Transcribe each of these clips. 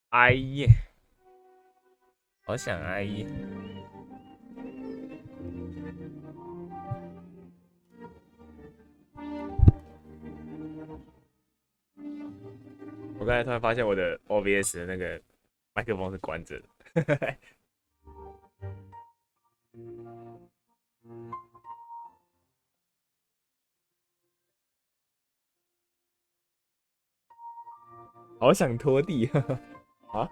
哎呀，好想哎呀！我刚才突然发现我的 OBS 的那个麦克风是关着的，好想拖地啊！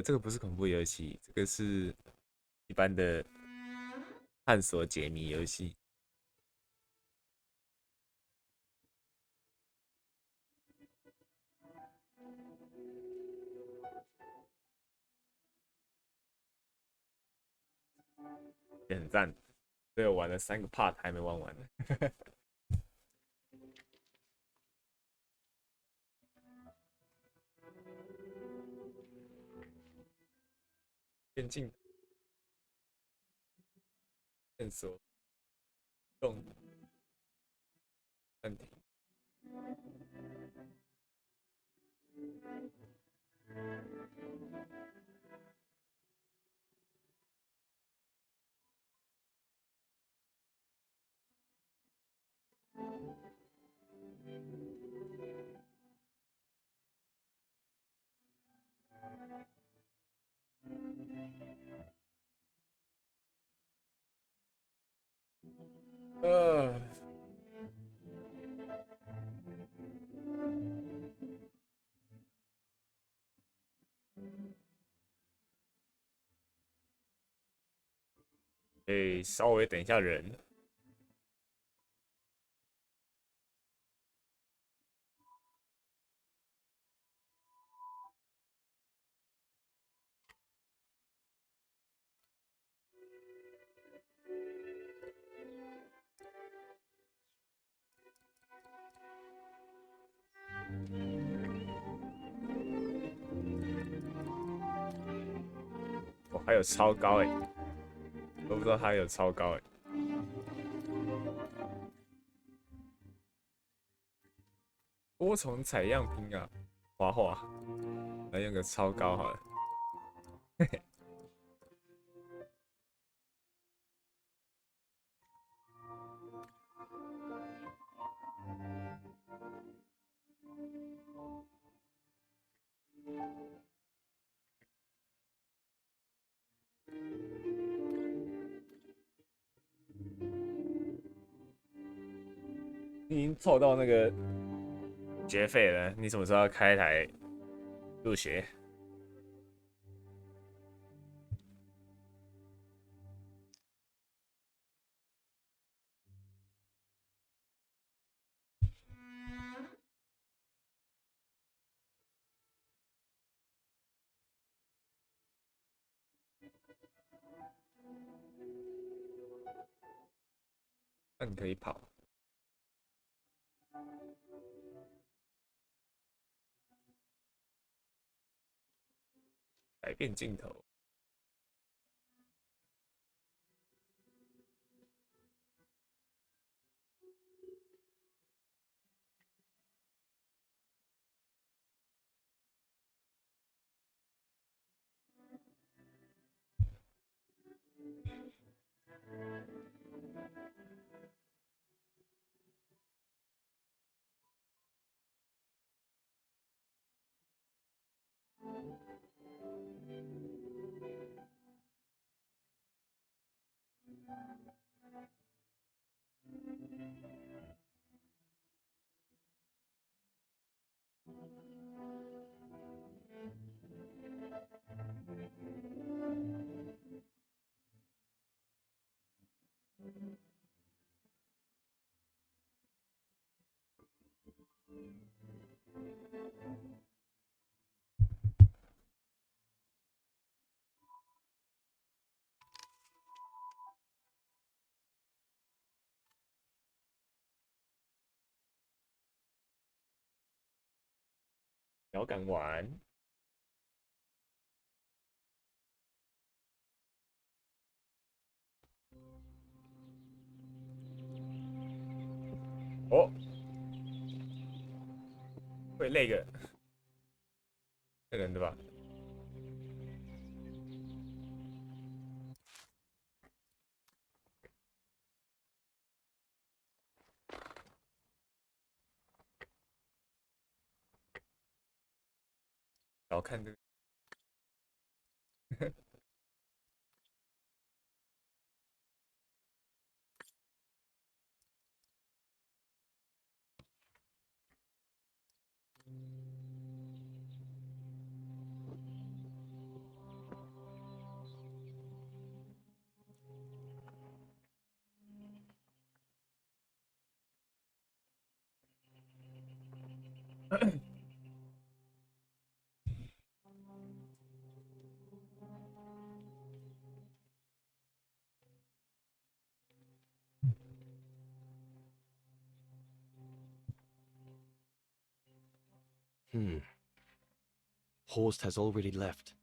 这个不是恐怖游戏，这个是一般的探索解谜游戏，也很赞。对，我玩了3个 part 还没玩完呢。变镜线索动暂停。呃，稍微等一下人，哦，还有超高我不知道还有超高多重采样拼啊，画画，来用个超高好了。你已经凑到那个学费了，你什么时候要开一台入学？那你可以跑，改变镜头。遥感完。哦，会那个那个人对吧？然后看这个，Horst has already left.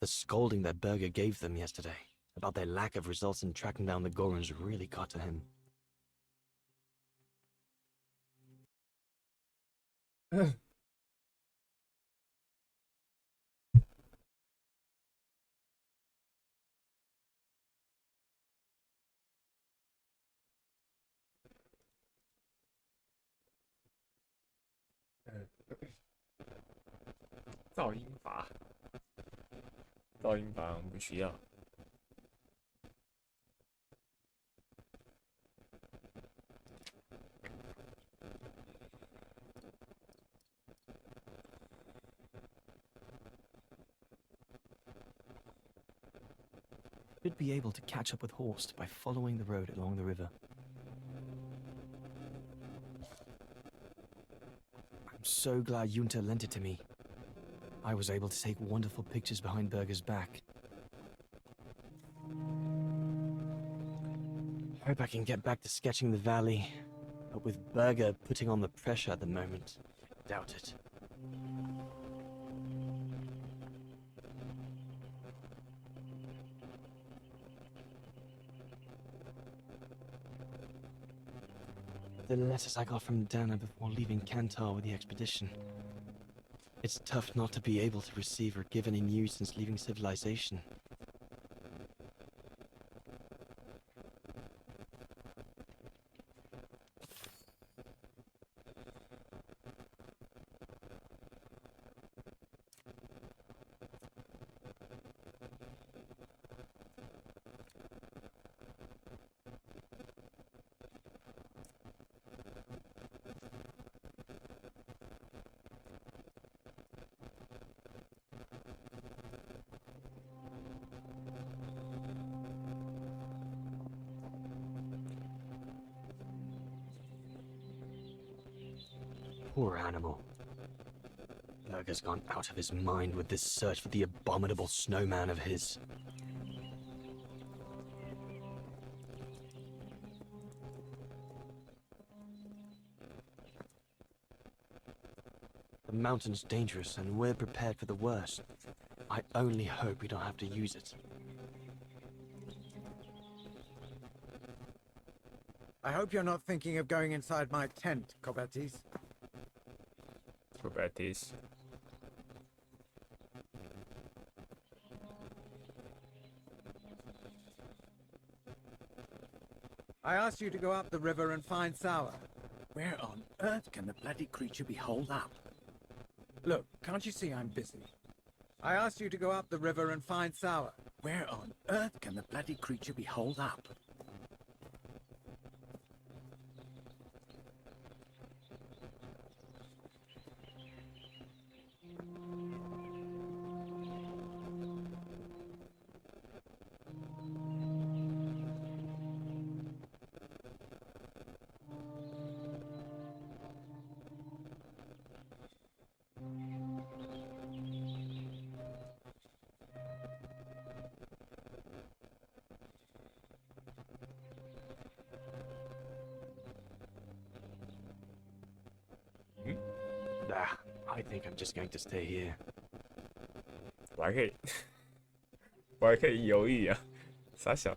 The scolding that Berger gave them yesterday about their lack of results in tracking down the Gorons really got to him. 噪音法，噪音法我们不需要。Should be able to catch up with Horst by following the road along the river. I'm so glad Junta lent it to me. I was able to take wonderful pictures behind Berger's back. Hope I can get back to sketching the valley, but with Berger putting on the pressure at the moment, I doubt it. The letters I got from Dana before leaving Kantar with the expedition. It's tough not to be able to receive or give any news since leaving civilization. Poor animal. Berger's gone out of his mind with this search for the abominable snowman of his. The mountain's dangerous and we're prepared for the worst. I only hope we don't have to use it. I hope you're not thinking of going inside my tent, Kobetis. Properties. I asked you to go up the river and find Sour. Where on earth can the bloody creature be holed up? Look, can't you see I'm busy? I asked you to go up the river and find Sour. Where on earth can the bloody creature be holed up? I think I'm just going to stay here. 我还可以，我还可以犹豫啊，傻小。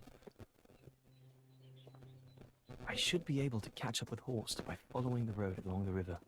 I should be able to catch up with Horst by following the road along the river.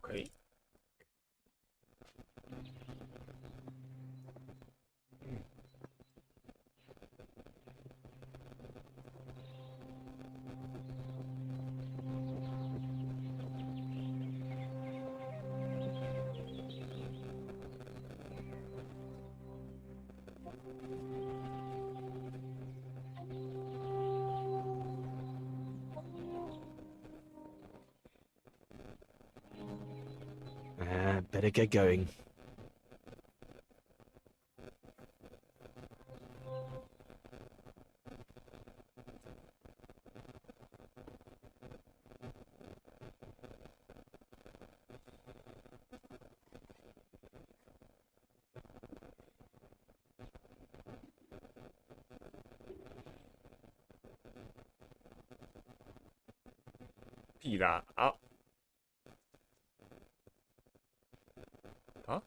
OK。Better get going. “屁啦！”啊啊！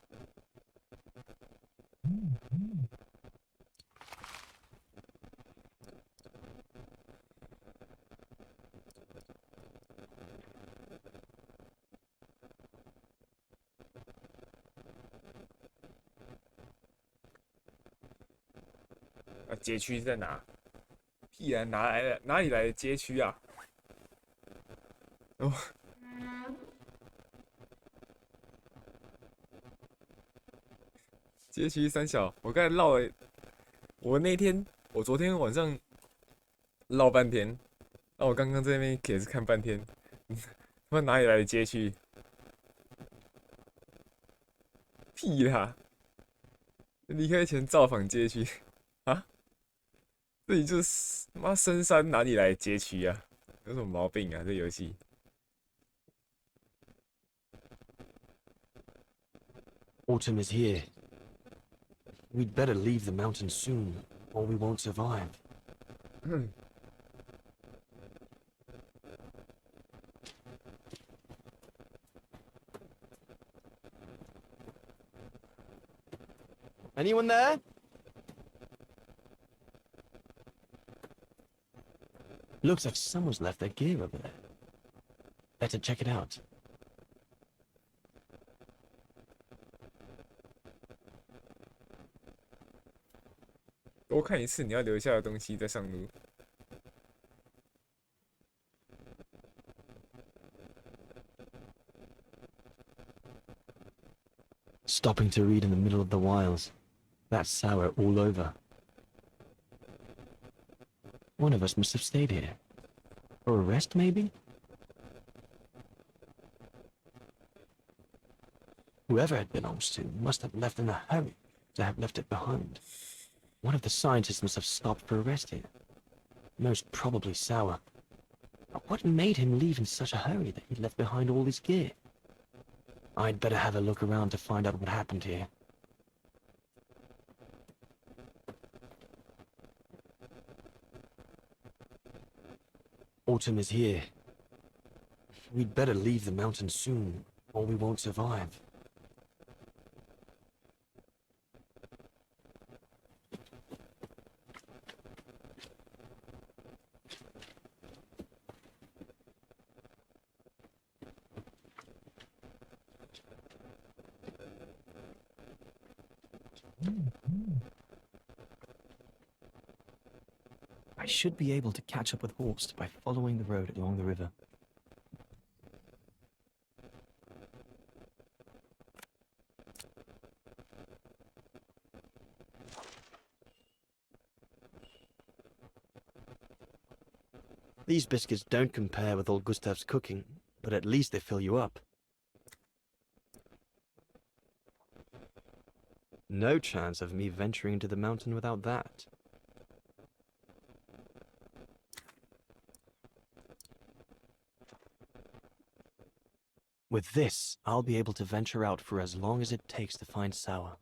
街区在哪？屁啊！哪里来的街区啊？哦，街区三小，我刚才绕了，我昨天晚上绕半天，那我刚刚在那边也是看半天，他妈哪里来的街区？屁啦！离开前造访街区啊？这里就是妈深山，哪里来的街区啊？有什么毛病啊？这游戏。Autumn is here. We'd better leave the mountain soon, or we won't survive. Anyone there? Looks like someone's left their gear over there. Better check it out. 多看一次你要留下的东西再上路。Stopping to read in the middle of the wilds. That's sour all over. One of us must have stayed here. For a rest, maybe? Whoever it belongs to must have left in a hurry to have left it behind. One of the scientists must have stopped for a rest here. Most probably Sour. But what made him leave in such a hurry that he left behind all his gear? I'd better have a look around to find out what happened here. Autumn is here. We'd better leave the mountain soon, or we won't survive. I should be able to catch up with Horst by following the road along the river. These biscuits don't compare with old Gustav's cooking, but at least they fill you up. No chance of me venturing into the mountain without that. With this, I'll be able to venture out for as long as it takes to find Sour.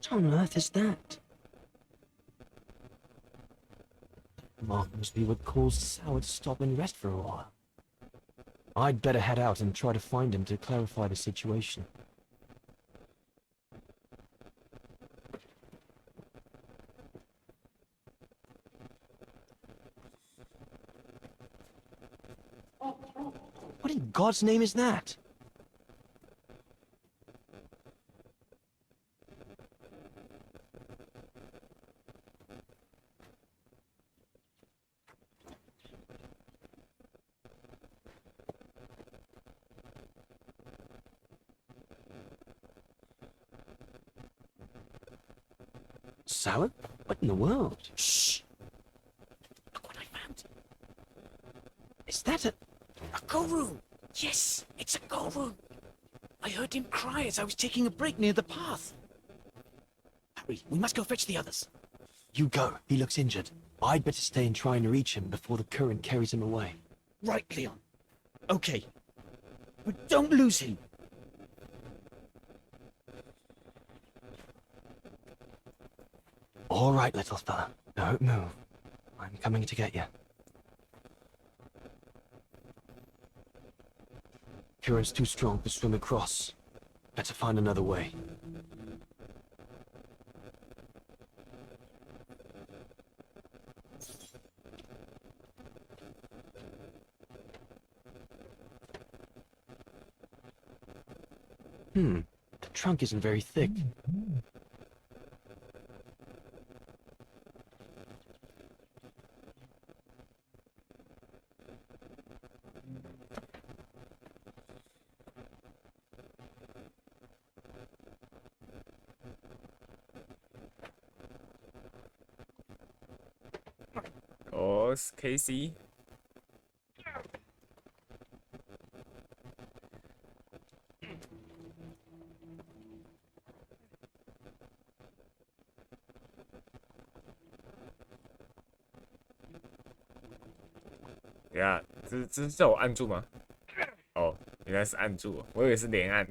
What on earth is that? Mark must be what caused Sour to stop and rest for a while. I'd better head out and try to find him to clarify the situation. What in God's name is that? Sour? What in the world? Shh! Look what I found. Is that a Guru? Yes, it's a Guru. I heard him cry as I was taking a break near the path. Hurry, we must go fetch the others. You go. He looks injured. I'd better stay and try and reach him before the current carries him away. Right, Leon. Okay. But don't lose him. All right, little fella. Don't move. I'm coming to get you. Current's too strong to swim across. Better find another way. The trunk isn't very thick.哦，Casey，等一下，这是叫我按住吗？哦，原来是按住，我以为是连按。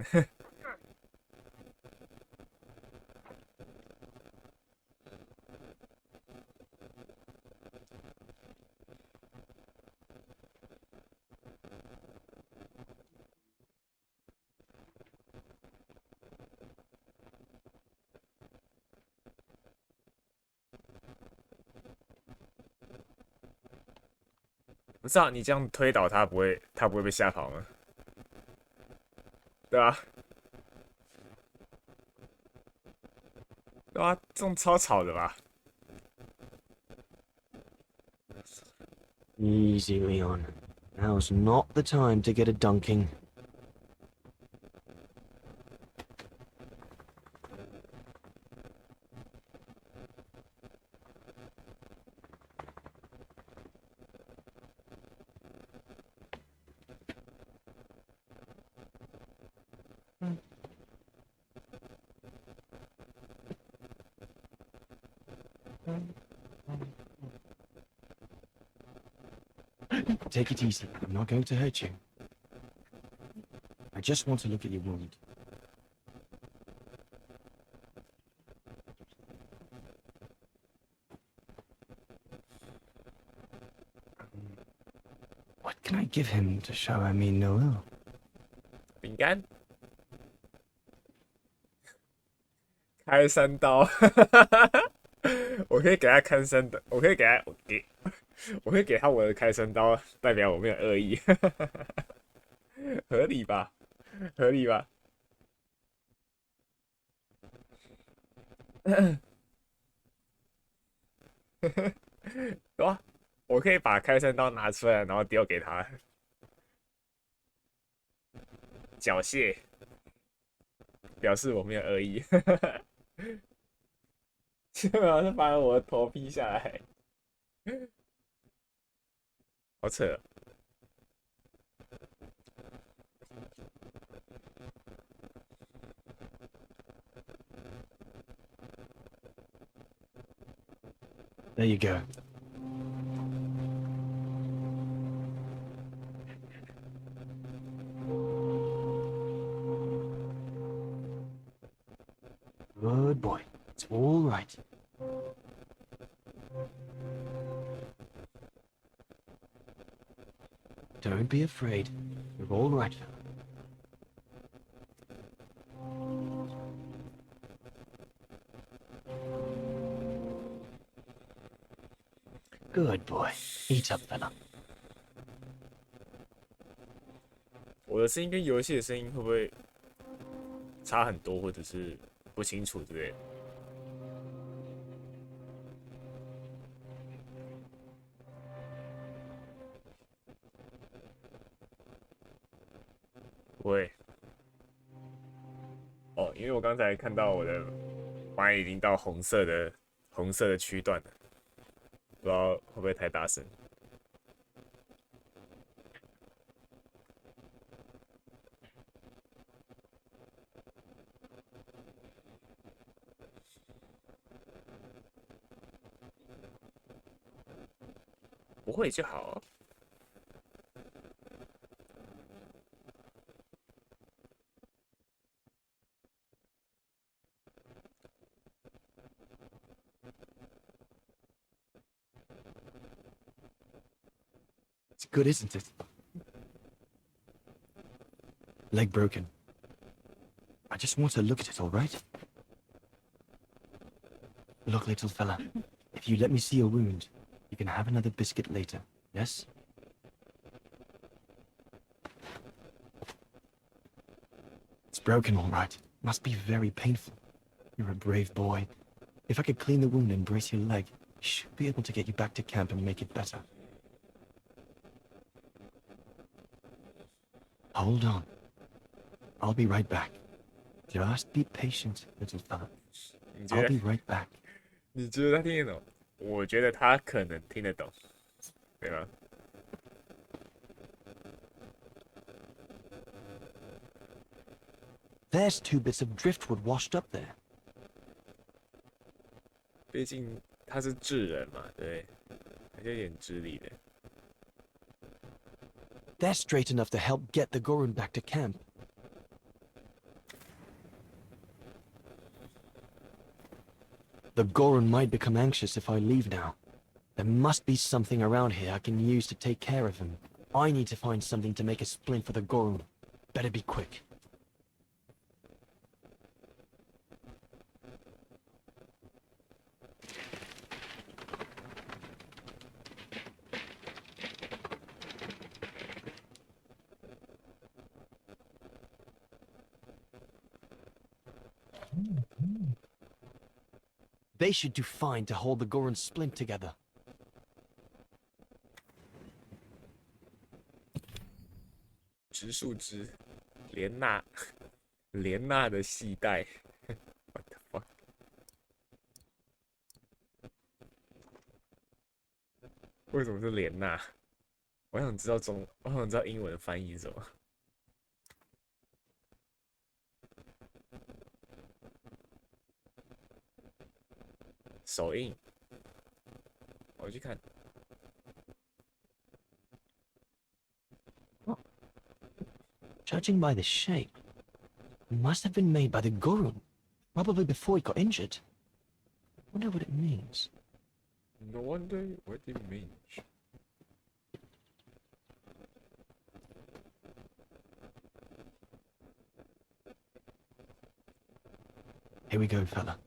不是啊，你这样推倒他不会被吓跑吗？对啊，对啊，这种超吵的吧？ Easy, Leon. Now's not the time to get a dunking. Take it easy. I'm not going to hurt you. I just want to look at your wound. give him to show me no ill. 饼干，开3刀，我可以给他开3刀，我可以给他我可以给他我的开3刀，代表我没有恶意，合理吧？合理吧？对吧？我可以把开山刀拿出来，然后丢给他，缴械，表示我没有恶意。基本上是把我的头劈下来，好扯哦。There you go. Good boy. It's all right. Don't be afraid. You're all right, fella. Good boy. Eat up, fella. 我的声音跟游戏的声音会不会差很多，或者是不清楚之类的？不会。哦，因为我刚才看到我的麦已经到红色的区段了，不知道会不会太大声。不会就好。It's good, isn't it? Leg broken. I just want to look at it, all right? Look, little fella. If you let me see your wound, you can have another biscuit later, yes? It's broken, all right. Must be very painful. You're a brave boy. If I could clean the wound and brace your leg, I should be able to get you back to camp and make it better. Hold on. I'll be right back. Just be patient, little fella. 你觉 I'll 得 be right back. 你觉得他听得懂？我觉得他可能听得懂，对吗？ There's 2 bits of driftwood washed up there. 毕竟他是智人嘛，对，还是有点智力的。 They're straight enough to help get the Gorun back to camp. The Gorun might become anxious if I leave now. There must be something around here I can use to take care of him. I need to find something to make a splint for the Gorun. Better be quick. They should do fine to hold the Gorun splint together. 植树枝，莲娜，莲娜的系带。What the fuck？ 为什么是莲娜？我想知道我想知道英文的翻译是什么。手印，我去看。 Judging by the shape, it must have been made by the Gorun, probably before it got injured. Wonder what it means. No wonder what it means. Here we go, fella.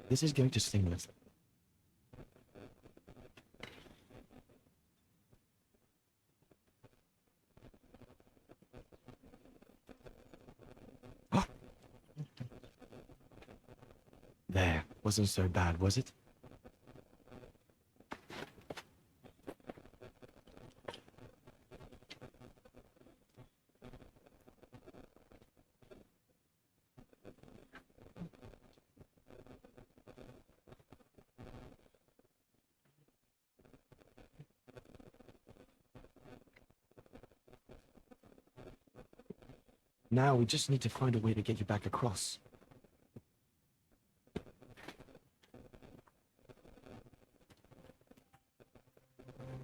This is going to sting us. There, wasn't so bad, was it? Now we just need to find a way to get you back across.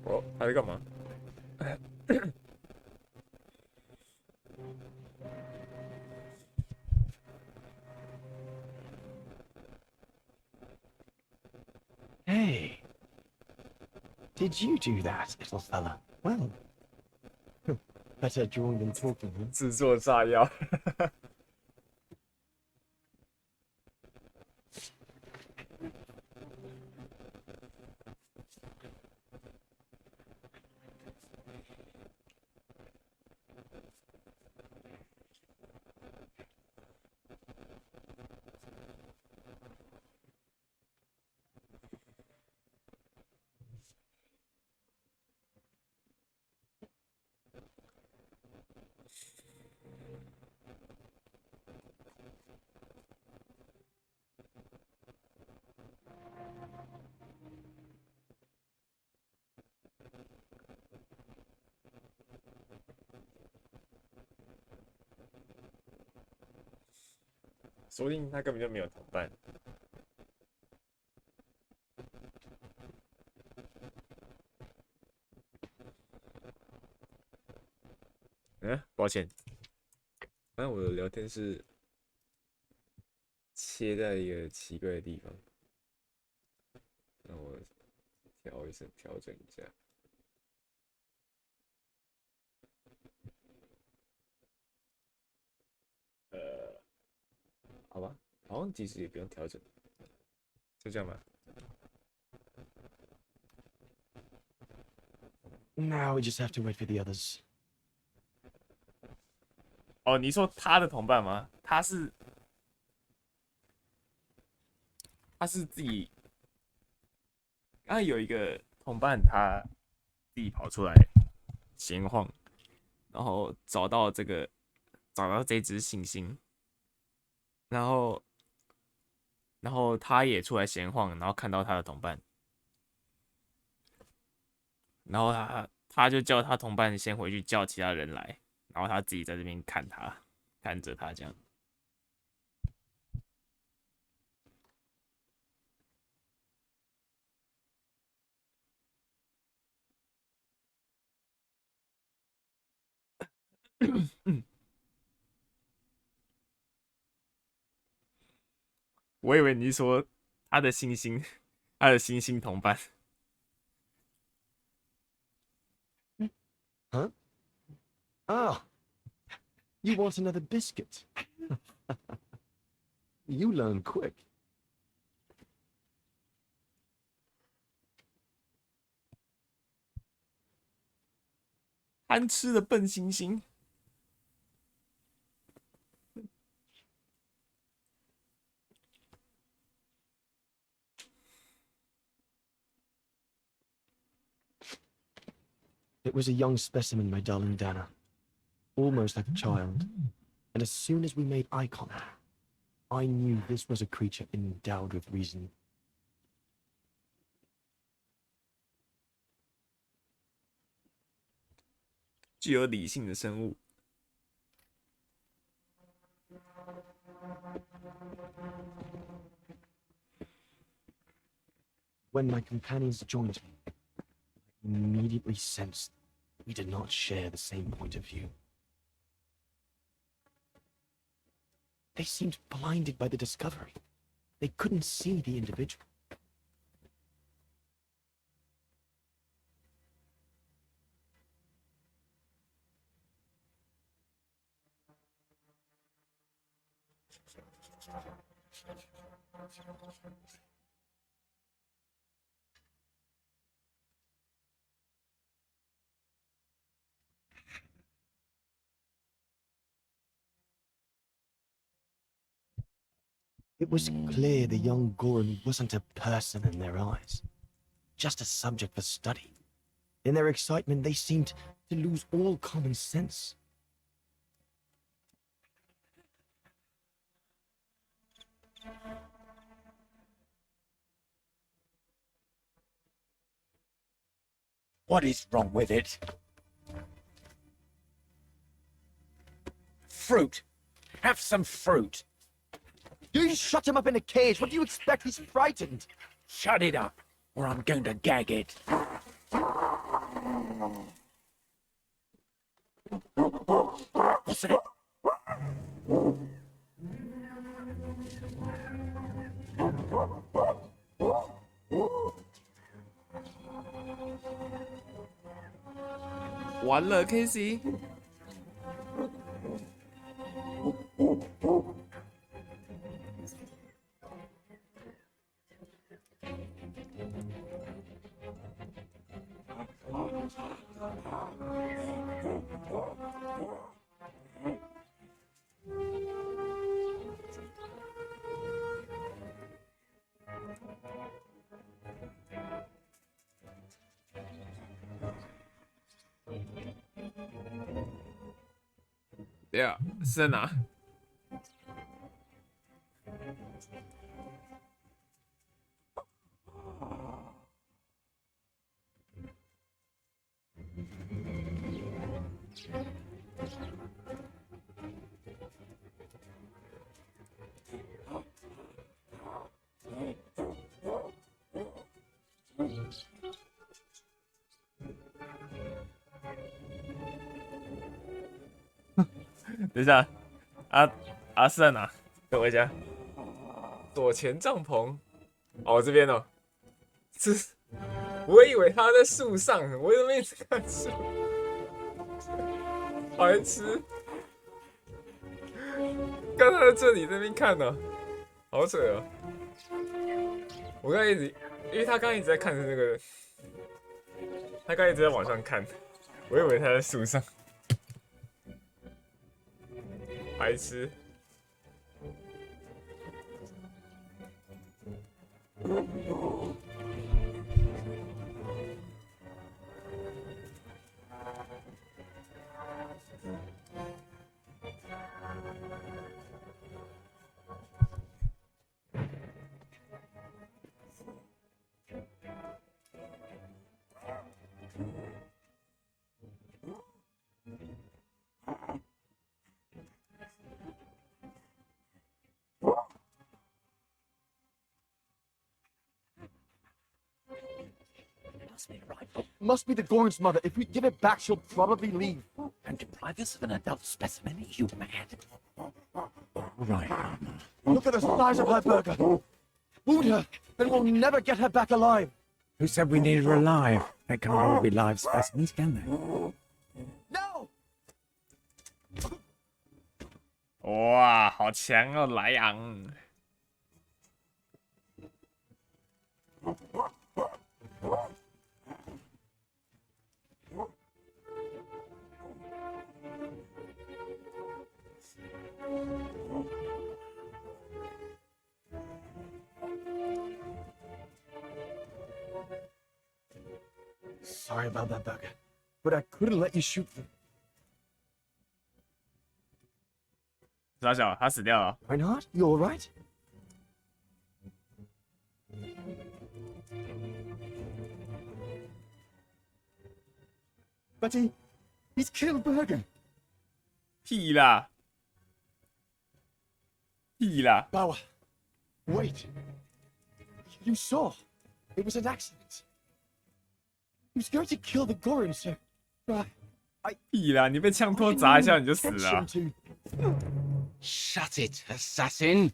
哦，他在干嘛？Hey! Did you do that, little fella? Well, better drawing than talking, huh? 制作炸药。说不定他根本就没有同伴。抱歉，但我的聊天室切在一个奇怪的地方，让我调整一下。好吧，好像其实也不用调整，就这样吧。Now we just have to wait for the others. 哦，你说他的同伴吗？他是自己，刚才有一个同伴，他自己跑出来闲晃，然后找到这只猩猩，然后他也出来闲晃，然后看到他的同伴，然后他就叫他同伴先回去叫其他人来，然后他自己在这边看着他这样。我以为你是说他的猩猩，他的猩猩同伴。Huh? Ah! You want another biscuit? You learn quick. 贪吃的笨猩猩。It was a young specimen, my darling Dana. Almost like a child. And as soon as we made eye contact, I knew this was a creature endowed with reason. 具有理性的生物。When my companions joined me, I immediately sensed we did not share the same point of view. They seemed blinded by the discovery. They couldn't see the individual. It was clear the young Goran wasn't a person in their eyes, just a subject for study. In their excitement, they seemed to lose all common sense. What is wrong with it? Fruit. Have some fruit. You shut him up in a cage. What do you expect? He's frightened. Shut it up, or I'm going to gag it. What's it?完了，Casey。对啊，是在哪？等一下，是在哪？等我一下。躲前帐篷。哦，这边哦。这，我以为他在树上，我怎么一直看树？白痴！刚才在这里那边看呢，好扯哦。我刚才一直，因为他刚刚一直在看那个，他刚才一直在往上看，我以为他在树上。白痴！Must be the Goran's mother. If we give it back, she'll probably leave. And deprive us of an adult specimen? Are you mad? Right. Look at the size of her burger. Wound her, then we'll never get her back alive. Who said we needed her alive? They can't all be live specimens, can they? No! 哇，好强哦，莱昂！Sorry about that burger, but I couldn't let you shoot them. 傻小，他死掉了。 Reinhardt, you all right? But he's killed Berger. 屁啦！屁啦！ Bauer, wait. You saw. It was an accident. He was going to kill the Goran, sir. 屁啦！你被枪托砸一下你就死 Catch 了 him。to Shut it, assassin!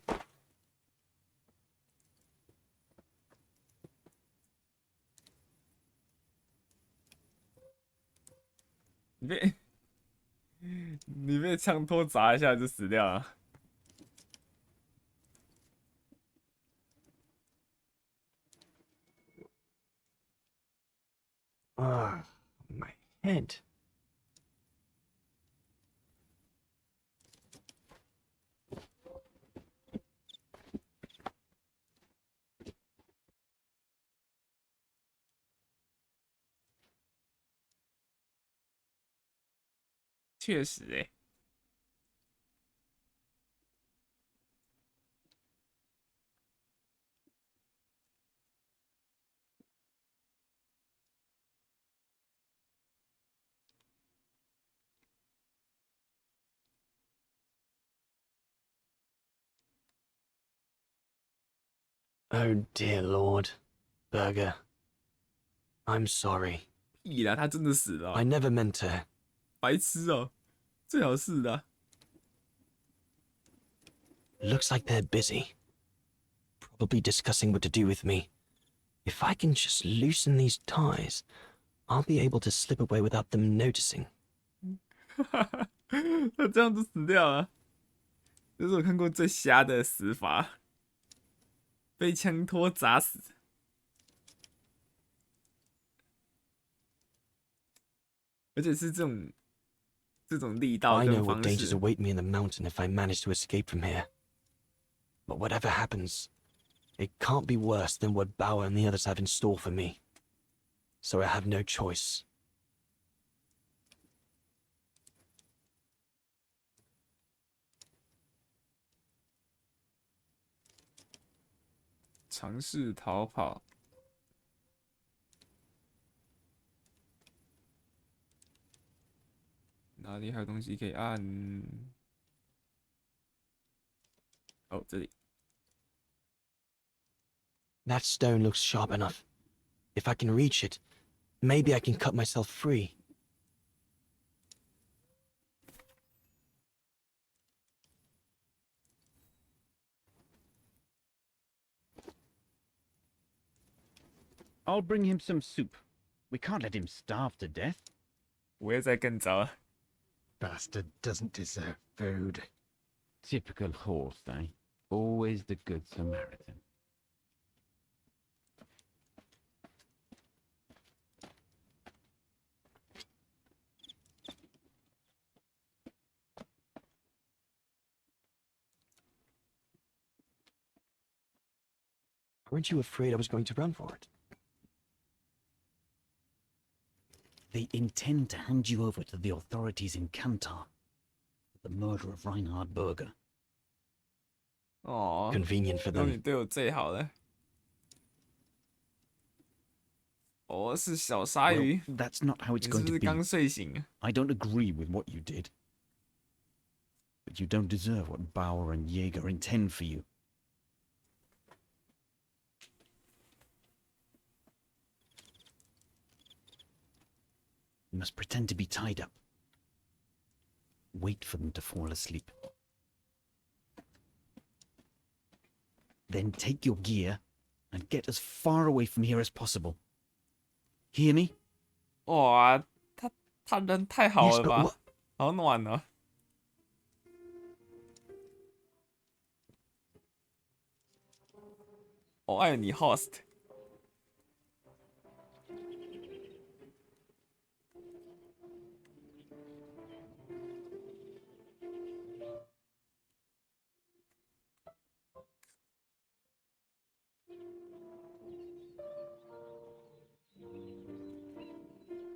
你被枪托砸一下就死掉了。Ah, my head. 确实哎、Oh dear Lord, Burger. I'm sorry. 屁啦，他真的死了、 I never meant to. 白痴哦、最好是的啊、 Looks like they're busy. Probably discussing what to do with me. If I can just loosen these ties, I'll be able to slip away without them noticing. 他这样子死掉了，这是我看过最瞎的死法，被枪托砸死。而且是这种力道 I 跟 know what 方 dangers 式， await me in the mountain if I manage to escape from here. But whatever happens, it can't be worse than what Bauer and the others have in store for me. So I have no choice. 尝试逃跑。哪里还有东西可以按？哦，这里。 That stone looks sharp enough. If I can reach it, maybe I can cut myself free. I'll bring him some soup. We can't let him starve to death. 我也在更糟啊！ Bastard doesn't deserve food. Typical horse, eh? Always the good Samaritan. Weren't you afraid I was going to run for it? They intend to hand you over to the authorities in Kantar for the murder of Reinhard Berger. 哦， Convenient for 有你 them. 对我最好了。我是小鲨 Well, 鱼， that's not how 你 it's 是 going 不 to 是 be. 刚睡醒啊？ I don't agree with what you did. But you don't deserve what Bauer and Jaeger intend for you. You must pretend to be tied up. Wait for them to fall asleep. Then take your gear and get as far away from here as possible. Hear me? 哇，他人太好 Yes, 了 but 吧 what?？好暖哦。我爱你，host。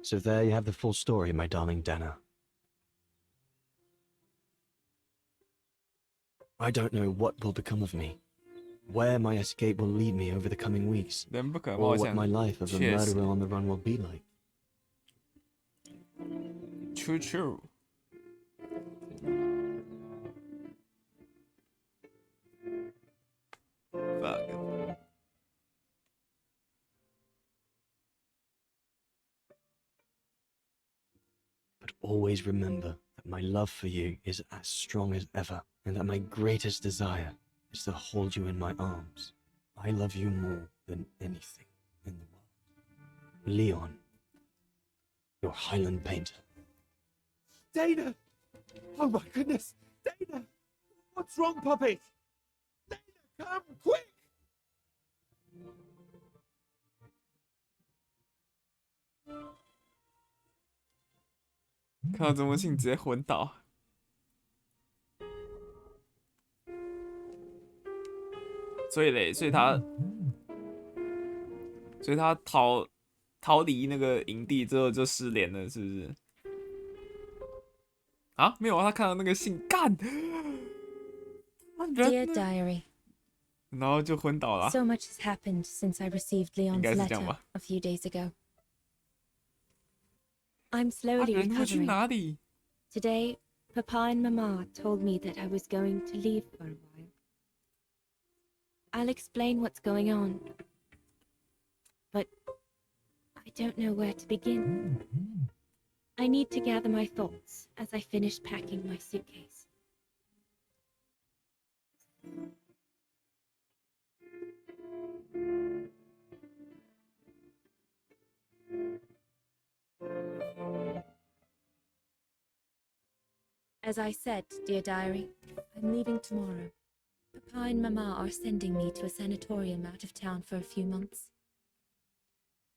So there you have the full story, my darling Dana. I don't know what will become of me, where my escape will lead me over the coming weeks, 人不可 or 貌 what 相 my，life of a 确实 murderer on the run will be like. True true。Fuck。 But always remember that my love for you is as strong as ever, and that my greatest desire is to hold you in my arms. I love you more than anything in the world. Leon, your Highland painter. Dana! Oh my goodness! Dana! What's wrong, puppet? Dana, come quick! 看到中文信直接昏倒。所以嘞，所以他逃离那个营地之后就失联了，是不是？啊，没有啊，他看到那个信，干，Dear 人呢？ Diary, 然后就昏倒了， so much has happened since I received 应 Leon's 该是这样 letter 吧？ a few days ago. I'm 啊， slowly 人会去 recovering. 哪里？ Today, Papa and Mama told me that I was going to leave for a while. I'll explain what's going on, but I don't know where to begin. I need to gather my thoughts as I finish packing my suitcase. As I said, dear diary, I'm leaving tomorrow. Papa and Mama are sending me to a sanatorium out of town for a few months.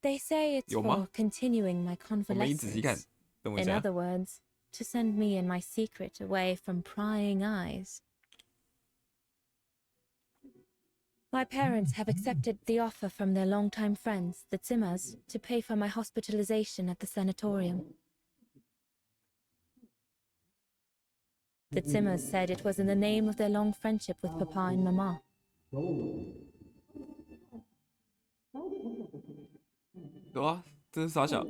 They say it's 有吗？ for continuing my 我没仔细看， convalescence. 等我一 In 下。 other words, to send me and my secret away from prying eyes. My parents have accepted the offer from their longtime friends, the Zimmers, to pay for my hospitalization at the sanatorium. The Zimmers said it was in the name of their long friendship with Papa and Mama. 有啊，这是傻小。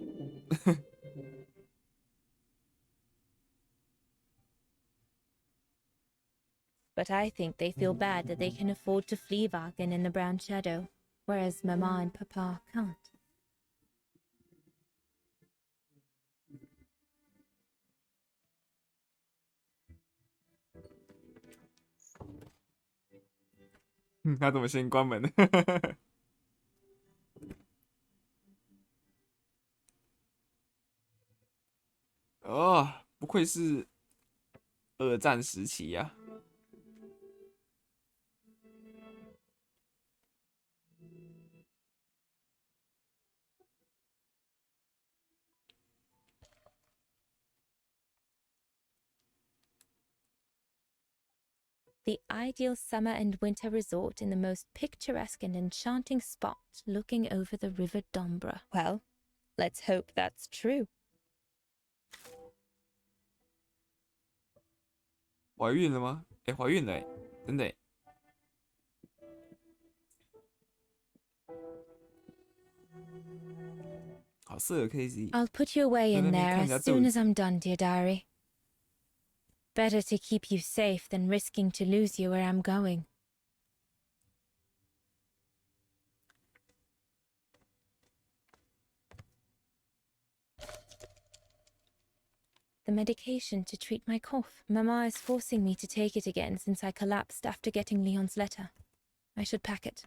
But I think they feel bad that they can afford to flee Wagen in the Brown Shadow, whereas Mama and Papa can't.嗯，他怎么先关门？哦，不愧是二战时期呀、The ideal summer and winter resort in the most picturesque and enchanting spot looking over the River Dombra. Well, let's hope that's true. 怀孕了吗？哎、怀孕了、欸，真的、欸。好色 KZ， I'll put you away in there Let me as come soon that as I'm done, dear diary. Better to keep you safe than risking to lose you where I'm going. The medication to treat my cough. Mama is forcing me to take it again since I collapsed after getting Leon's letter. I should pack it.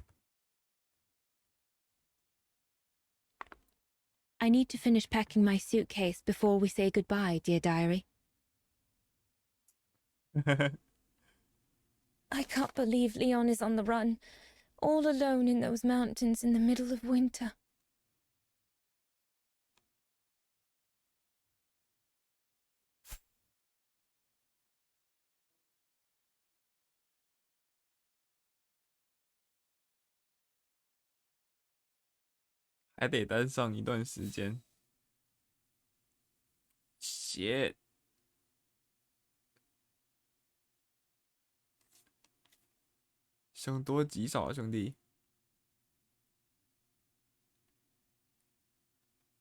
I need to finish packing my suitcase before we say goodbye, dear diary. I can't believe Leon is on the run, all alone in those mountains in the middle of winter. 还得待上一段时间。shit，凶多吉少啊，兄弟。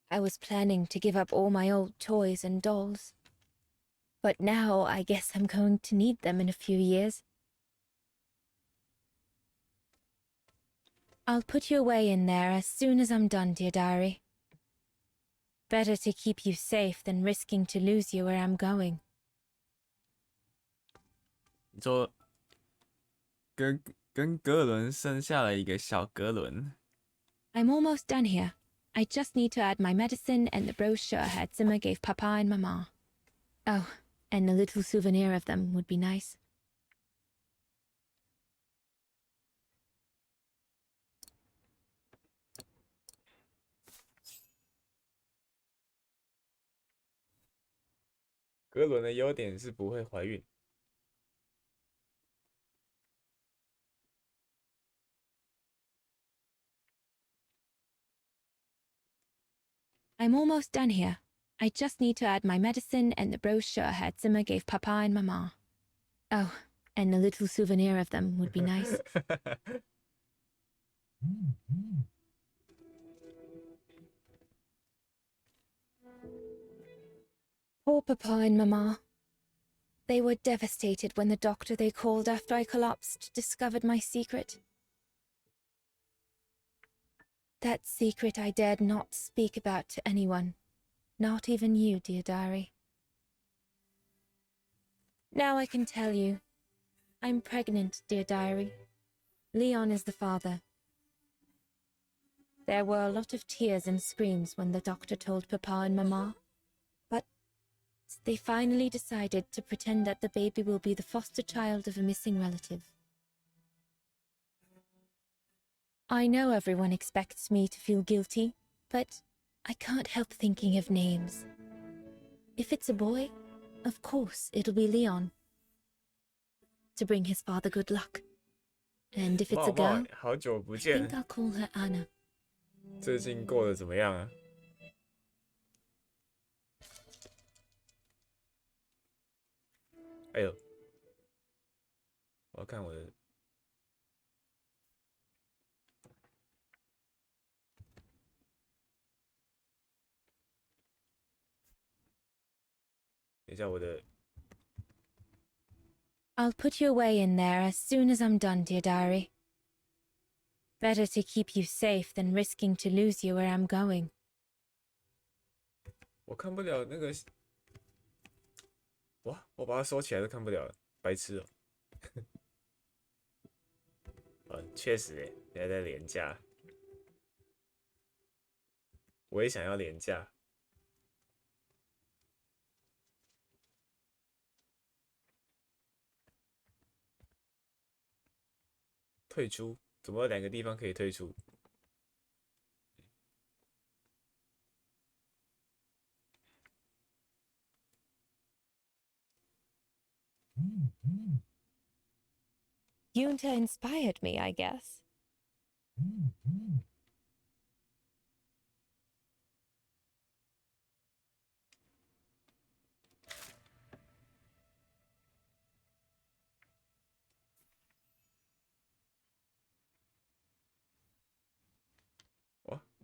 I was planning to give up all my old toys and dolls. But now I guess I'm going to need them in a few years. I'll put you away in there as soon as I'm done, dear diary. Better to keep you safe than risking to lose you where I'm going. 你说跟格伦生下了一个小格伦。I'm almost done here. I just need to add my medicine and the brochure Herr Zimmer gave Papa and Mama. Oh, and a little souvenir of them would be nice. 格伦的优点是不会怀孕。I'm almost done here. I just need to add my medicine and the brochure Herr Zimmer gave Papa and Mama. Oh, and a little souvenir of them would be nice. Poor Papa and Mama. They were devastated when the doctor they called after I collapsed discovered my secret. That secret I dared not speak about to anyone, not even you, dear diary. Now I can tell you. I'm pregnant, dear diary. Leon is the father. There were a lot of tears and screams when the doctor told Papa and Mama, but they finally decided to pretend that the baby will be the foster child of a missing relative. I know everyone expects me to feel guilty, but I can't help thinking of names. If it's a boy, of course it'll be Leon, to bring his father good luck. And if it's a 茂茂 girl, 好久不 I 见 think，I'll call her Anna. 最近过得怎么样啊？哎呦，我要看我的。等一下，我的 I'll put you away in there as soon as I'm done, dear diary. Better to keep you safe than risking to lose you where I'm going. 我看不了那个，哇，我把它收起来都看不了了，白痴哦、确实诶，现在在廉价，我也想要廉价。退出，怎么有2个地方可以退出？Yunta inspired me, I guess.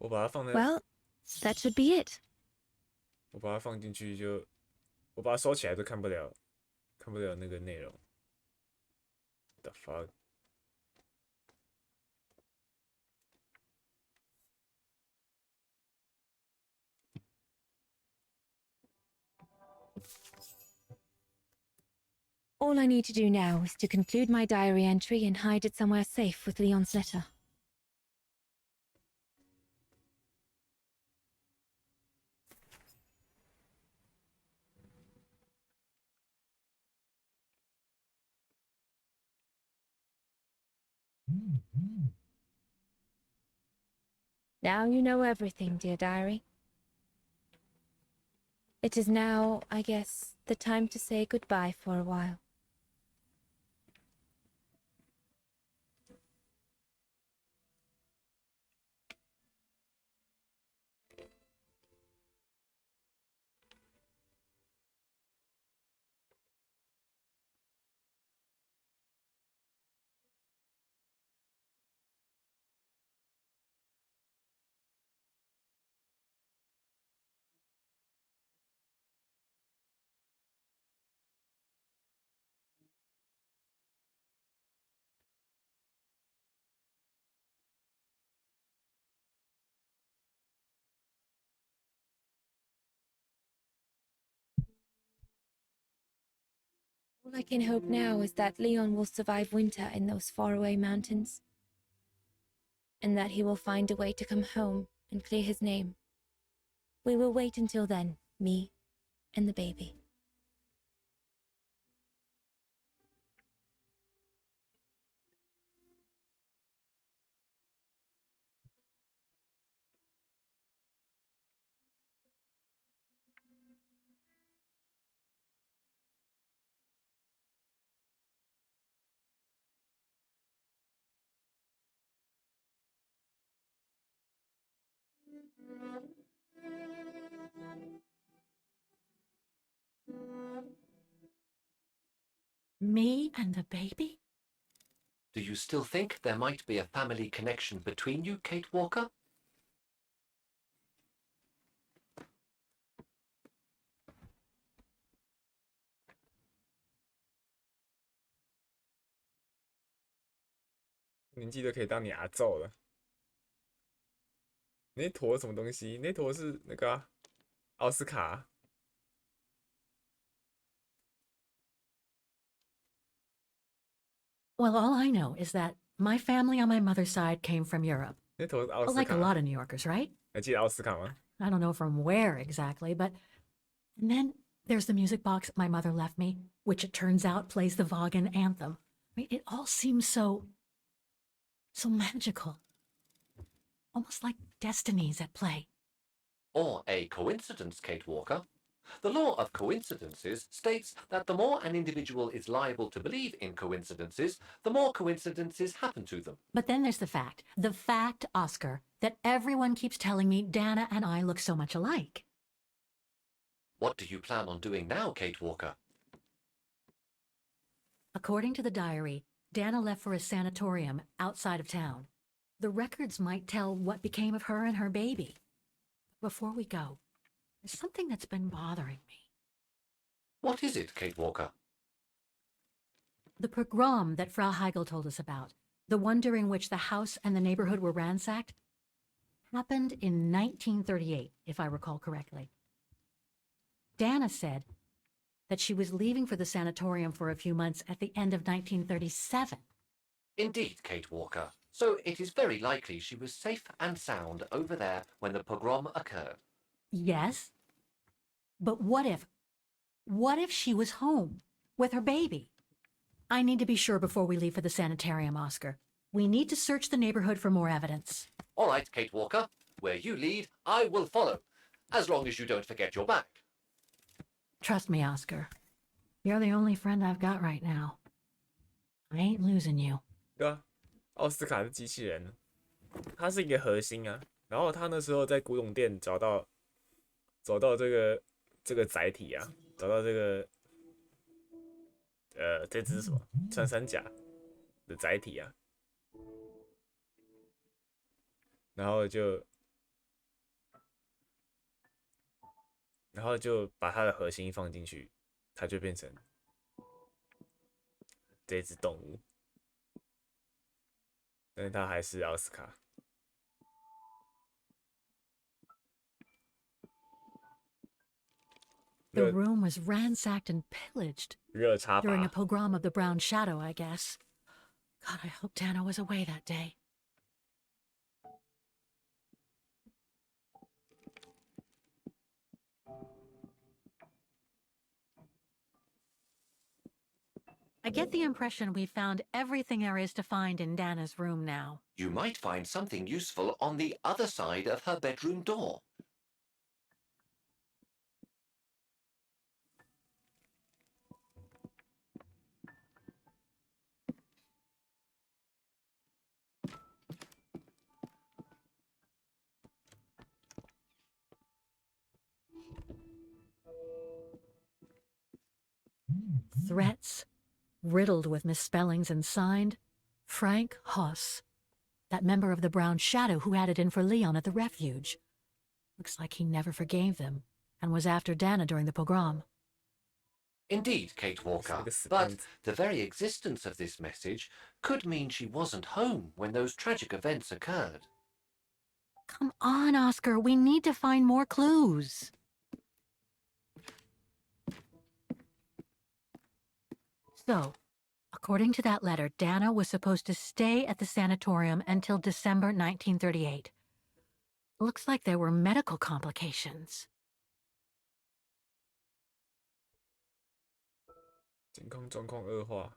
我把它放在， Well, that should be it. 我把它放进去就，我把它收起来都看不了，看不了那个内容。The fuck？ All I need to do now is to conclude my diary entry and hide it somewhere safe with Leon's letter. Now you know everything, dear diary. It is now, I guess, the time to say goodbye for a while. All I can hope now is that Leon will survive winter in those faraway mountains, and that he will find a way to come home and clear his name. We will wait until then, me and the baby. Me and the baby? Do you still think there might be a family connection between you, Kate Walker?年纪都可以当你阿揍了。那坨什么东西？那坨是那个啊，奥斯卡啊。Well, all I know is that my family on my mother's side came from Europe. 那坨是奥斯 Like a 卡。 lot of New Yorkers, right? 还记得奥斯卡吗？ I don't know from where exactly, but. And then there's the music box my mother left me, which it turns out plays the Vaughan anthem. I mean, it all seems so magical. Almost like destinies at play. Or a coincidence, Kate Walker. The law of coincidences states that the more an individual is liable to believe in coincidences, the more coincidences happen to them. But then there's the fact, Oscar, that everyone keeps telling me Dana and I look so much alike. What do you plan on doing now, Kate Walker? According to the diary, Dana left for a sanatorium outside of town. The records might tell what became of her and her baby. Before we go, there's something that's been bothering me. What is it, Kate Walker? The pogrom that Frau Heigl told us about, the one during which the house and the neighborhood were ransacked, happened in 1938, if I recall correctly. Dana said that she was leaving for the sanatorium for a few months at the end of 1937. Indeed, Kate Walker. So it is very likely she was safe and sound over there when the pogrom occurred. Yes. But what if she was home with her baby? I need to be sure before we leave for the sanitarium, Oscar. We need to search the neighborhood for more evidence. All right, Kate Walker. Where you lead, I will follow. As long as you don't forget your bag. Trust me, Oscar. You're the only friend I've got right now. I ain't losing you. 对啊，奥斯卡是机器人，他是一个核心啊。然后他那时候在古董店找到这个载体啊，找到这个这只是什么穿山甲的载体啊，然后就把它的核心放进去，它就变成这只动物，但是它还是奥斯卡。The room was ransacked and pillaged 热插 during a 拔， pogrom of the Brown Shadow, I guess. God, I hope Dana was away that day. I get the impression we found everything there is to find in Dana's room now. You might find something useful on the other side of her bedroom door. Threats, riddled with misspellings and signed Frank Hoss, that member of the Brown Shadow who had it in for Leon at the refuge. Looks like he never forgave them and was after Dana during the pogrom. Indeed, Kate Walker. But the very existence of this message could mean she wasn't home when those tragic events occurred. Come on, Oscar, we need to find more clues. So, according to that letter, Dana was supposed to stay at the sanatorium until December 1938. Looks like there were medical complications. 健康状况恶化。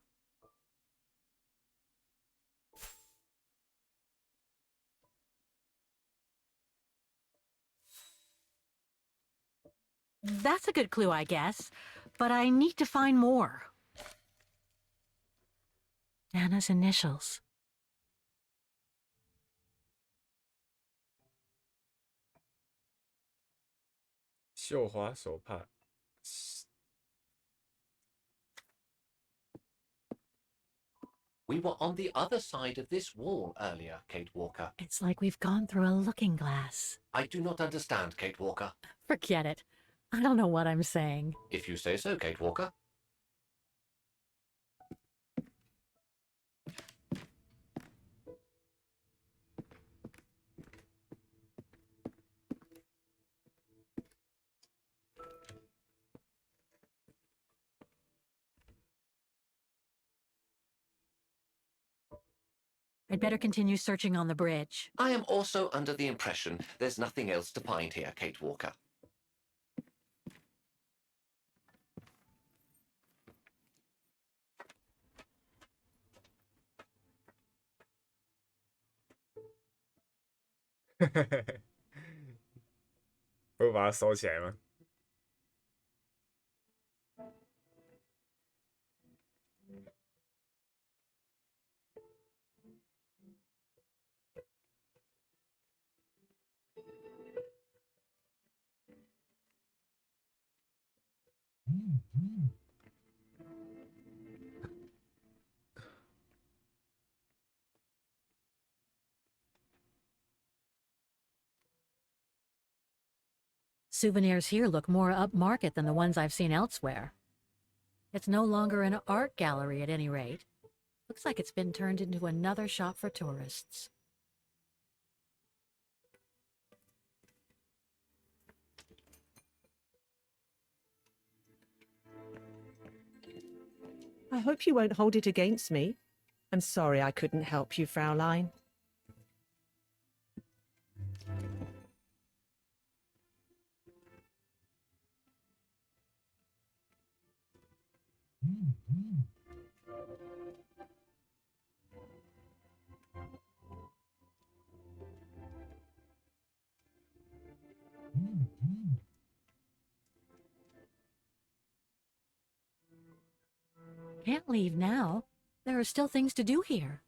That's a good clue, I guess, but I need to find more. Dana's initials. 绣花手帕。We were on the other side of this wall earlier, Kate Walker. It's like we've gone through a looking glass. I do not understand, Kate Walker. Forget it. I don't know what I'm saying. If you say so, Kate Walker. I'd better continue searching on the bridge. I am also under the impression there's nothing else to find here, Kate Walker.我会把它收起来吗？Souvenirs here look more upmarket than the ones I've seen elsewhere. It's no longer an art gallery at any rate. Looks like it's been turned into another shop for tourists. I hope you won't hold it against me. I'm sorry I couldn't help you, Fraulein. Can't leave now. There are still things to do here.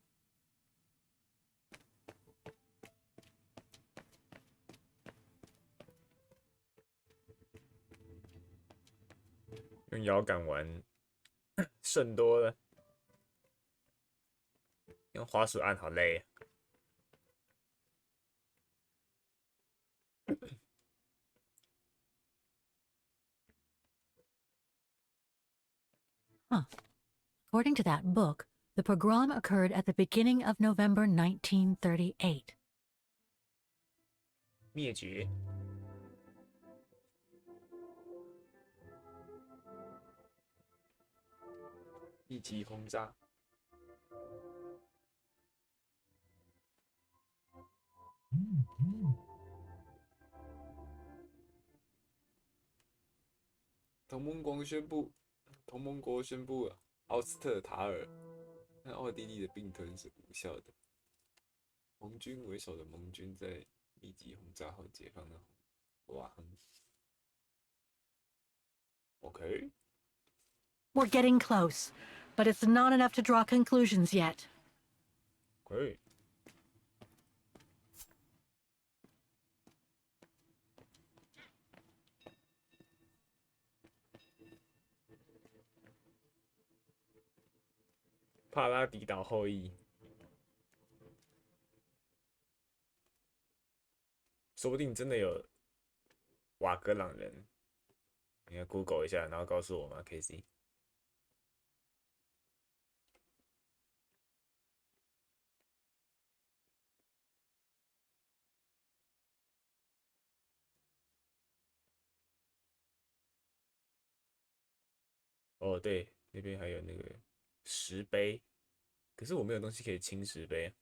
用摇杆玩顺多了，用滑鼠按好累啊。Huh. According to that book, the pogrom occurred at the beginning of November 1938. 灭绝。一级轰炸。同盟国宣布奥斯特塔尔和奥地利的并吞是无效的。盟军为首的盟军在密集轰炸后解放了瓦亨。OK。 We're getting close, but it's not enough to draw conclusions yet. 可以。帕拉迪岛后裔，说不定真的有瓦格朗人。你要 Google 一下，然后告诉我吗 ，KC？ 哦，对，那边还有那个石碑，可是我没有东西可以清石碑啊。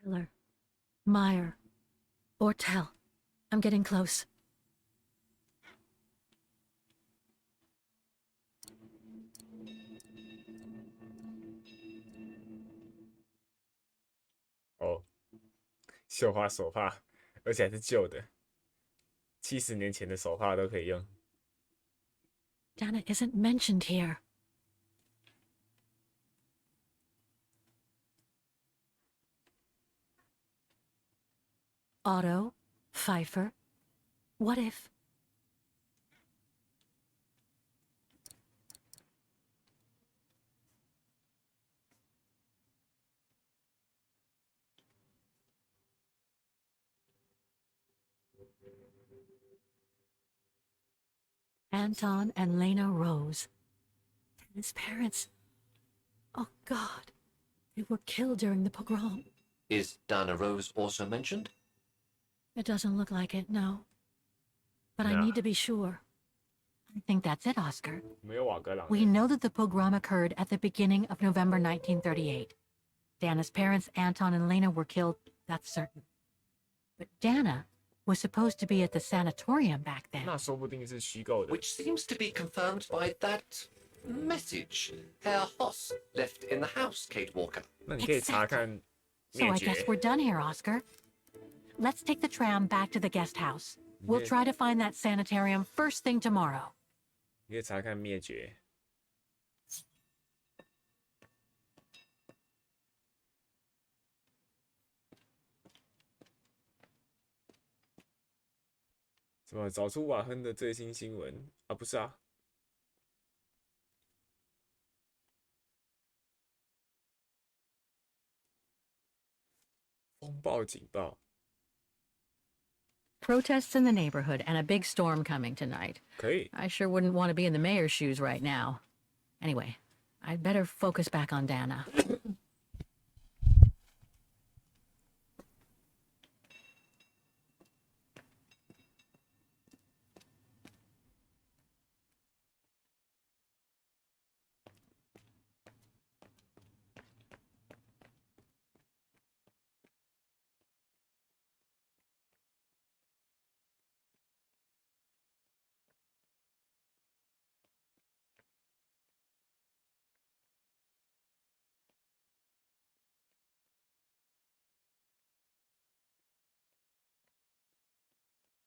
Miller, Meyer, Ortel. I'm getting close.哦，绣花手帕，而且还是旧的，70年前的手帕都可以用。Dana isn't mentioned here. Otto, Pfeiffer. What if... Anton and Lena Rose. His parents. Oh, God. They were killed during the pogrom. Is Dana Rose also mentioned? It doesn't look like it, no. But I Nah. need to be sure. I think that's it, Oscar. 没有瓦格朗人。 We know that the pogrom occurred at the beginning of November 1938. Dana's parents, Anton and Lena, were killed, that's certain. But Dana was supposed to be at the sanatorium back then. 那说不定是虚构的。 Which seems to be confirmed by that message Herr Hoss left in the house, Kate Walker. 那你可以查看 So 灭 I guess 绝。 we're done here, Oscar. Let's take the tram back to the guest house. We'll Okay. try to find that sanitarium first thing tomorrow. 你可以查看灭绝。什么？找出瓦亨的最新新闻啊？不是啊。风暴警报。 Protests in the neighborhood and a big storm coming tonight. 可以。 I sure wouldn't want to be in the mayor's shoes right now. Anyway, I'd better focus back on Dana.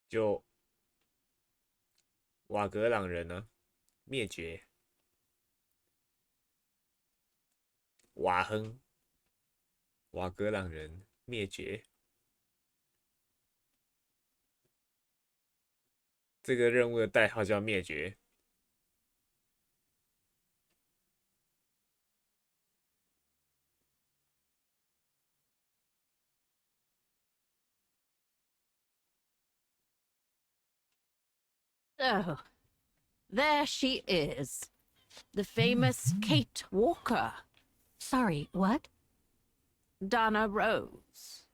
就瓦格朗人呢，灭绝。瓦亨，瓦格朗人灭绝。这个任务的代号叫灭绝。 So, there she is. The famous Kate Walker. Sorry, what? Dana Rose.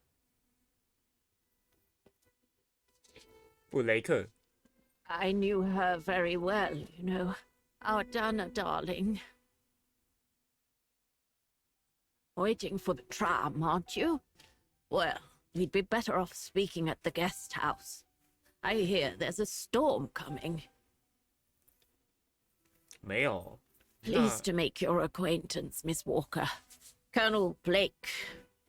布雷克， I knew her very well, you know. Our Dana darling. Waiting for the tram, aren't you? Well, we'd be better off speaking at the guest house. I hear there's a storm coming. 没有。 Pleased to make your acquaintance, Miss Walker. Colonel Blake.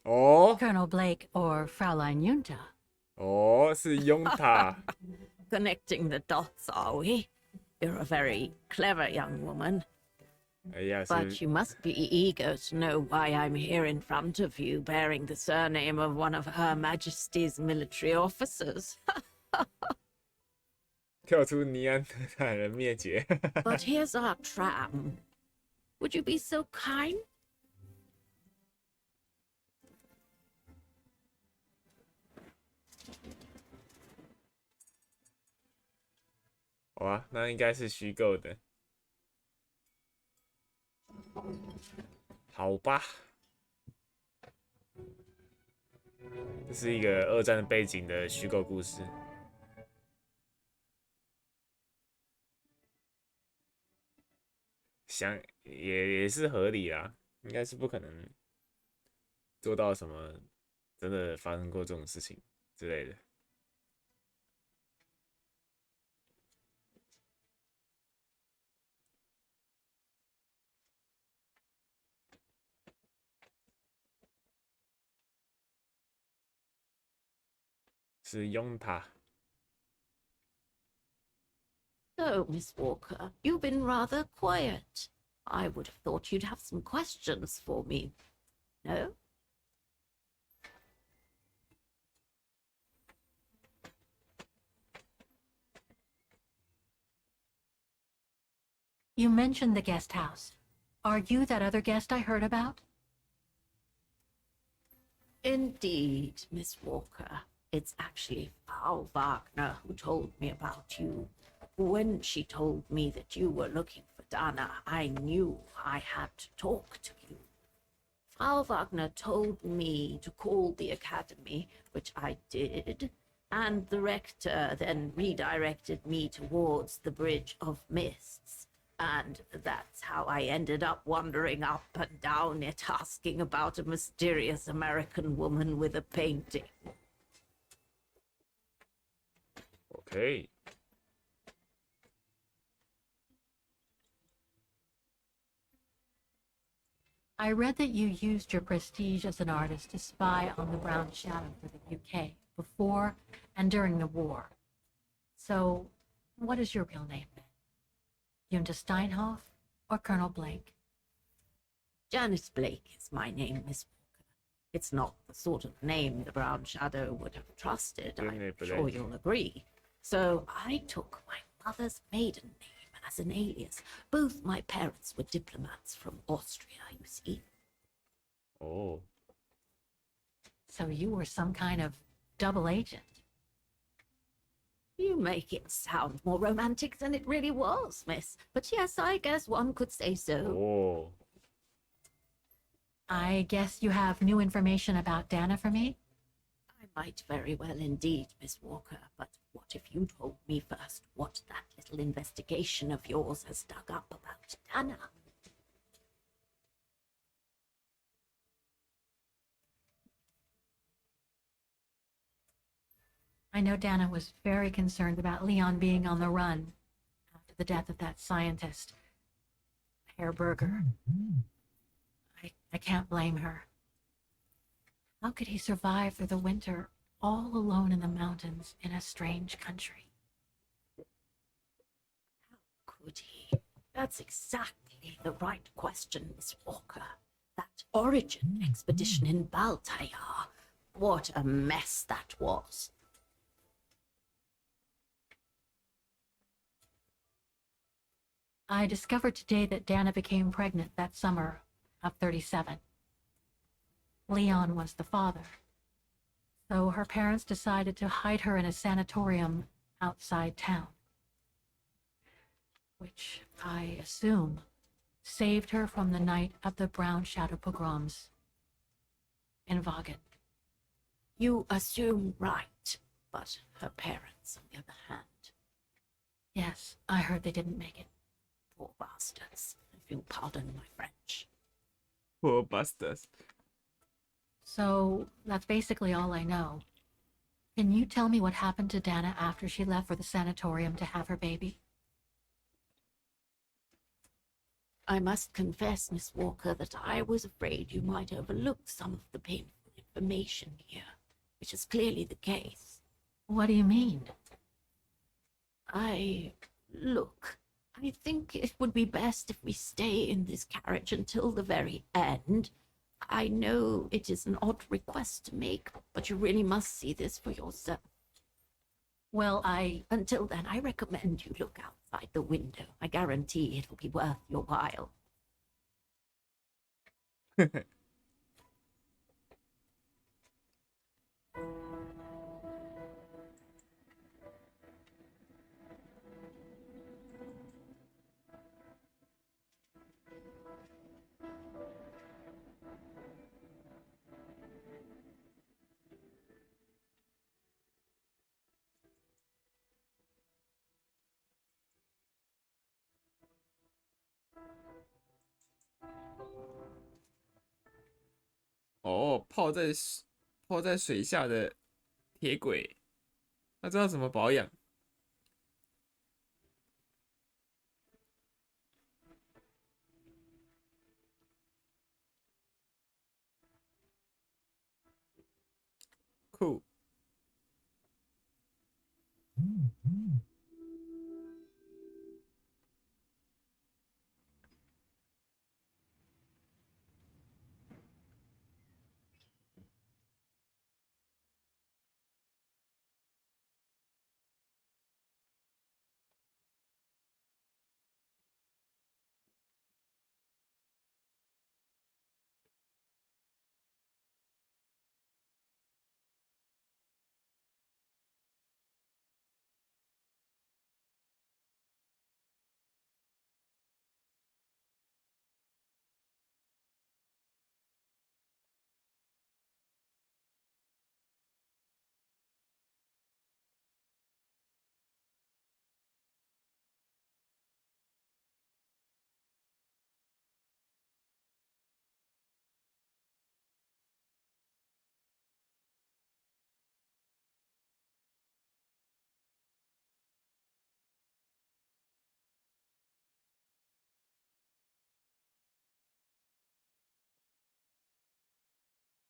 哦 Colonel Blake or Fraulein Junta? 哦，是拥塔。 Connecting the dots, are we? You're a very clever young woman. 哎呀， But 是 you must be eager to know why I'm here in front of you, bearing the surname of one of Her Majesty's military officers. 跳出尼安德塔人灭绝。 But here's our tram. Would you be so kind? 好啊，那应该是虚构的。好吧，这是一个二战背景的虚构故事。想也是合理啦，应该是不可能做到什么真的发生过这种事情之类的。使用它。So, Miss Walker, you've been rather quiet. I would have thought you'd have some questions for me. No? You mentioned the guest house. Are you that other guest I heard about? Indeed, Miss Walker. It's actually Frau Wagner who told me about you. When she told me that you were looking for Dana, I knew I had to talk to you. Frau Wagner told me to call the academy, which I did, and the rector then redirected me towards the Bridge of Mists. And that's how I ended up wandering up and down it, asking about a mysterious American woman with a painting. OK。I read that you used your prestige as an artist to spy on the Brown Shadow for the UK before and during the war. So, what is your real name then? Junta Steinhoff or Colonel Blake? Janice Blake is my name, Miss Walker. It's not the sort of name the Brown Shadow would have trusted, I'm sure you'll agree. So I took my mother's maiden name as an alias. Both my parents were diplomats from Austria, you see. Oh. So you were some kind of double agent. You make it sound more romantic than it really was, miss. But yes, I guess one could say so. Oh. I guess you have new information about Dana for me? I might very well indeed, Miss Walker, but what if you told me first what that little investigation of yours has dug up about Dana? I know Dana was very concerned about Leon being on the run after the death of that scientist, Herr Berger. I can't blame her. How could he survive through the winter all alone in the mountains in a strange country? How could he? That's exactly the right question, Miss Walker. That origin expedition in Baltayar. What a mess that was. I discovered today that Dana became pregnant that summer of 37. Leon was the father. So her parents decided to hide her in a sanatorium outside town, which I assume saved her from the night of the Brown Shadow pogroms in Vagen. You assume right, but her parents, on the other hand. Yes, I heard they didn't make it. Poor bastards, if you'll pardon my French. Poor bastards. So that's basically all I know. Can you tell me what happened to Dana after she left for the sanatorium to have her baby? I must confess, Miss Walker, that I was afraid you might overlook some of the painful information here, which is clearly the case. What do you mean? Look, I think it would be best if we stay in this carriage until the very end. I know it is an odd request to make, but you really must see this for yourself. Well, Until then, I recommend you look outside the window. I guarantee it'll be worth your while.哦，泡在泡在水下的铁轨，那知道怎么保养？酷。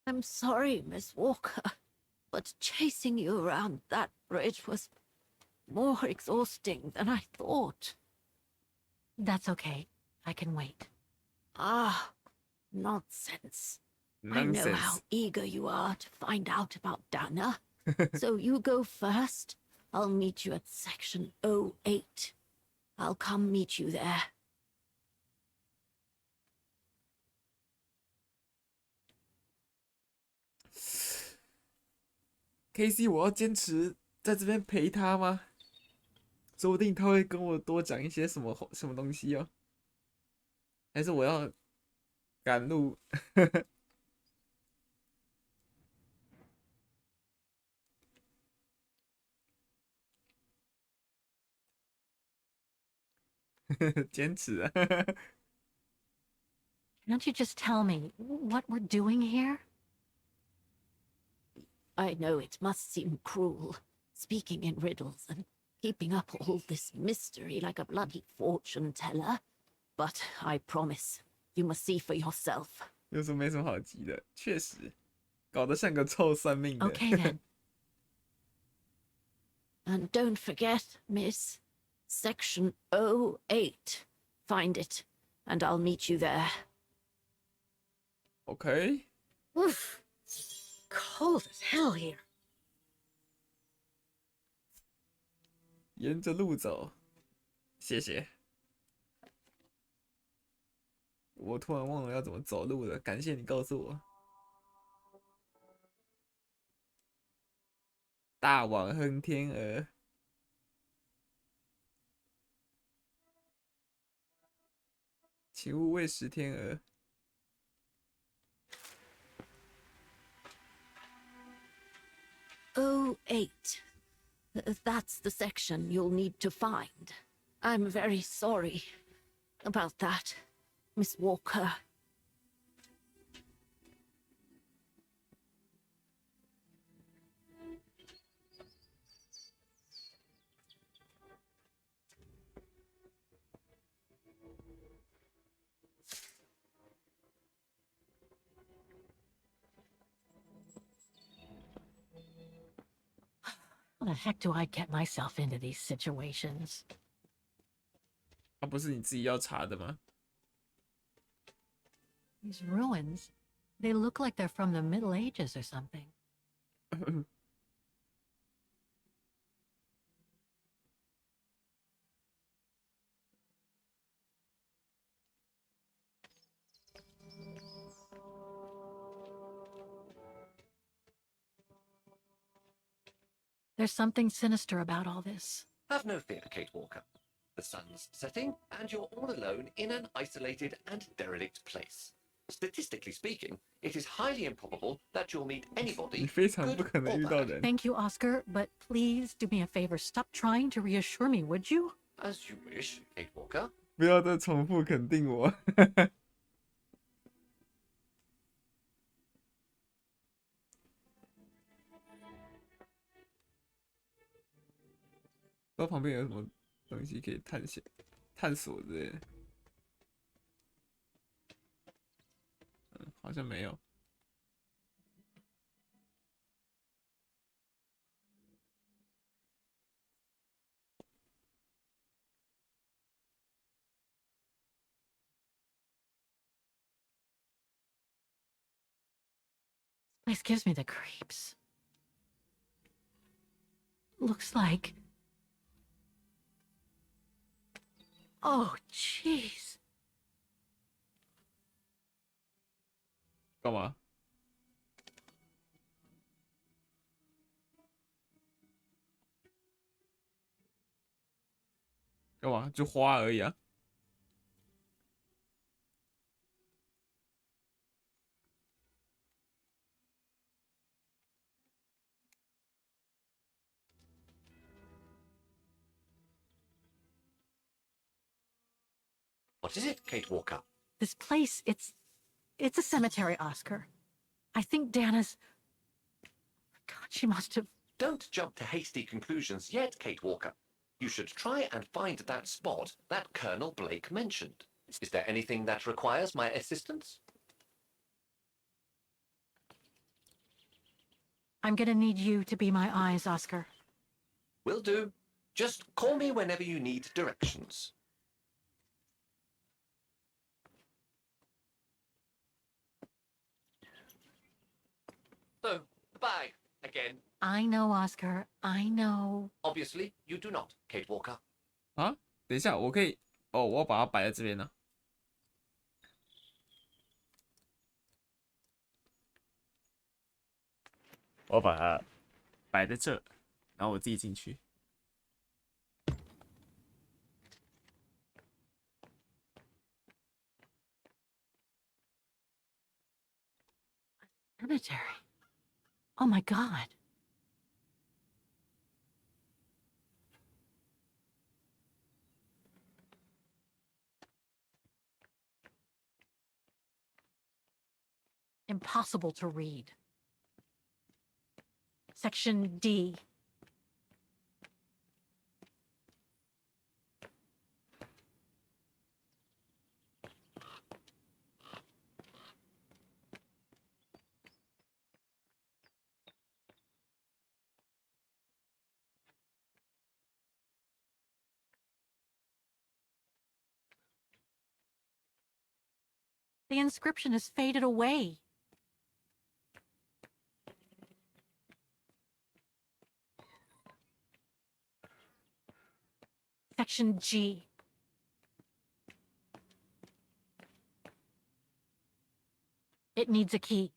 I'm sorry, Miss Walker, but chasing you around that bridge was more exhausting than I thought. That's okay. I can wait. Ah, nonsense. I know how Nonsense. eager you are to find out about Dana. So you go first. I'll meet you at section 08. I'll come meet you there. KC，我要坚持在这边陪他吗？说不定他会跟我多讲一些什么东西哦。还是我要赶路？坚持啊！Can't you just tell me what we're doing here? I know it must seem cruel, speaking in riddles and keeping up all this mystery like a bloody fortune teller. But I promise, you must see for yourself. 有什么没什么好急的？确实，搞得像个臭算命的。Okay then. And don't forget, miss, section 08. Find it, and I'll meet you there. OK， Oof. Cold as hell here. 沿着路走，谢谢。我突然忘了要怎么走路了，感谢你告诉我。大网亨天鹅，请勿喂食天鹅。08. That's the section you'll need to find. I'm very sorry about that, Miss Walker. How the heck do I get myself into these situations? 啊，不是你自己要查的吗？ These ruins, they look like they're from the Middle Ages or something. There's something sinister about all this. Have no fear, Kate Walker. The sun's setting, and you're all alone in an isolated and derelict place. Statistically speaking, it is highly improbable that you'll meet 你 anybody, 非常不 good 可能 or 遇到 bad. 人。 Thank you, Oscar, but please do me a favor. Stop trying to reassure me, would you? As you wish, Kate Walker. 不要再重复肯定我。道旁边有什么东西可以探索之类的。好像没有。Place gives me the creeps. Looks like... Oh, jeez. 干嘛？干嘛？就花而已啊。What is it, Kate Walker? This place, it's a cemetery, Oscar. I think Dana's... God, she must have... Don't jump to hasty conclusions yet, Kate Walker. You should try and find that spot that Colonel Blake mentioned. Is there anything that requires my assistance? I'm gonna need you to be my eyes, Oscar. Will do. Just call me whenever you need directions. So, the bag, again. I know, Oscar. I know. Obviously, you do not, Kate Walker. 啊，等一下，我可以，哦，我要把它摆在这边呢。我把它摆在这，然后我自己进去。Cemetery. Oh my God. Impossible to read. Section D. The inscription has faded away. Section G. It needs a key.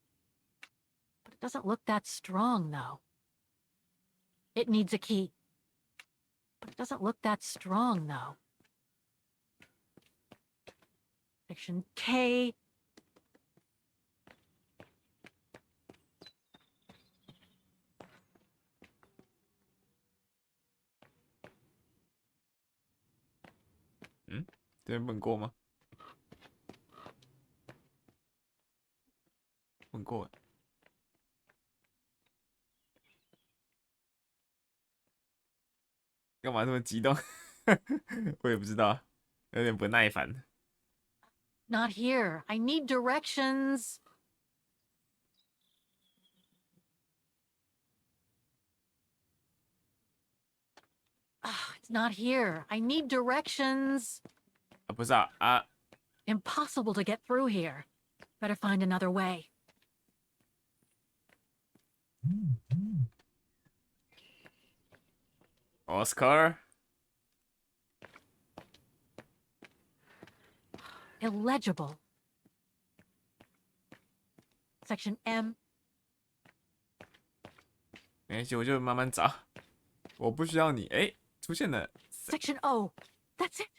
But it doesn't look that strong, though. It needs a key. But it doesn't look that strong, though. Section K.嗯，这边问过吗？问过了。干嘛这么激动？我也不知道，有点不耐烦。Not here. I need directions. It's not here. I need directions. 啊，不是啊啊！ Impossible to get through here. Better find another way. Oscar， Illegible. Section M. 没关系，我就慢慢找。我不需要你。哎，出现了。Section O. That's it.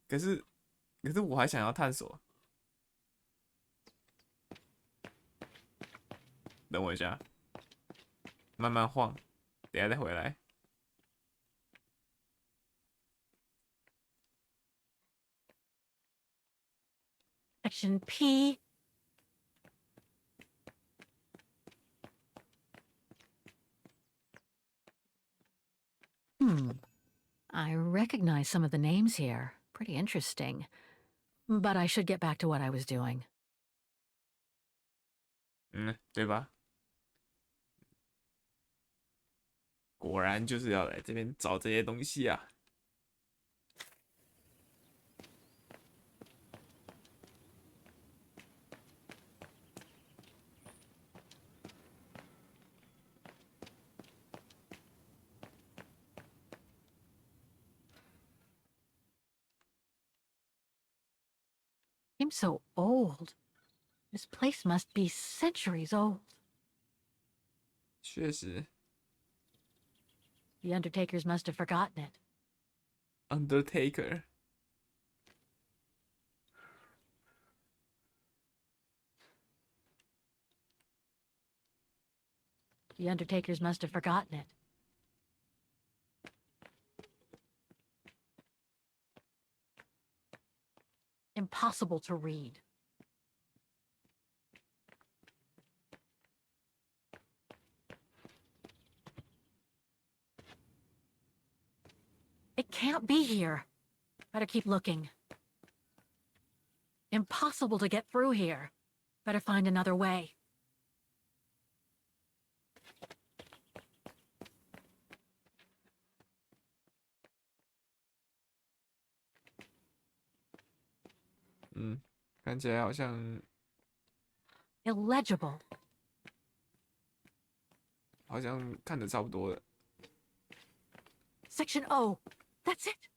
可是我还想要探索。等我一下，慢慢晃，等一下再回来。Section P. I recognize some of the names here. Pretty interesting. But I should get back to what I was doing. 对吧？果然就是要来这边找这些东西啊。Seems so old. This place must be centuries old. 确实 The undertakers must have forgotten it. ，Undertaker。The undertakers must have forgotten it. Impossible to read. It can't be here. Better keep looking. Impossible to get through here. Better find another way.看起来好像 Illegible. 好像看的差不多了。Section O. That's it.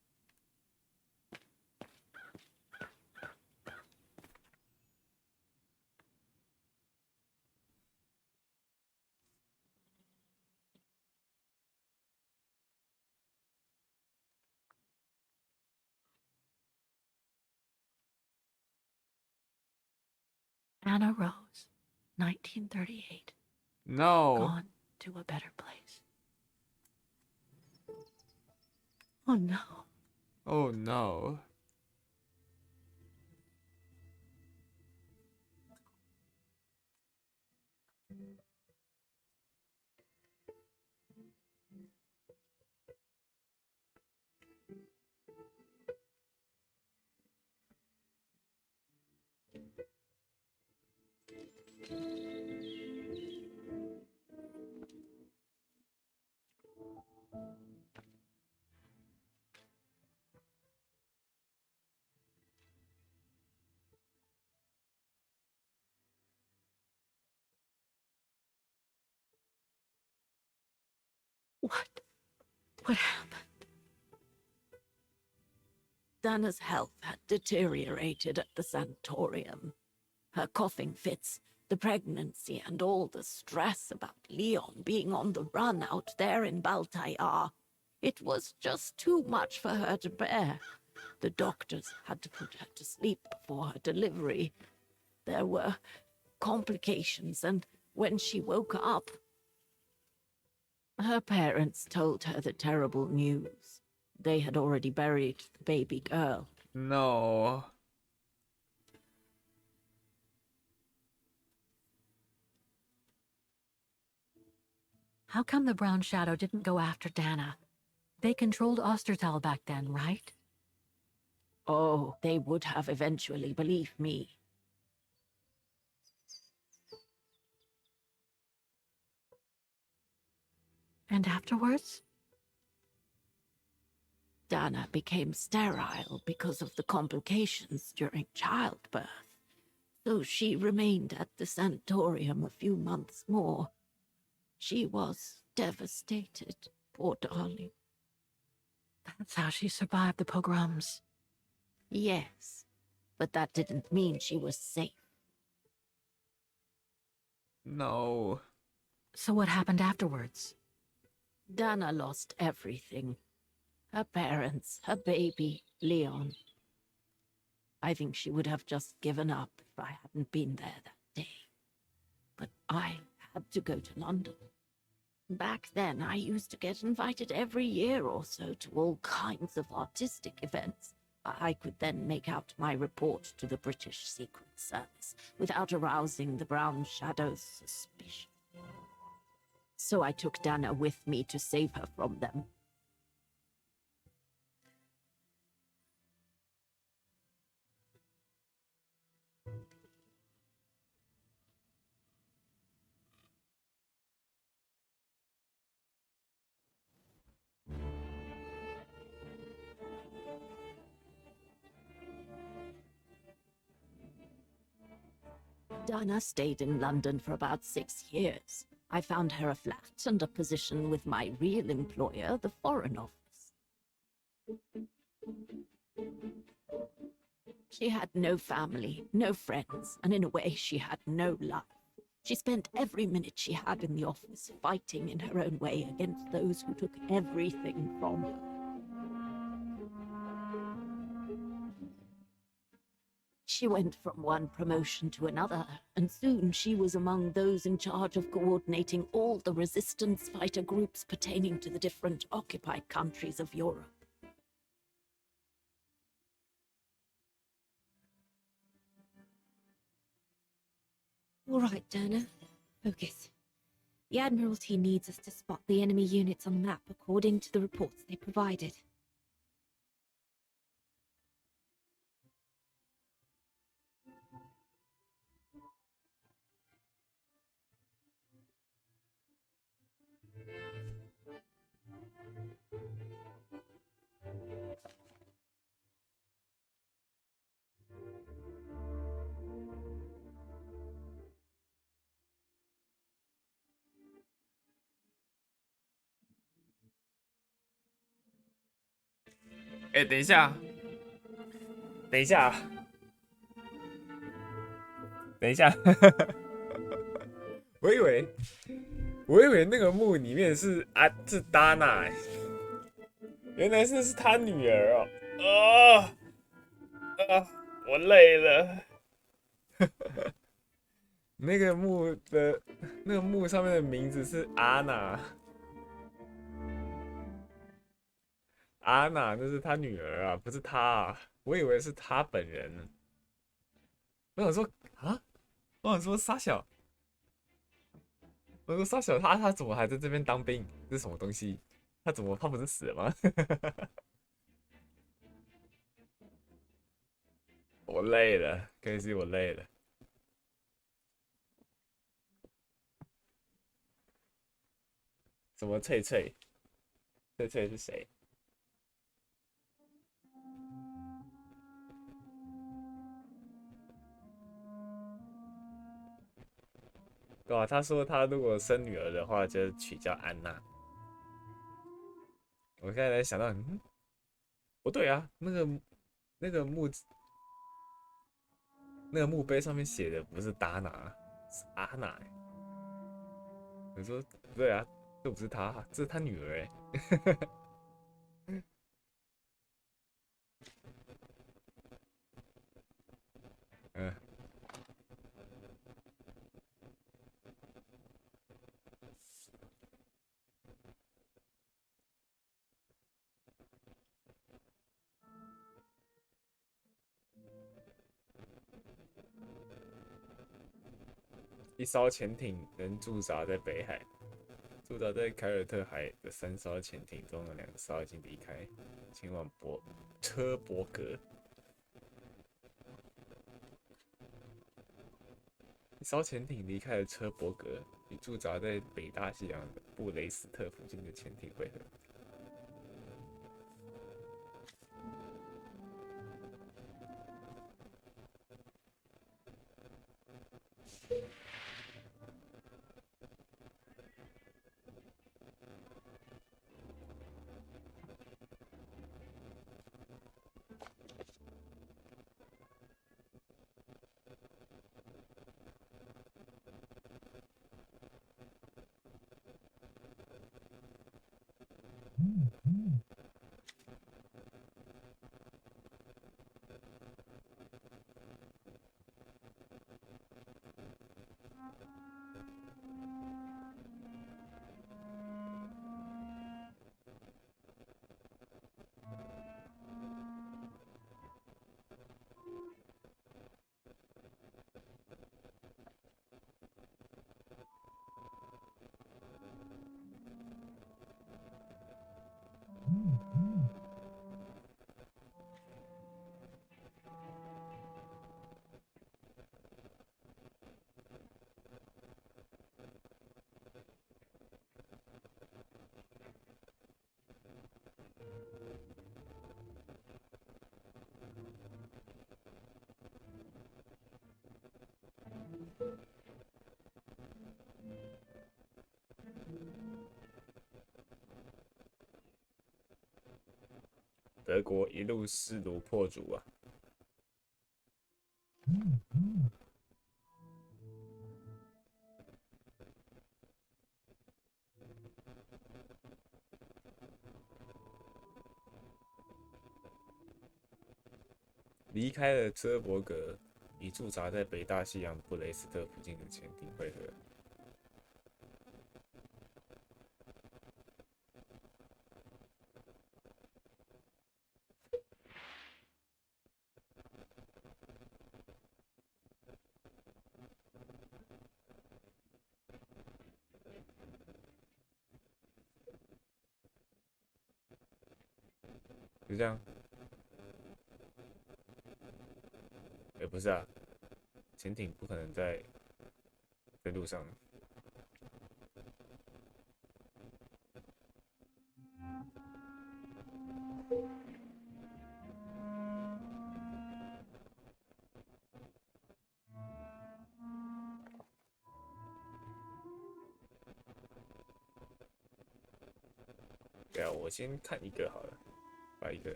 Anna Rose, 1938. No. Gone to a better place. Oh no. Oh no. What happened? Dana's health had deteriorated at the sanatorium. Her coughing fits, the pregnancy, and all the stress about Leon being on the run out there in Baltayar. It was just too much for her to bear. The doctors had to put her to sleep before her delivery. There were complications, and when she woke up, her parents told her the terrible news. They had already buried the baby girl. No. How come the Brown Shadow didn't go after Dana? They controlled Ostertal back then, right? Oh, they would have eventually, believe me. And afterwards? Dana became sterile because of the complications during childbirth. So she remained at the sanatorium a few months more. She was devastated, poor darling. That's how she survived the pogroms. Yes, but that didn't mean she was safe. No. So what happened afterwards? Dana lost everything. Her parents, her baby, Leon. I think she would have just given up if I hadn't been there that day. But I had to go to London. Back then, I used to get invited every year or so to all kinds of artistic events. I could then make out my report to the British Secret Service without arousing the Brown Shadow's suspicion. So I took Dana with me to save her from them. Dinah stayed in London for about 6 years. I found her a flat and a position with my real employer, the Foreign Office. She had no family, no friends, and in a way she had no life. She spent every minute she had in the office fighting in her own way against those who took everything from her. She went from one promotion to another, and soon she was among those in charge of coordinating all the resistance fighter groups pertaining to the different occupied countries of Europe. All right, Dana. Focus. The Admiralty needs us to spot the enemy units on the map according to the reports they provided.哎、等一下，等一下，等一下，我以为那个墓里面是达娜、欸，原来是他女儿哦。我累了。那个墓上面的名字是阿娜，阿娜那是他女儿啊，不是他啊，我以为是他本人呢。我想说啊，我想说傻小，我说傻小他怎么还在这边当兵？这是什么东西？他不是死了吗？我累了，可以是我累了。什么翠翠？翠翠是谁？对啊，他说他如果生女儿的话，就取叫安娜。我现在才想到，不对啊，那个墓碑上面写的不是达娜，是阿娜、欸。我说不对啊，这不是他，这是他女儿哎、嗯。一艘潜艇仍驻扎在北海，驻扎在凯尔特海的3艘潜艇中的2艘已经离开，前往车伯格。一艘潜艇离开了车伯格，与驻扎在北大西洋的布雷斯特附近的潜艇会合。德国一路势如破竹啊！离开了车伯格，以驻扎在北大西洋布雷斯特附近的潜艇汇合。就这样。不是啊，潜艇不可能在路上。对啊，我先看一个好了，把一个。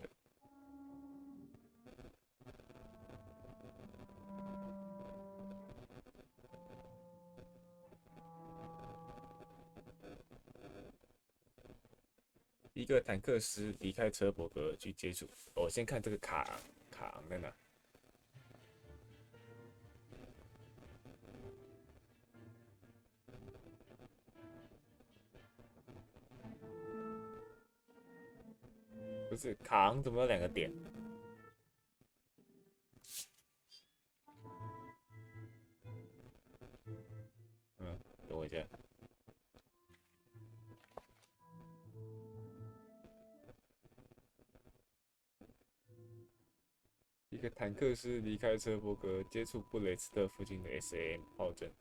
一个坦克师离开车伯格去接触。我先看这个卡昂在哪？不是卡昂怎么有2个点？等我一下。一个坦克师离开车伯格，接触布雷斯特附近的 SAM 炮阵。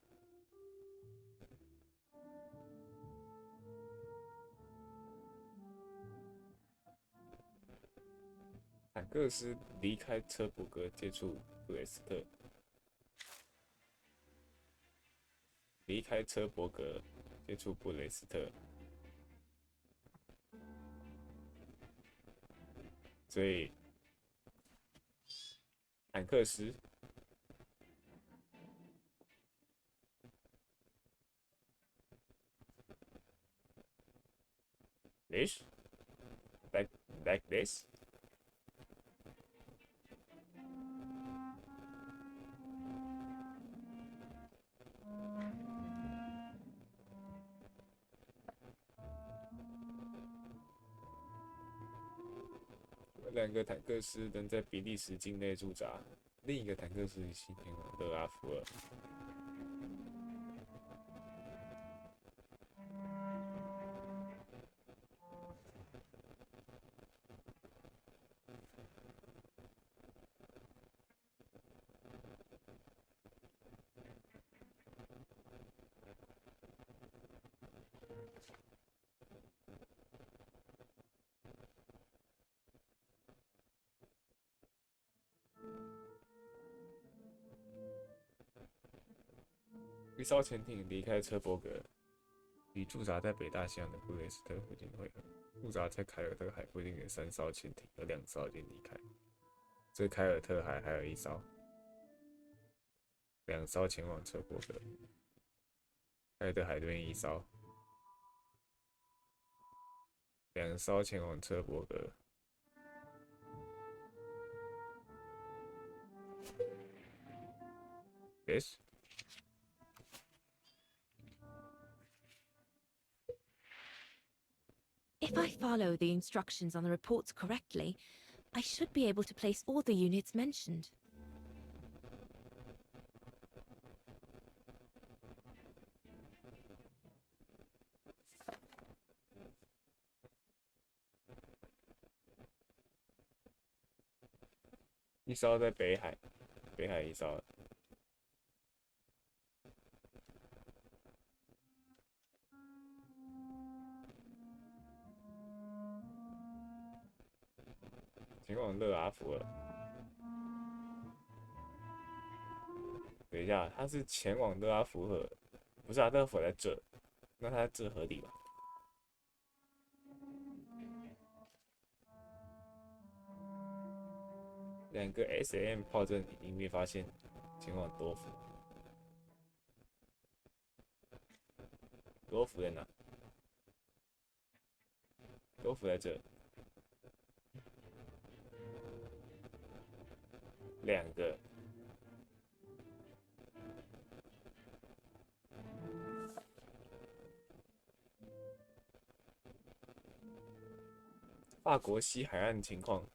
坦克师离开车伯格，接触布雷斯特。离开车伯格，接触布雷斯特。所以，坦克师。This? Like this? 2个坦克师仍在比利时境内驻扎，另一个坦克师前往勒阿弗尔。一艘潜艇离开车伯格，与驻扎在北大西洋的布雷斯特附近汇合。驻扎在凯尔特海附近的3艘潜艇有2艘已经离开，这凯尔特海还有1艘，2艘前往车伯格。凯尔特海这边1艘，2艘前往车伯格。Yes. If I follow the instructions on the reports correctly, I should be able to place all the units mentioned.1艘在北海，北海1艘。前往勒阿弗尔。等一下，他是前往勒阿弗尔，不是啊？勒阿弗尔在这，那他在这合理吧？ 2个 SAM 炮阵已经被发现，前往多福。多福在哪？多福在这。2个。法国西海岸情况。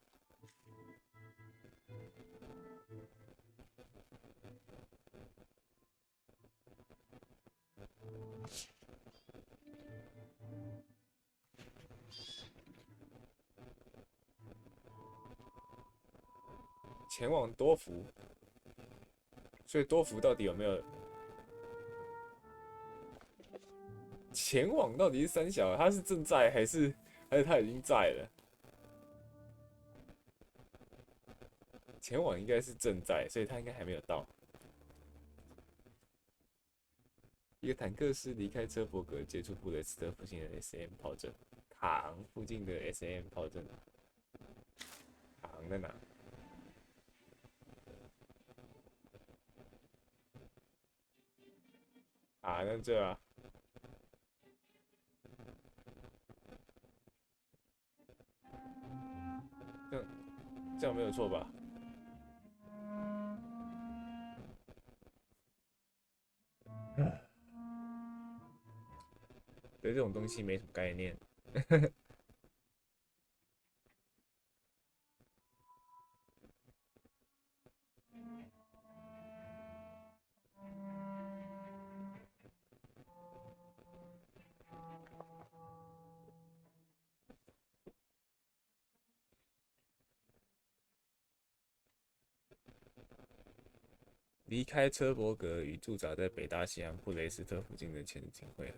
前往多福，所以多福到底有没有前往？到底是三小，他是正在还是他已经在了？前往应该是正在，所以他应该还没有到。一个坦克师离开车伯格，接触布雷斯特附近的 SM 炮阵，卡昂附近的 SM 炮阵。卡昂在哪？卡在这啊。这样没有错吧？对这种东西没什么概念。离开车伯格与驻扎在北大西洋布雷斯特附近的前景会合。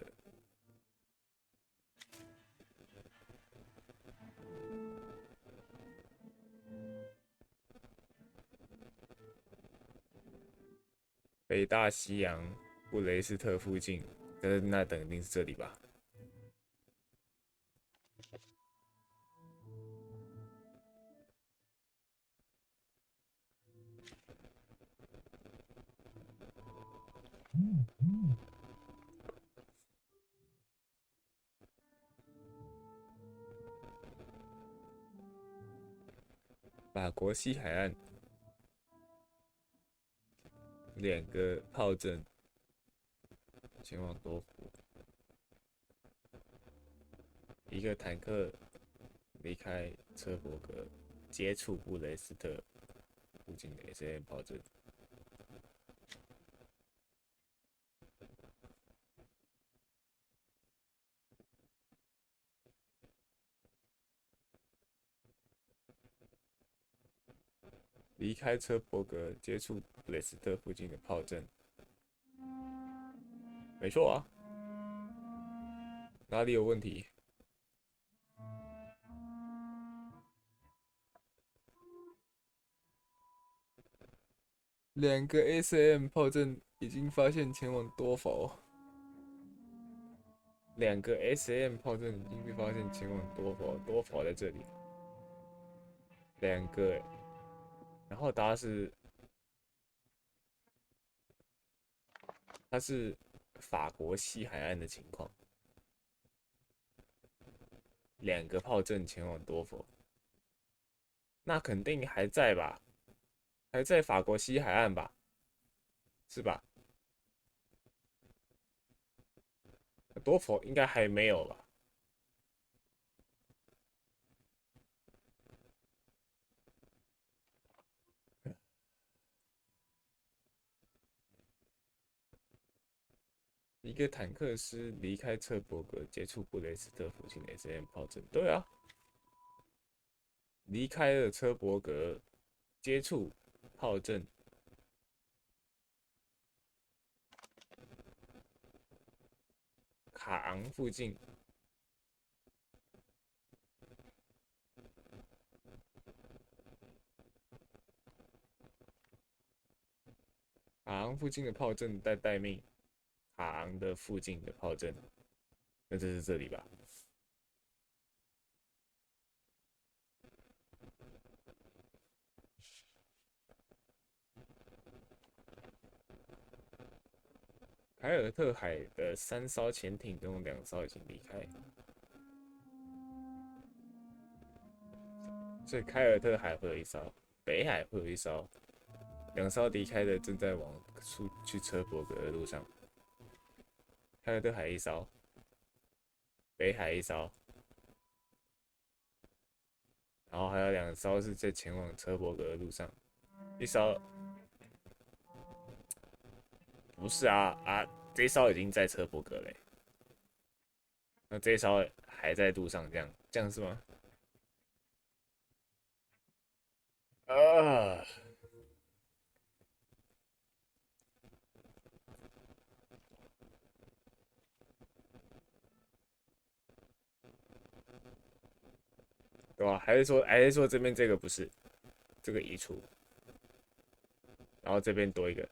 北大西洋布雷斯特附近，那肯定是这里吧？法国西海岸2个炮阵前往多福，一个坦克离开车伯格，接触布雷斯特附近的 SM 炮阵。离开车伯格，接触布雷斯特附近的炮阵。没错啊，哪里有问题？2个 SAM 炮阵已经发现前往多佛。2个 SAM 炮阵已经被发现前往多佛，多佛在这里。2个，然后它是法国西海岸的情况，2个炮阵前往多佛，那肯定还在吧？还在法国西海岸吧？是吧？多佛应该还没有吧？一个坦克师离开车伯格，接触布雷斯特附近的 SM 炮阵。对啊，离开了车伯格，接触炮阵。卡昂附近。卡昂附近的炮阵在待命，卡昂的附近的炮阵，那这是这里吧？凯尔特海的3艘潜艇中2艘已经离开，所以凯尔特海会有1艘，北海会有1艘，2艘离开的正在往去车伯格的路上。凯尔特海1艘，北海1艘，然后还有2艘是在前往车伯格的路上，1艘不是啊，这1艘已经在车伯格嘞，那这1艘还在路上，这样是吗？对吧？还是说这边这个不是，这个移除，然后这边多一个，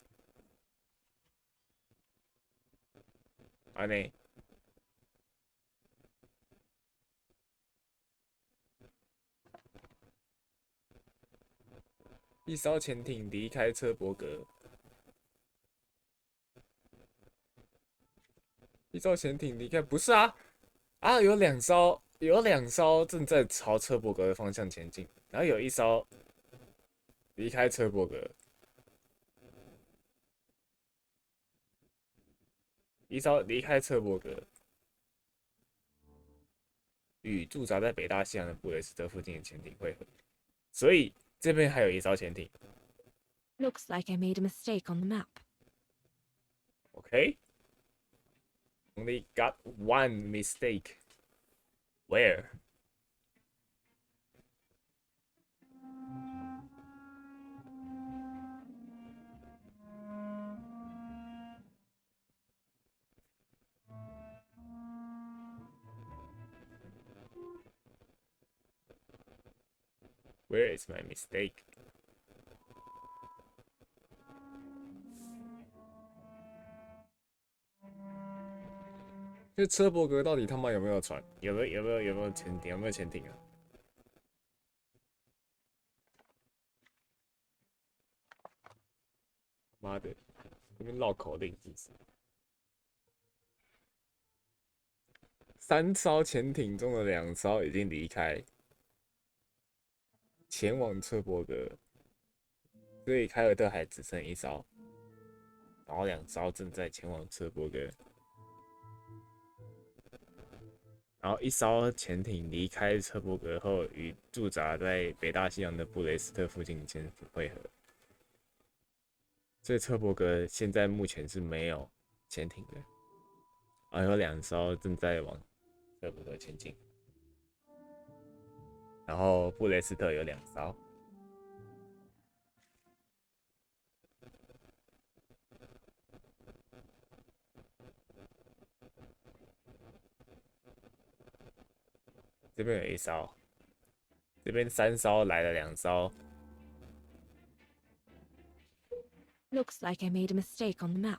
啊内1艘潜艇离开车伯格，1艘潜艇离开不是啊，有2艘正在朝车伯格的方向前进，然后有1艘离开车伯格，1艘离开车伯格，与驻扎在北大西洋的布雷斯特附近的潜艇会合，所以这边还有1艘潜艇。Looks like I made a mistake on the map. Okay. Only got one mistake. Where? Where is my mistake? 这车伯格到底他妈有没有船？有没有潜艇？有没有潜艇啊？妈的，这边绕口令是不是？3艘潜艇中的2艘已经离开，前往车伯格，所以凯尔特海只剩1艘，然后2艘正在前往车伯格。然后1艘潜艇离开车伯格后，与驻扎在北大西洋的布雷斯特附近潜艇会合。所以车伯格现在目前是没有潜艇的，有2艘正在往车伯格前进，然后布雷斯特有2艘。这边有1艘，这边3艘来了2艘。Looks like I made a mistake on the map.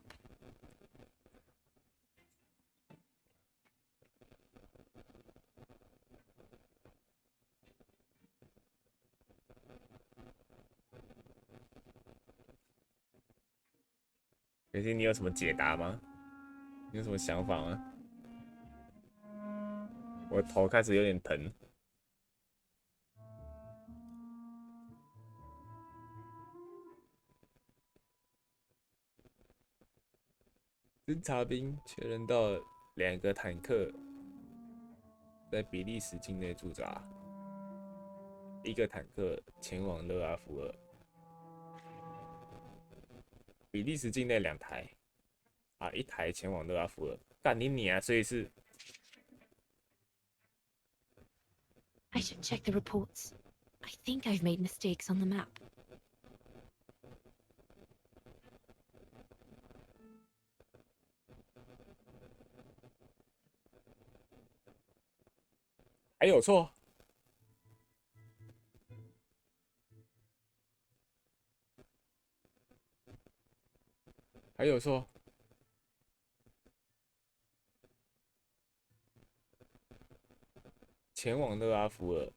可是你有什么解答吗？你有什么想法吗？我头开始有点疼。侦察兵确认到2个坦克在比利时境内驻扎，1个坦克前往勒阿弗尔。比利时境内2台，1台前往勒阿弗尔。干你啊！所以是 I should check the reports. I think I've made mistakes on the map. 还有错？还有错？前往勒阿弗尔。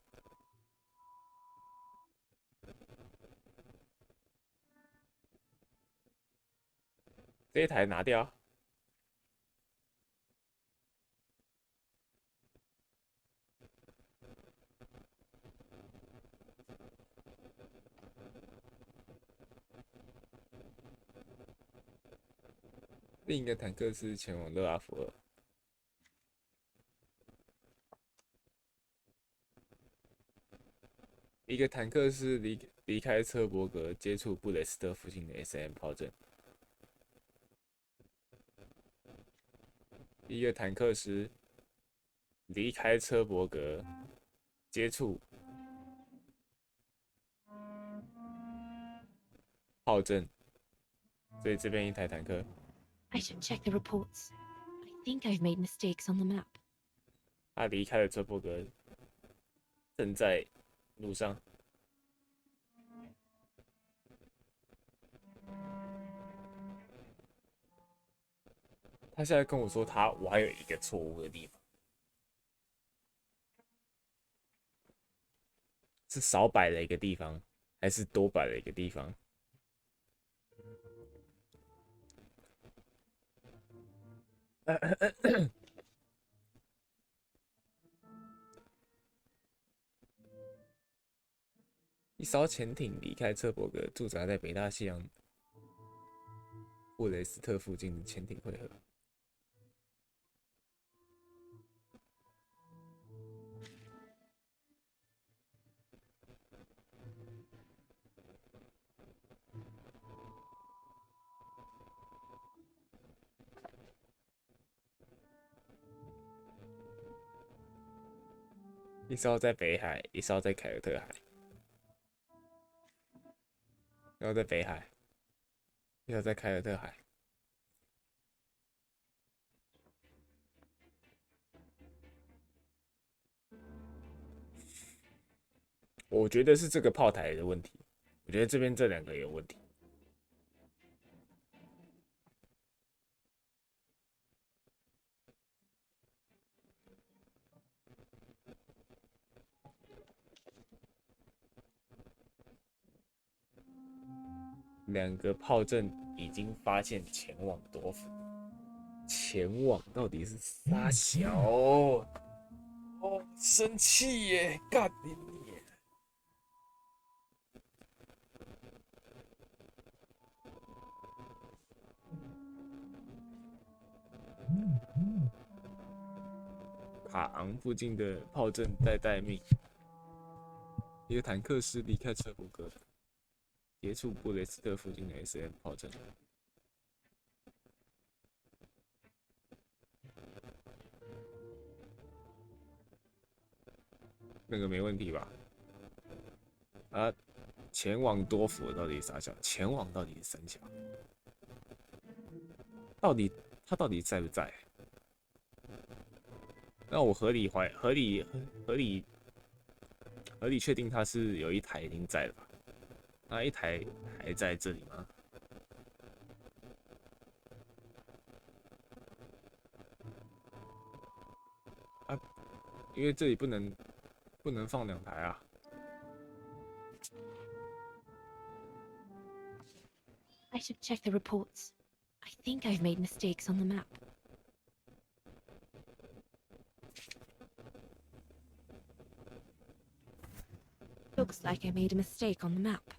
这一台拿掉。另一个坦克师前往勒阿弗尔。一个坦克师离开车伯格，接触布雷斯特附近的 SM 炮阵。一个坦克师离开车伯格，接触炮阵，所以这边一台坦克。I should check the reports. I think I've made mistakes on the map. 他离开了车伯格，正在路上。他现在跟我说我还有一个错误的地方，是少摆了一个地方，还是多摆了一个地方？一艘潜艇离开车伯格，驻扎在北大西洋布雷斯特附近的潜艇汇合。一艘在北海，一艘在凯尔特海。然后在北海，一艘在凯尔特海。我觉得是这个炮台的问题，我觉得这边这两个有问题。两个炮阵已经发现前往多福，前往到底是啥小？哦，生气耶！干你！卡昂附近的炮阵在待命，一个坦克师离开车伯格，接触布雷斯特附近的 SM 炮阵。那个没问题吧？啊，前往多福到底是啥小？前往到底是三小？他到底在不在？那我合理确定他是有一台已经在了吧？那一台还在这里吗？啊，因为这里不能放两台啊。I should check the reports. I think I've made mistakes on the map. Looks like I made a mistake on the map.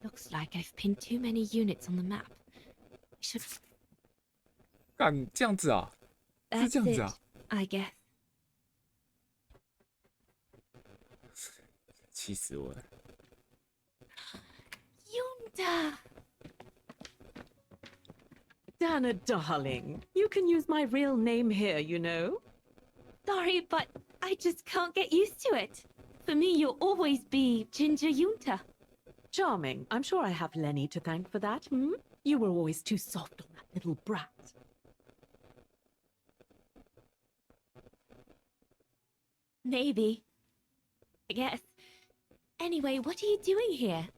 Looks like I've pinned too many units on the map. I should... 干这样子啊？是 That's 这样子 it, 啊？ I guess. 气死我了！ Yunda! Dana, darling, you can use my real name here, you know. Sorry, but I just can't get used to it. For me, you'll always be Ginger Yunta. Charming. I'm sure I have Lenny to thank for that, hmm? You were always too soft on that little brat. Maybe. I guess. Anyway, what are you doing here?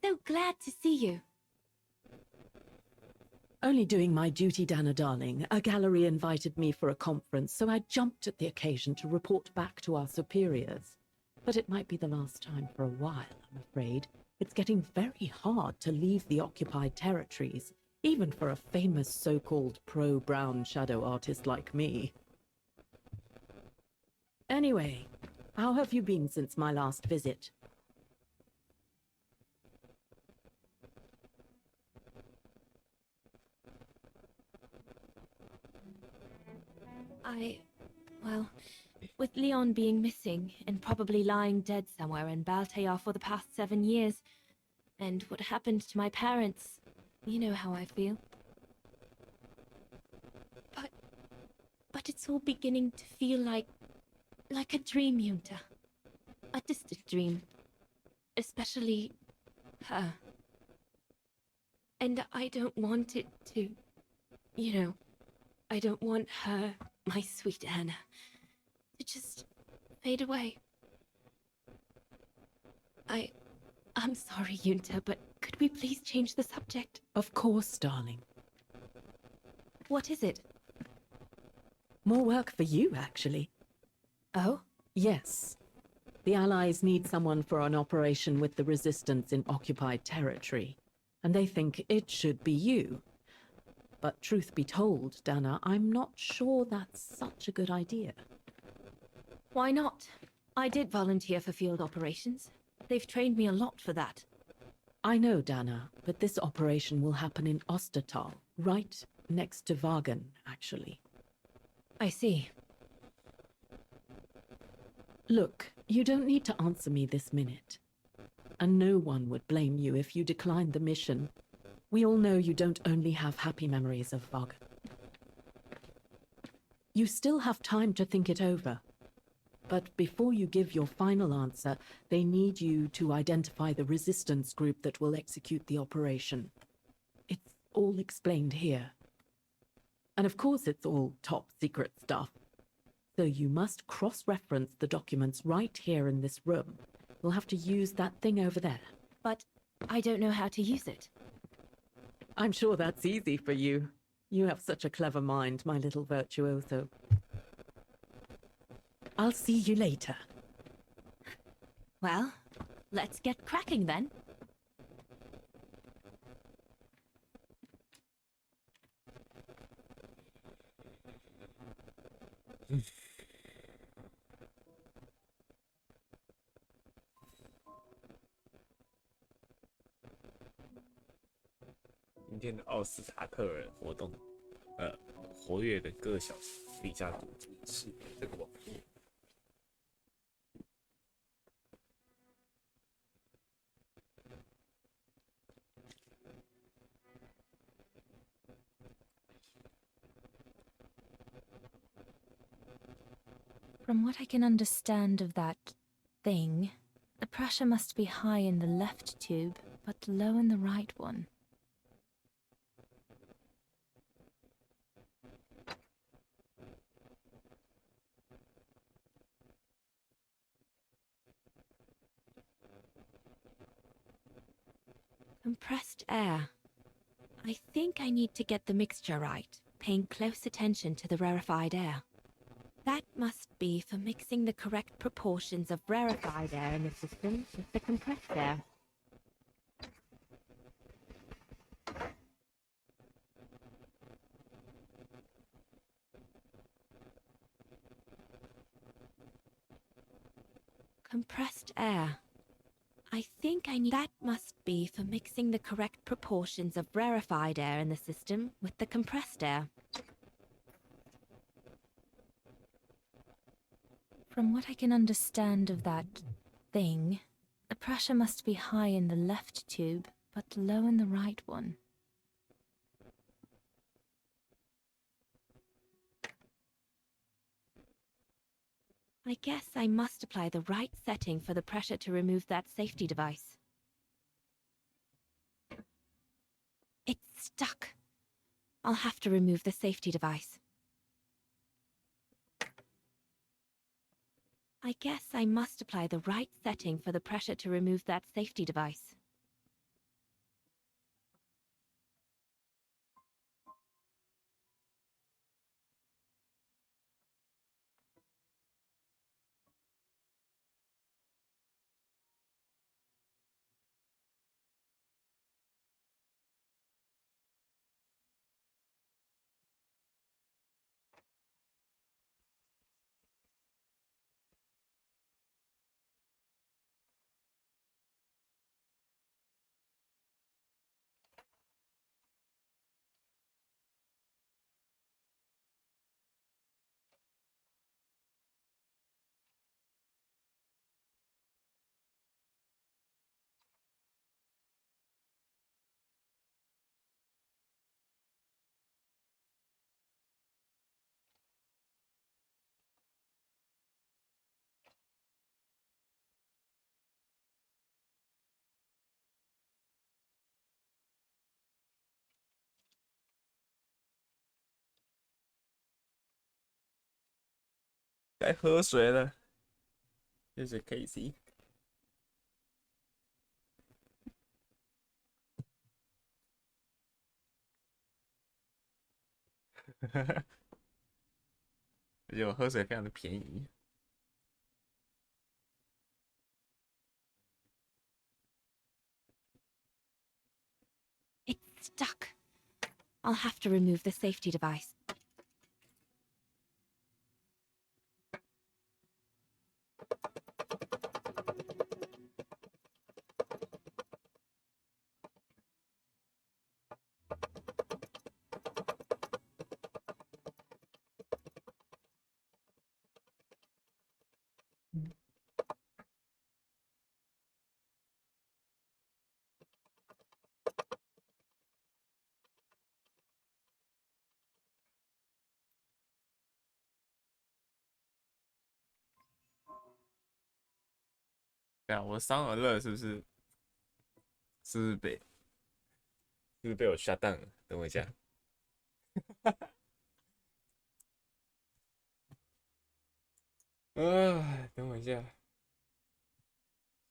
So glad to see you. Only doing my duty, Dana, darling. A gallery invited me for a conference, so I jumped at the occasion to report back to our superiors. But it might be the last time for a while, I'm afraid. It's getting very hard to leave the occupied territories, even for a famous so-called pro-brown shadow artist like me. Anyway, how have you been since my last visit? Well, with Leon being missing and probably lying dead somewhere in Baltear for the past 7 years, and what happened to my parents, you know how I feel. But it's all beginning to feel like a dream, Junta. A distant dream. Especially her. And I don't want it to, I don't want her, my sweet Anna, to just fade away. I'm sorry, Junta, but could we please change the subject? Of course, darling. What is it? More work for you, actually. Oh? Yes. The Allies need someone for an operation with the Resistance in occupied territory, and they think it should be you. But truth be told, Dana, I'm not sure that's such a good idea. Why not? I did volunteer for field operations. They've trained me a lot for that. I know, Dana, but this operation will happen in Ostertal, right next to Vagen, actually. I see. Look, you don't need to answer me this minute. And no one would blame you if you declined the mission. We all know you don't only have happy memories of Vagen. You still have time to think it over. But before you give your final answer, they need you to identify the resistance group that will execute the operation. It's all explained here. And of course it's all top secret stuff. So you must cross-reference the documents right here in this room. We'll have to use that thing over there. But I don't know how to use it. I'm sure that's easy for you. You have such a clever mind, my little virtuoso. I'll see you later. Well, let's get cracking then.今天的奥斯塔克尔活动，活跃的各小地下组织这个网页。From what I can understand of that thing, the pressure must be high in the left tube, but low in the right one. Compressed air. I think I need to get the mixture right, paying close attention to the rarefied air. That must be for mixing the correct proportions of rarefied air in the system with the compressed air. Compressed air. I think I need... That must be for mixing the correct proportions of rarefied air in the system with the compressed air. From what I can understand of that thing, the pressure must be high in the left tube, but low in the right one. I guess I must apply the right setting for the pressure to remove that safety device. It's stuck. I'll have to remove the safety device. I guess I must apply the right setting for the pressure to remove that safety device. 该喝水了。谢谢 Casey。而且我喝水非常的便宜。It's stuck. I'll have to remove the safety device. Mm. 对啊，我伤而乐是不是？是不是被我 shut down 了？等我一下。等我一下。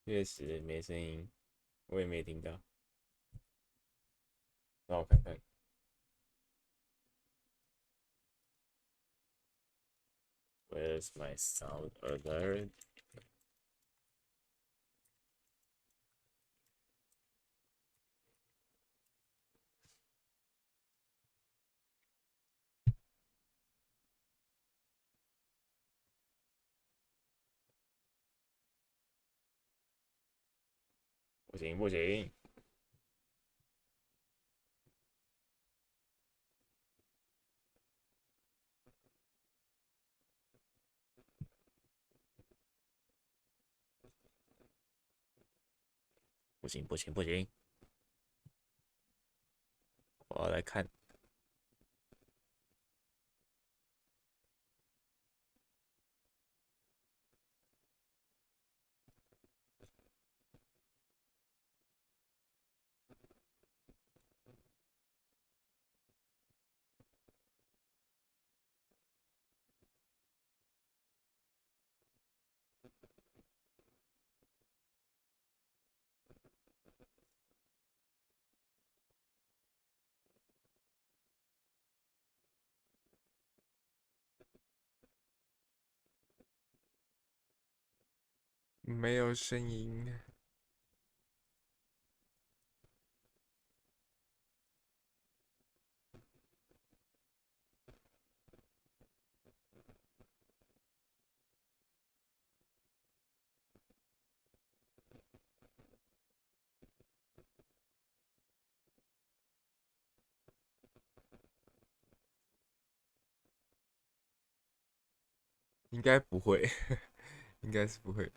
确实没声音，我也没听到。让我看看。Where's my sound alert? 不行不行。不行不行不行！我要来看。没有声音。应该不会，应该是不会。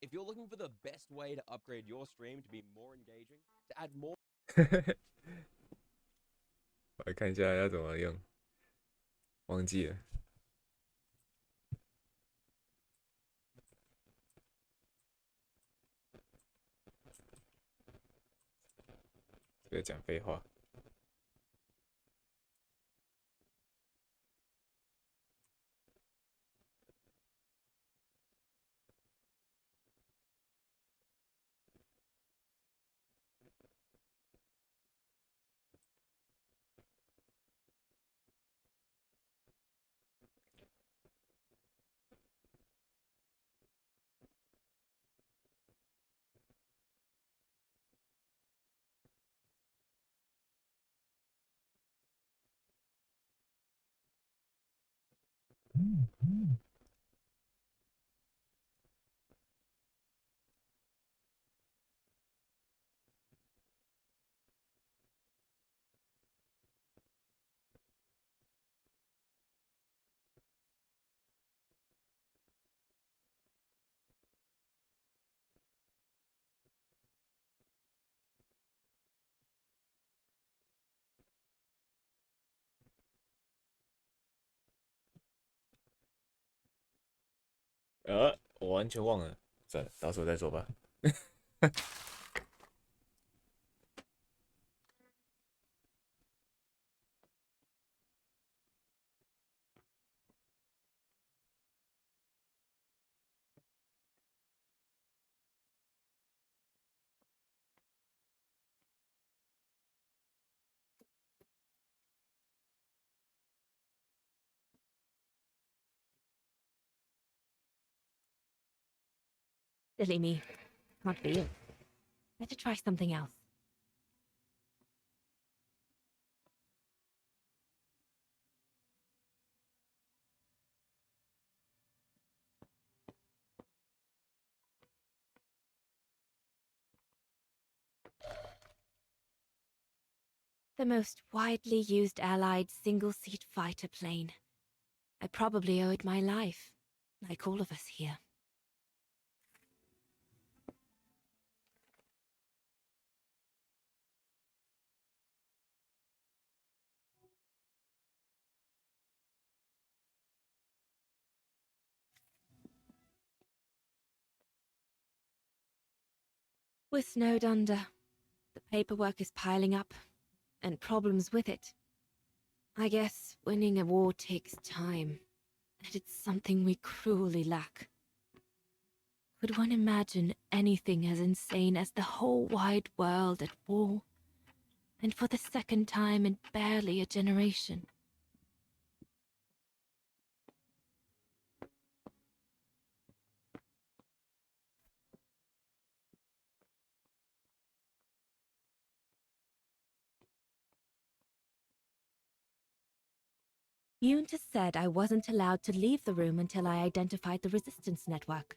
If you're looking for the best way to upgrade your stream to be more engaging, to add more 我来看一下要怎么用，忘记了。在讲废话。我完全忘了，算了，到时候再说吧。Silly me. Can't be it. Better try something else. The most widely used Allied single-seat fighter plane. I probably owe it my life, like all of us here. We're snowed under. The paperwork is piling up, and problems with it. I guess winning a war takes time, and it's something we cruelly lack. Could one imagine anything as insane as the whole wide world at war? And for the second time in barely a generation. Yunta said I wasn't allowed to leave the room until I identified the resistance network.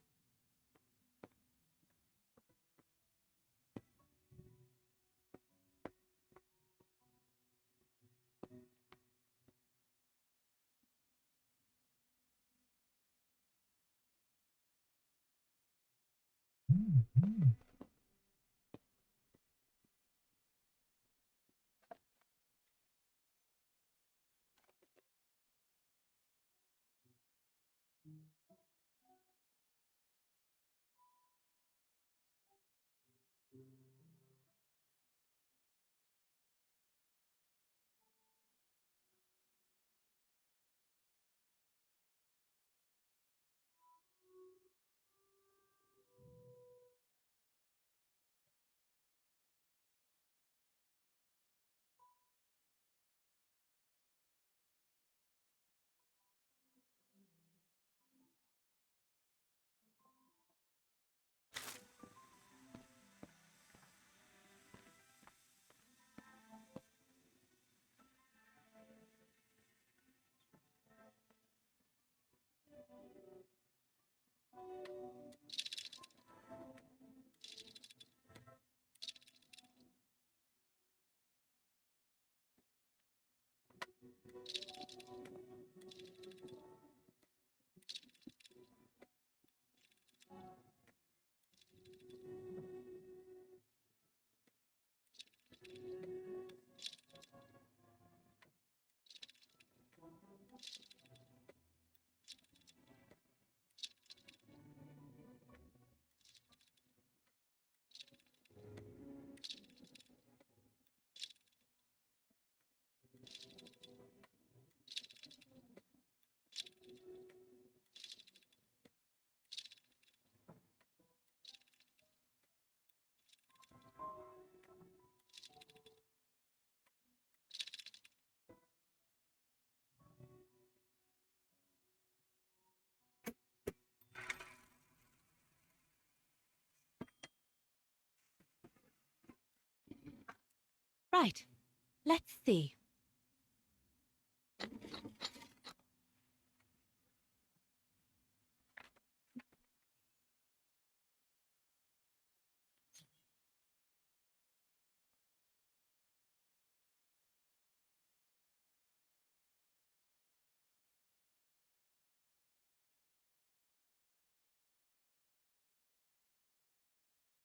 Right. Let's see.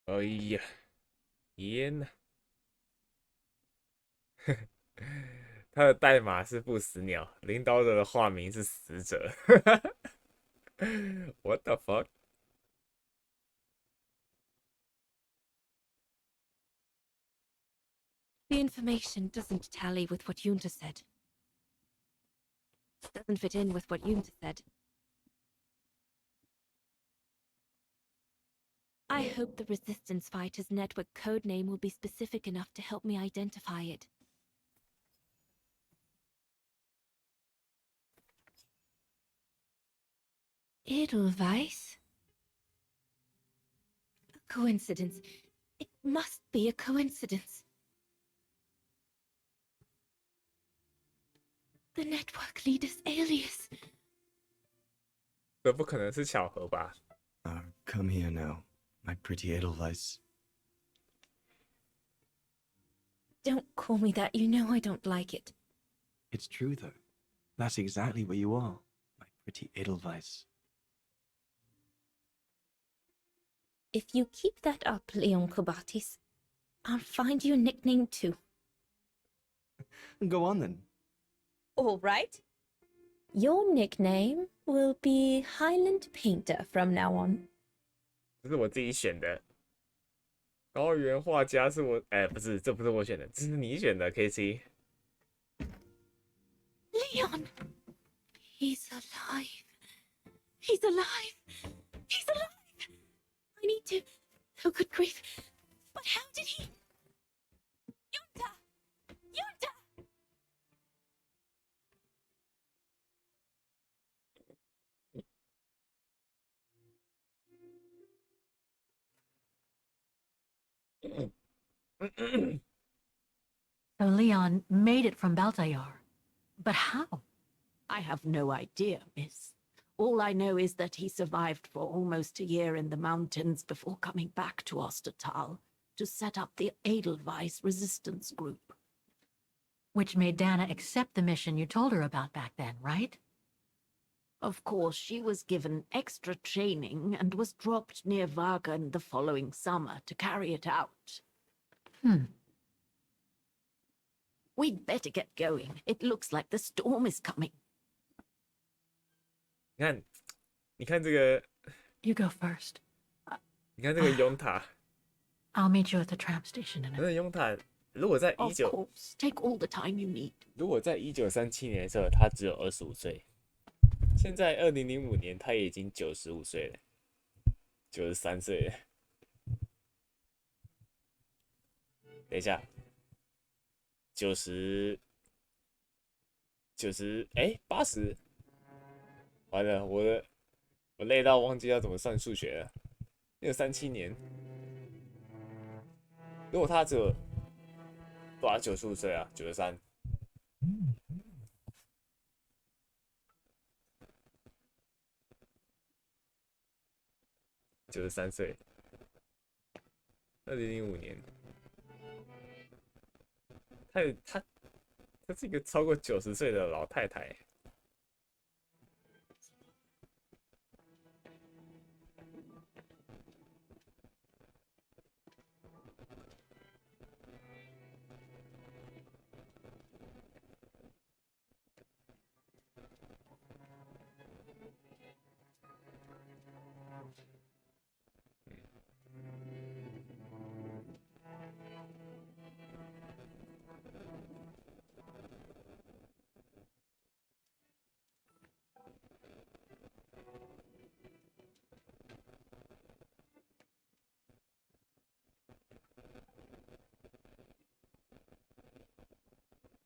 哎呀，天呐，他的代码是不死鸟，领导者的化名是死者。What the fuck？ The information doesn't tally with what Yunta said. Doesn't fit in with what Yunta said. I hope the Resistance Fighters Network codename will be specific enough to help me identify it. Edelweiss? A coincidence. It must be a coincidence. The network leader's alias. 这不可能是巧合吧？ Come here now, my pretty Edelweiss. Don't call me that. You know I don't like it. It's true, though. That's exactly what you are, my pretty Edelweiss. If you keep that up, Leon Kobatis, I'll find you a nickname too. Go on then. All right. Your nickname will be Highland Painter from now on. 这是我自己选的。高原画家是我，不是，这不是我选的，这是你选的 ，KC。Leon! He's alive. He's alive. He's alive. I need to. Oh, good grief. But how did he? Yunta! Yunta! So Leon made it from Baltayar. But how? I have no idea, miss. All I know is that he survived for almost a year in the mountains before coming back to Ostertal to set up the Edelweiss resistance group. Which made Dana accept the mission you told her about back then, right? Of course, she was given extra training and was dropped near Vagan the following summer to carry it out. We'd better get going. It looks like the storm is coming. 你看这个， You go first. 你看这个拥塔， I'll meet you at the tram station in 那个拥塔，如果在 Of course, take all the time you need. 如果在1937年的时候，他只有25岁，现在2005年他也已经95岁了，93岁了。等一下，90，80，完了，我累到忘记要怎么算数学了。37年，如果他只有多少95岁啊，93。93岁，2005年，她是一个超过90岁的老太太。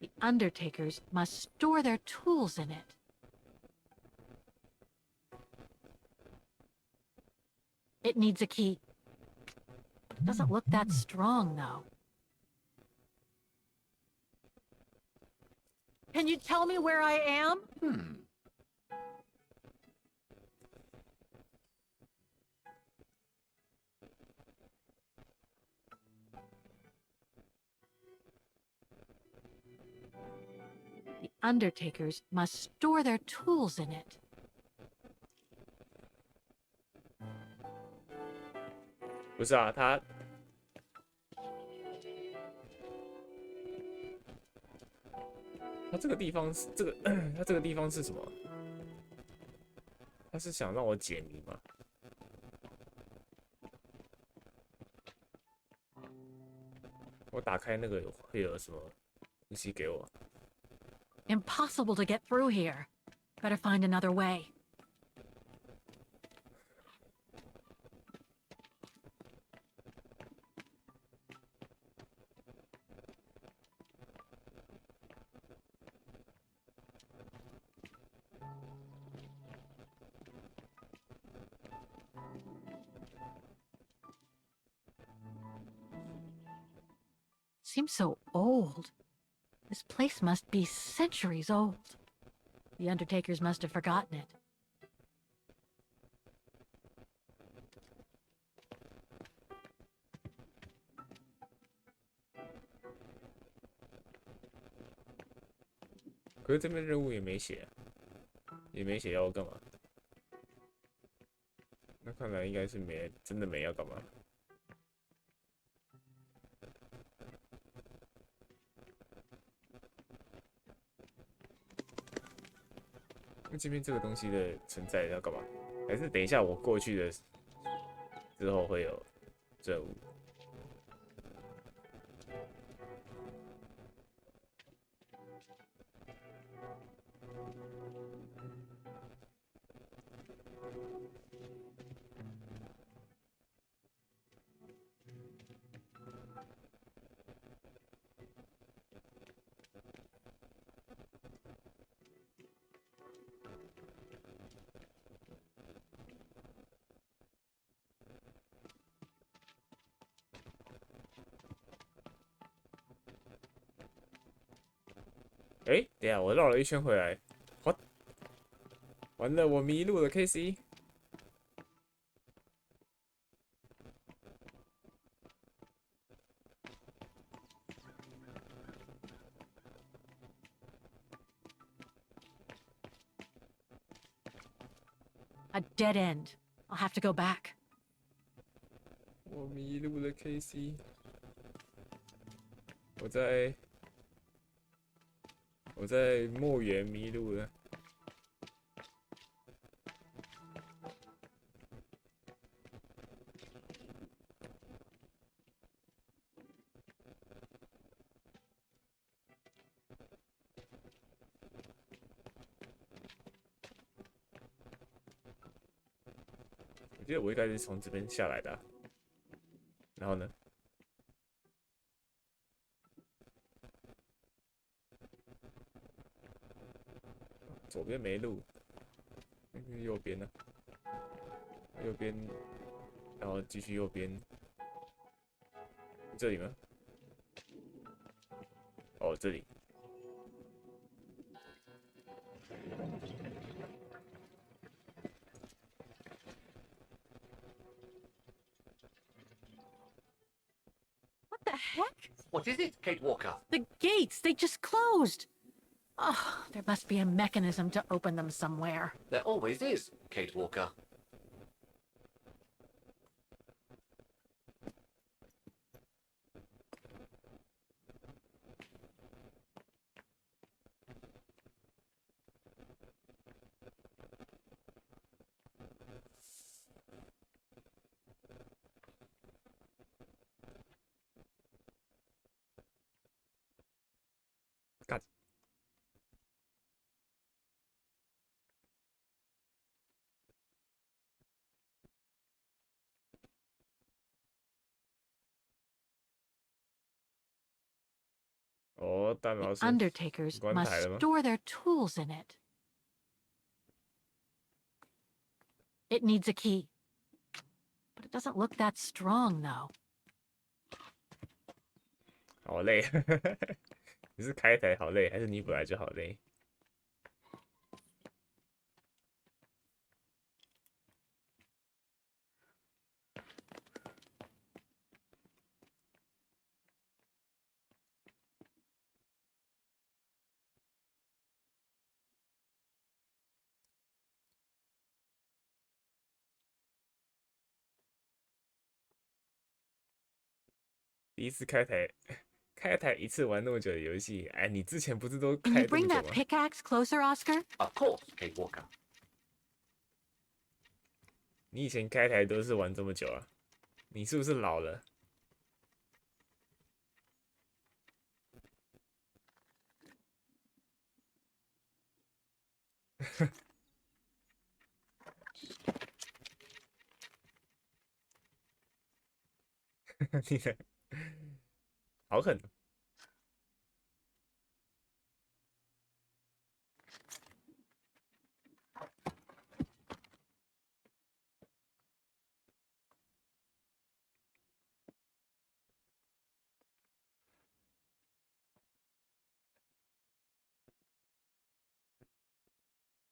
The undertakers must store their tools in it. It needs a key. Doesn't look that strong, though. Can you tell me where I am? The undertakers must store their tools in it. 不是啊，他这个地方是这个，他这个地方是什么？他他是想让我解谜吗？我打开那个会有什么东西给我？ Impossible to get through here. Better find another way. Seems so old. This place must be centuries old. The undertakers must have forgotten it. 可是这边任务也没写，也没写要我干嘛。那看来应该是没，真的没要干嘛。那这边这个东西的存在要干嘛？还是等一下我过去的之后会有任务？哎，等一下，我绕了一圈回来，完了，我迷路了 ，KC。A dead end. I'll have to go back. 我迷路了 ，KC。我在墨园迷路了。我记得我应该是从这边下来的啊、然后呢？左边没路，右边呢？右边，然后继续右边，这里吗？哦，这里。What the heck? What is it, Kate Walker? The gates, they just closed. Oh, there must be a mechanism to open them somewhere. There always is, Kate Walker. God. 哦，大毛 The 是 undertakers 关 must 台了吗？ store their tools in it. It needs a key. But it doesn't look that strong, though. 好累，你是开台好累，还是你本来就好累？第一次开台，开台一次玩那么久的游戏，哎，你之前不是都 Can 开 you 这么 bring 久 that 吗？ pickaxe closer, Oscar? Of course, Kate Walker. 你以前开台都是玩这么久啊？你是不是老了？你的好狠！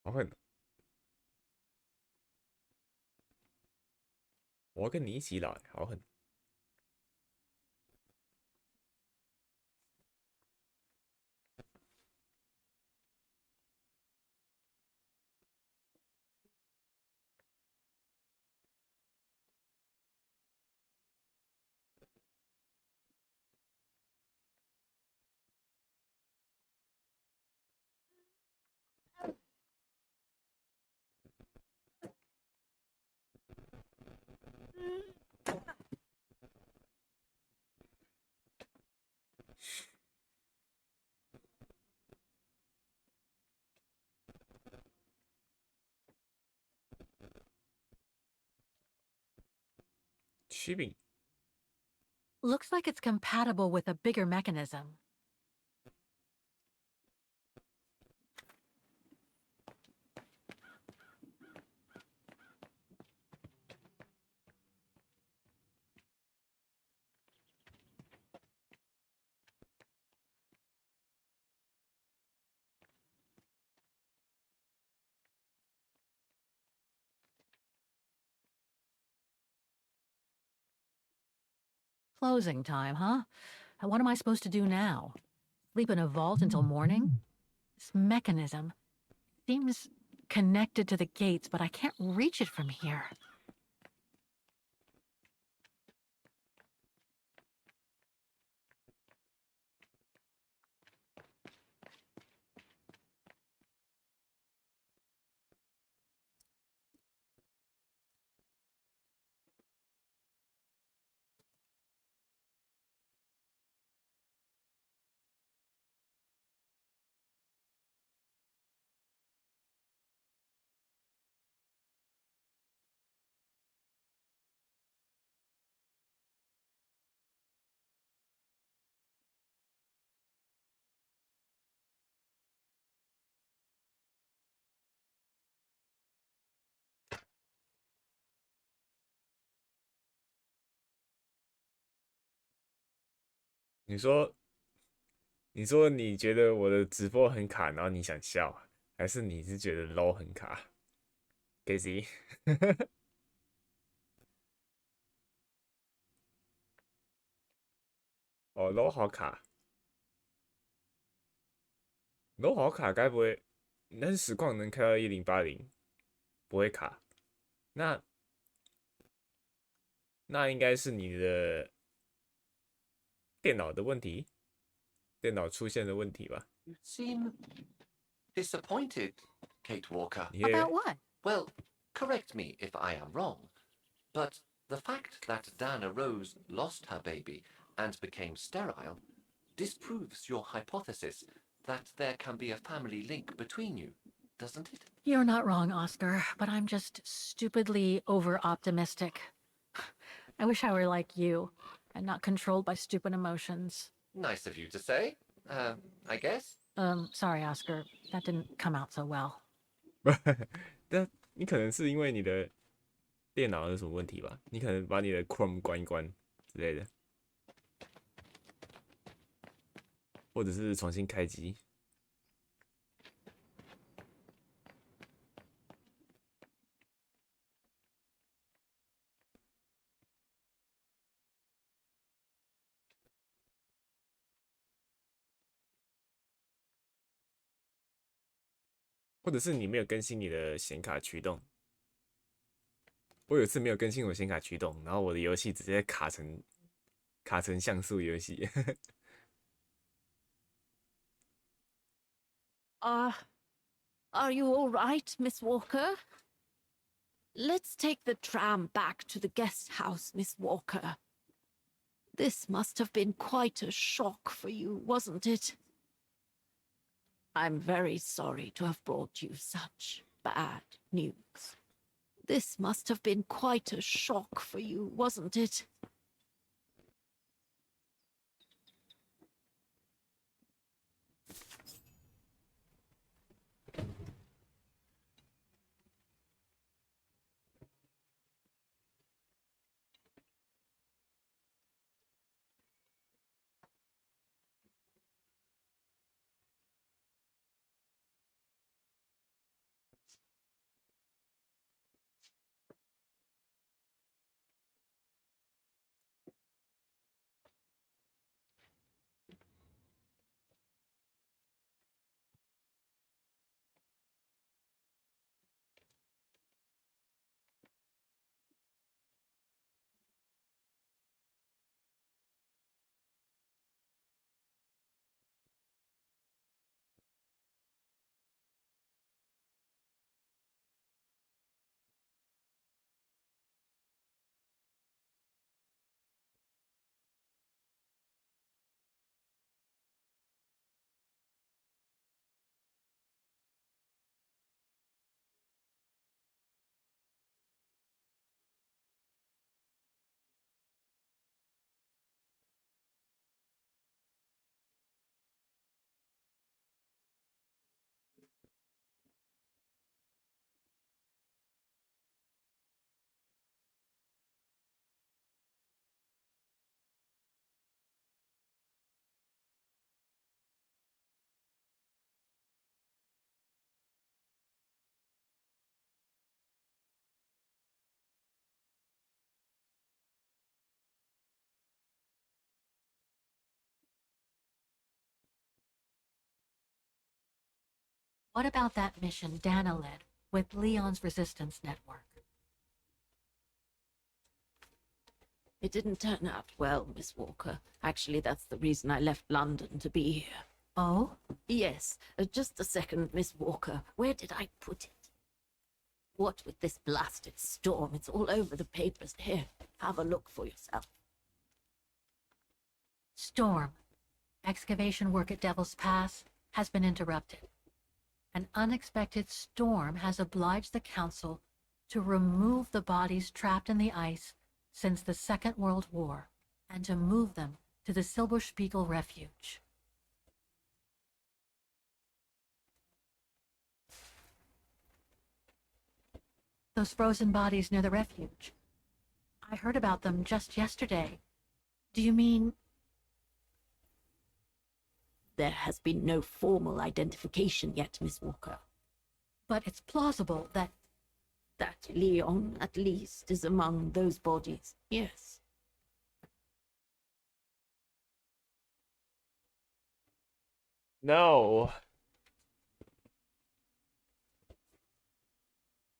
好狠！我要跟你一起老，好狠！曲柄 Looks like it's compatible with a bigger mechanism. Closing time, huh? And what am I supposed to do now? Sleep in a vault until morning? This mechanism seems connected to the gates, but I can't reach it from here.你说，你说你觉得我的直播很卡，然后你想笑，还是你是觉得 low 很卡？Gacy，哦，low 好卡，low 好卡，该不会那是实况能开到1080，不会卡？那那应该是你的电脑的问题，电脑出现的问题吧？ You seem disappointed, Kate Walker. About what? Well, correct me if I am wrong, but the fact that Dana Rose lost her baby and became sterile disproves your hypothesis that there can be a family link between you, doesn't it? You're not wrong, Oscar, but I'm just stupidly over-optimistic. I wish I were like you, and not controlled by stupid emotions. Nice of you to say, I guess. Sorry, Oscar. That didn't come out so well. 但你可能是因为你的电脑有什么问题吧？你可能把你的 Chrome 关一关之类的，或者是重新开机。或者是你没有更新你的显卡驱动。我有一次没有更新我显卡驱动，然后我的游戏直接卡成像素游戏。Are you all right, Miss Walker? Let's take the tram back to the guest house, Miss Walker. This must have been quite a shock for you, wasn't it? I'm very sorry to have brought you such bad news. This must have been quite a shock for you, wasn't it? What about that mission Dana led with Leon's resistance network? It didn't turn out well, Miss Walker. Actually, that's the reason I left London to be here. Oh? Yes, just a second, Miss Walker. Where did I put it? What with this blasted storm? It's all over the papers. Here, have a look for yourself. Storm. Excavation work at Devil's Pass has been interrupted. An unexpected storm has obliged the Council to remove the bodies trapped in the ice since the Second World War and to move them to the Silberspiegel Refuge. Those frozen bodies near the refuge. I heard about them just yesterday. Do you mean... There has been no formal identification yet, Miss Walker. But it's plausible that... That Leon, at least, is among those bodies, yes. No.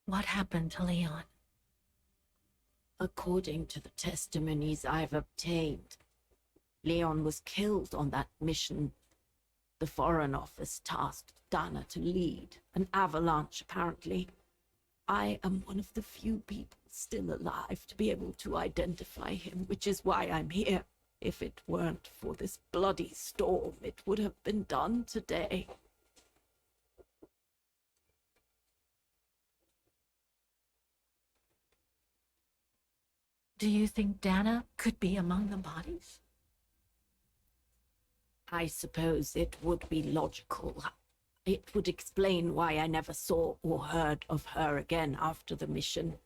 What happened to Leon? According to the testimonies I've obtained, Leon was killed on that mission the Foreign Office tasked Dana to lead. An avalanche, apparently. I am one of the few people still alive to be able to identify him, which is why I'm here. If it weren't for this bloody storm, it would have been done today. Do you think Dana could be among the bodies? I suppose it would be logical. It would explain why I never saw or heard of her again after the mission.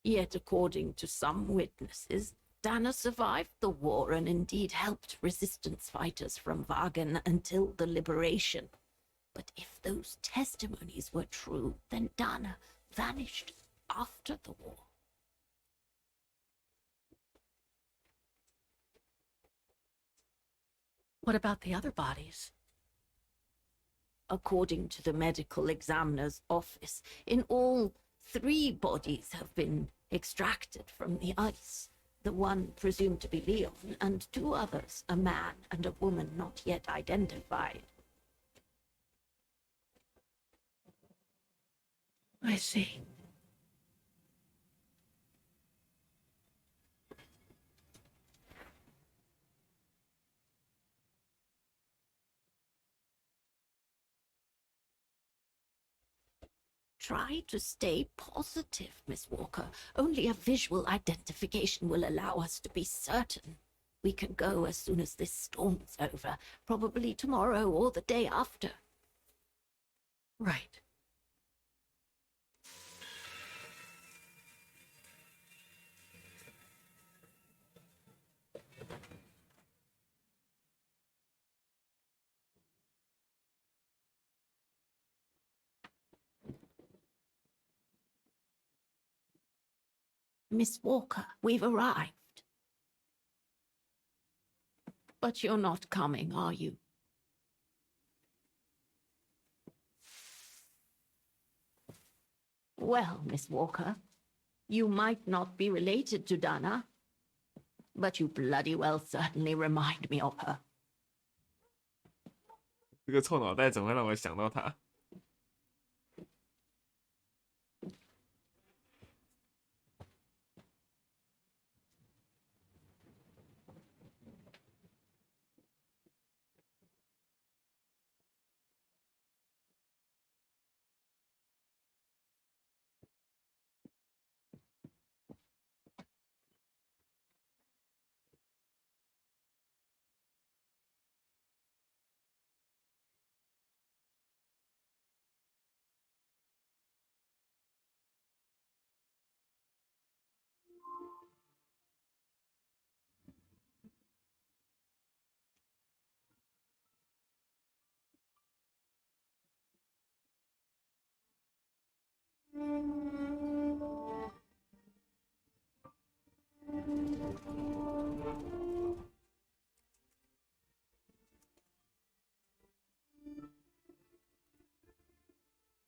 Yet, according to some witnesses, Dana survived the war and indeed helped resistance fighters from Wagen until the liberation. But if those testimonies were true, then Dana vanished after the war. What about the other bodies? According to the medical examiner's office, in all, 3 bodies have been extracted from the ice. The one presumed to be Leon, and 2 others, a man and a woman not yet identified. I see. Try to stay positive, Miss Walker. Only a visual identification will allow us to be certain. We can go as soon as this storm's over, probably tomorrow or the day after. Right. Miss Walker, we've arrived. But you're not coming, are you? Well, Miss Walker, you might not be related to Dana, but you bloody well certainly remind me of her. 这个臭脑袋怎么会让我想到他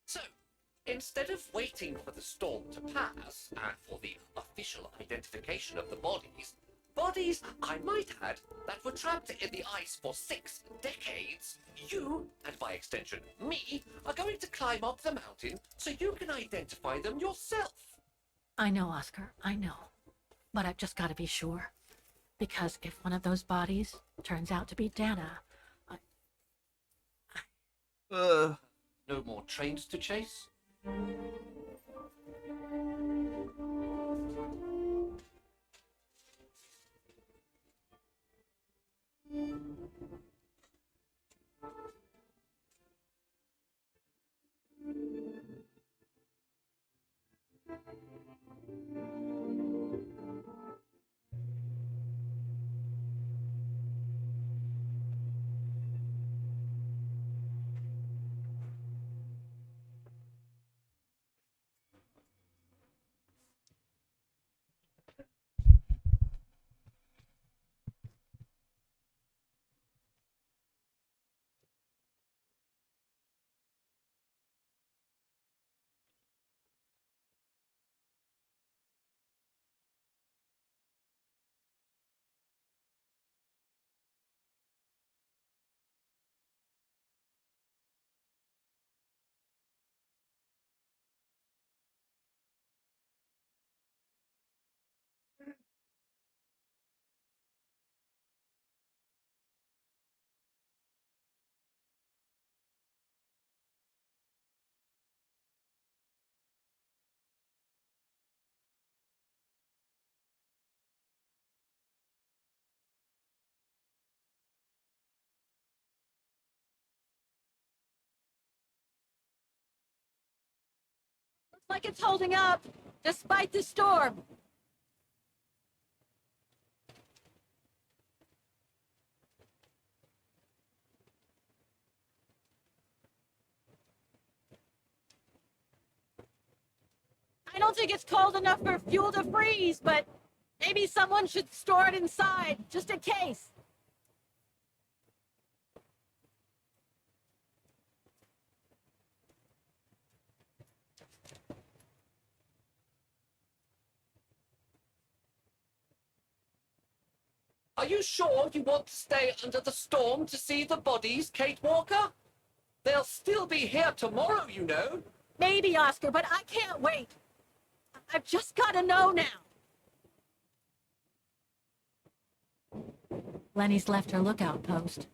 ？So, instead of waiting for the storm to pass and for the official identification of the bodies, I might add, that were trapped in the ice for 6 decades, you, and by extension me, are going to climb up the mountain so you can identify them yourself. I know, Oscar, I know. But I've just got to be sure. Because if one of those bodies turns out to be Dana, No more trains to chase? Looks like it's holding up, despite the storm. I don't think it's cold enough for fuel to freeze, but maybe someone should store it inside, just in case. Are you sure you want to stay under the storm to see the bodies, Kate Walker? They'll still be here tomorrow, you know. Maybe, Oscar, but I can't wait. I've just got to know now. Lenny's left her lookout post.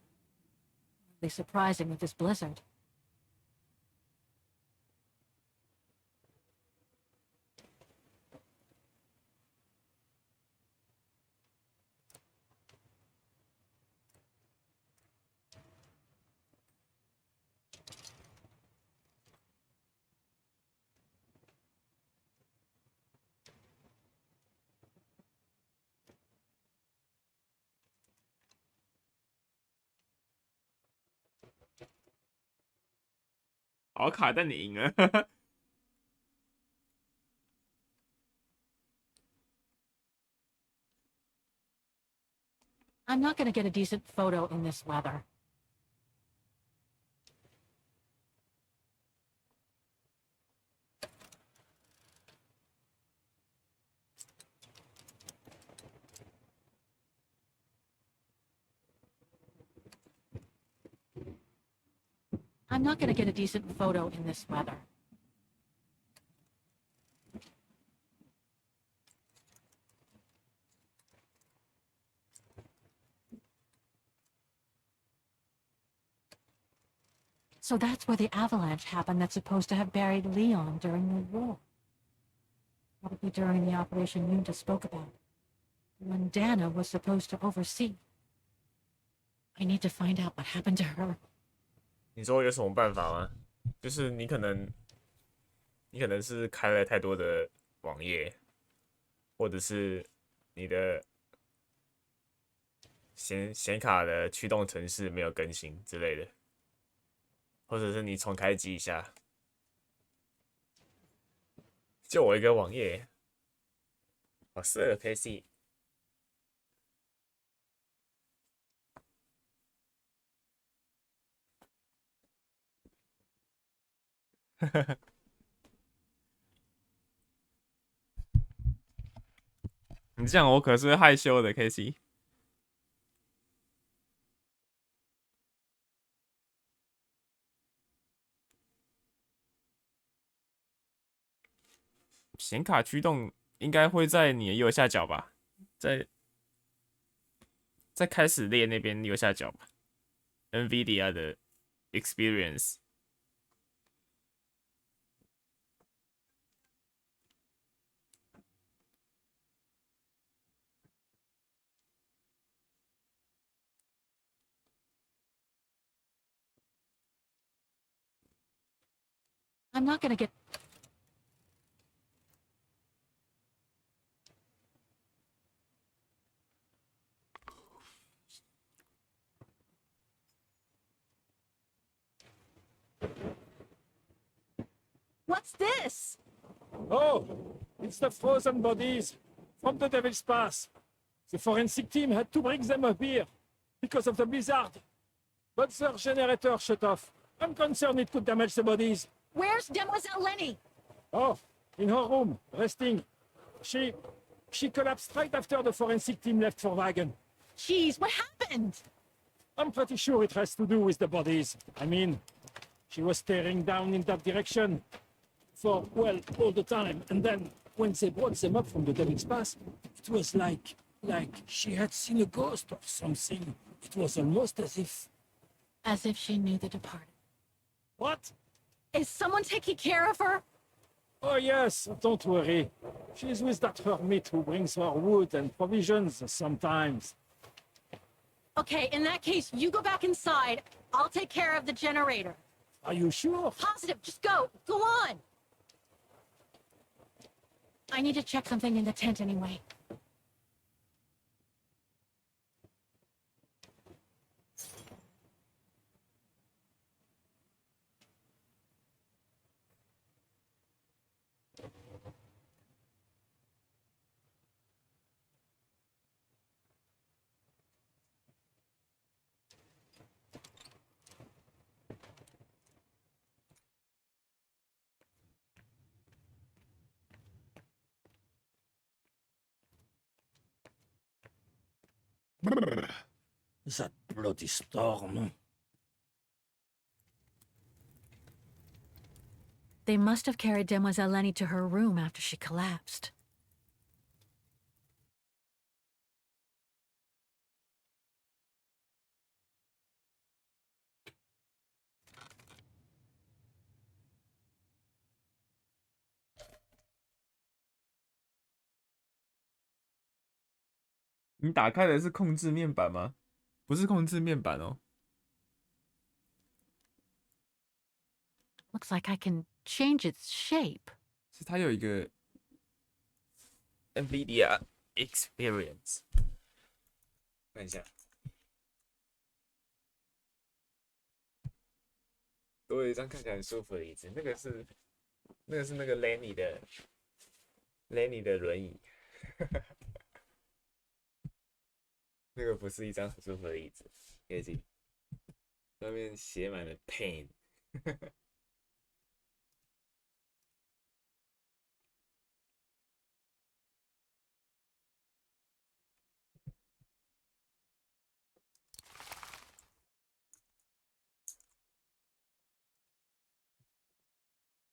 Hardly surprising with this blizzard. 好卡，但你赢了。I'm not gonna get a decent photo in this weather. I'm not gonna get a decent photo in this weather. So that's where the avalanche happened that's supposed to have buried Leon during the war. Probably during the operation Yunta spoke about. The one Dana was supposed to oversee. I need to find out what happened to her. 你说有什么办法吗？就是你可能是开了太多的网页，或者是你的显卡的驱动程式没有更新之类的，或者是你重开机一下。就我一个网页，我4个 PC。你这样我可是会害羞的 ，KC。显卡驱动应该会在你的右下角吧，在开始列那边右下角吧 ，NVIDIA 的 Experience。I'm not gonna get... What's this? Oh, it's the frozen bodies from the Devil's Pass. The forensic team had to bring them up here because of the blizzard. But their generator shut off. I'm concerned it could damage the bodies. Where's Demoiselle Lenny? Oh, in her room, resting. She collapsed right after the forensic team left for Wagon. Jeez, what happened? I'm pretty sure it has to do with the bodies. I mean, she was staring down in that direction for, well, all the time. And then when they brought them up from the Devil's Pass, it was like she had seen a ghost or something. It was almost as if... As if she knew the departed. What? Is someone taking care of her? Oh, yes, don't worry. She's with that hermit who brings her wood and provisions sometimes. Okay, in that case, you go back inside. I'll take care of the generator. Are you sure? Positive, just go. Go on. I need to check something in the tent anyway. That bloody storm. They must have carried Demoiselle Lenny to her room after she collapsed.你打开的是控制面板吗？不是控制面板哦。Looks like I can change its shape. 是它有一个 NVIDIA Experience，看一下。多了一张看起来很舒服的椅子，那个是那个 Lenny 的轮椅，那个不是一张很舒服的椅子，可以记，上面写满了 pain。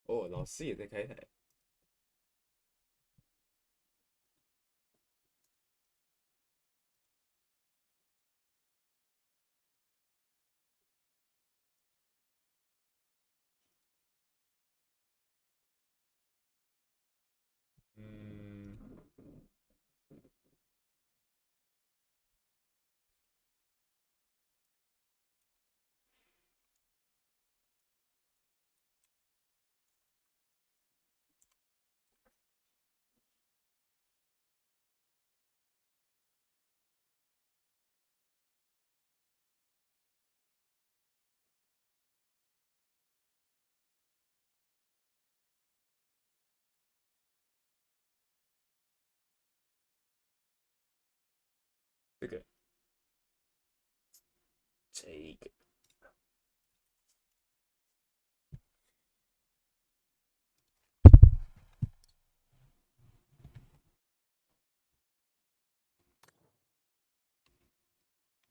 哦，老师也在开台。嗯，这个，这一个。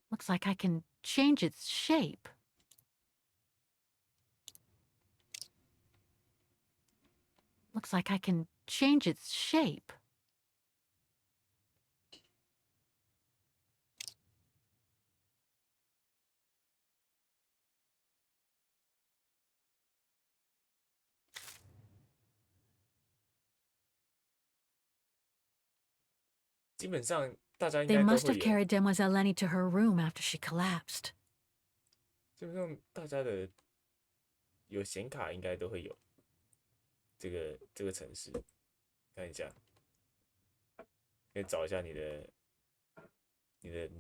Looks like I can change its shape. Looks like I can change its shape. They must have carried Demoiselle Lenny to her room after she collapsed. 基本上大家的有显卡应该都会有这个程式，看一下，可以找一下你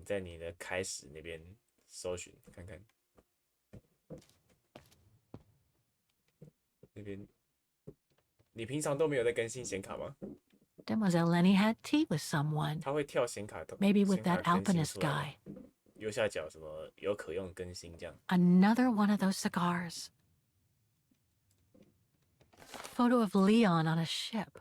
在你的开始那边搜寻看看，那边你平常都没有在更新显卡吗？ Demoiselle Lenny had tea with someone. 它会跳显卡的， Maybe with that alpinist guy. 右下角什么有可用更新这样。 Another one of those cigars. Photo of Leon on a ship.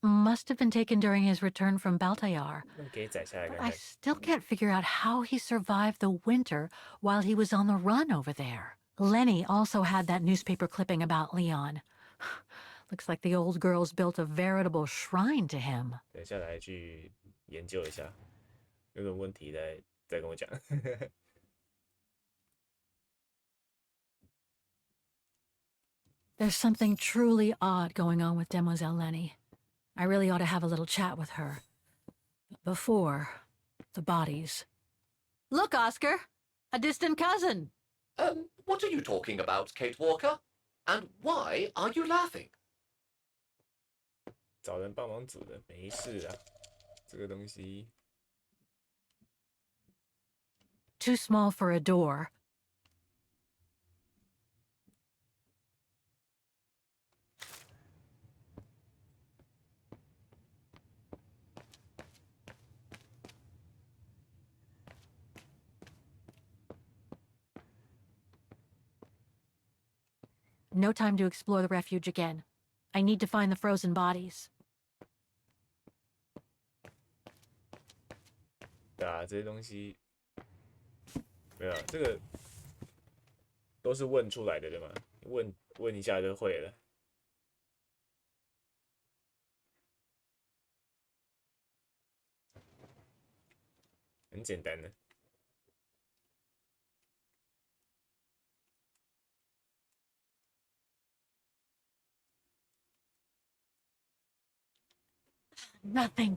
Must have been taken during his return from Baltayar. 那可以载下来看 But I 看。 still can't figure out how he survived the winter while he was on the run over there. Lenny also had that newspaper clipping about Leon. Looks like the old girls built a veritable shrine to him. 等下来去研究一下，有什么问题再跟我讲。There's something truly odd going on with Demoiselle Lenny. I really ought to have a little chat with her. Before the bodies. Look, Oscar! A distant cousin! What are you talking about, Kate Walker? And why are you laughing? 找人帮忙煮的，没事啊，这个东西。 Too small for a door. No time to explore the refuge again. I need to find the frozen bodies. 对啊，这些东西没有，这个都是问出来的，对吗？问一下就会了。很简单的。 Nothing.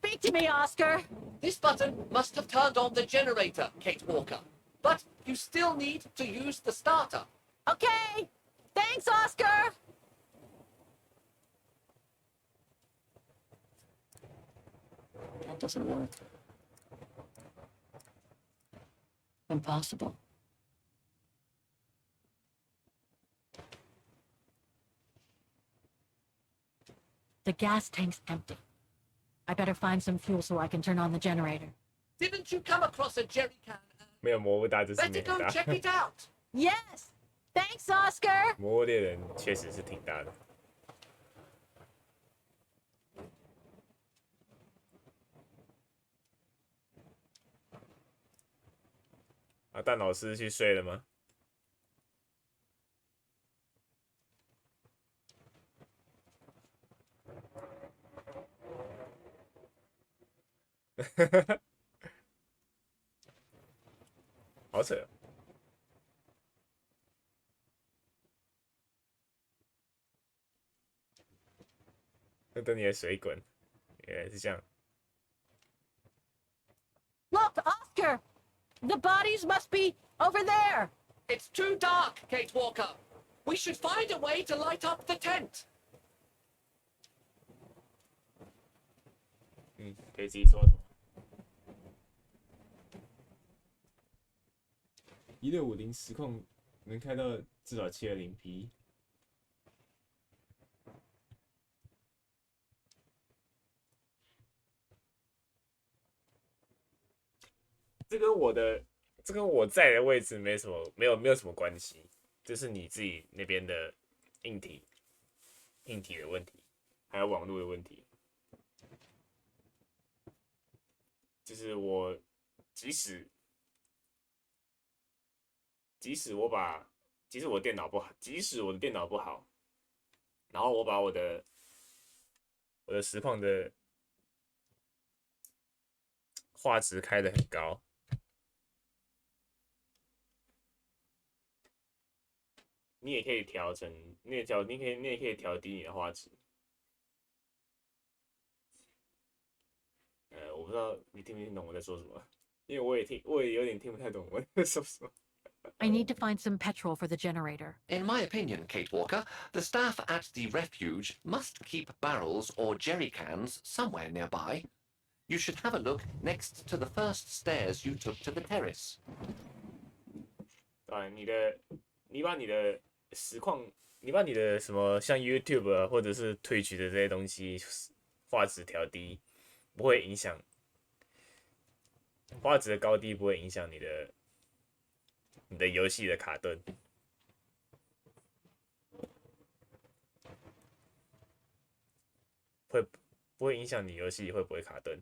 Speak to me, Oscar! This button must have turned on the generator, Kate Walker. But you still need to use the starter. Okay! Thanks, Oscar! That doesn't work. Impossible. The gas tank's empty. I better find some fuel so I can turn on the generator. Didn't you come across a jerry can? 没有魔物大，这是 Better 没 go 很大。 check it out. Yes! Thanks, Oscar! 魔物猎人确实是挺大的。啊，蛋老师去睡了吗？好扯哦。那等你的水滚，原来是这样。 Look, Oscar! The bodies must be over there! It's too dark, Kate Walker. We should find a way to light up the tent. 可以自己说什么？1650实况能开到至少720P。这跟我在的位置没有什么关系，这是你自己那边的硬体的问题，还有网络的问题。就是我即使我电脑不好，即使我的电脑不好，然后我把我的实况的画质开得很高。 你也可以调成，你也可以调低你的画质。我不知道你听不听懂我在说什么，因为我也有点听不太懂我在说什么。I need to find some petrol for the generator. In my opinion, Kate Walker, the staff at the refuge must keep barrels or jerry cans somewhere nearby. You should have a look next to the first stairs you took to the terrace. 啊，你把你的实况，你把你的什么像 YouTube 啊或者是 Twitch 的这些东西画质调低，不会影响画质的高低，不会影响你的游戏的卡顿。不会影响你游戏会不会卡顿。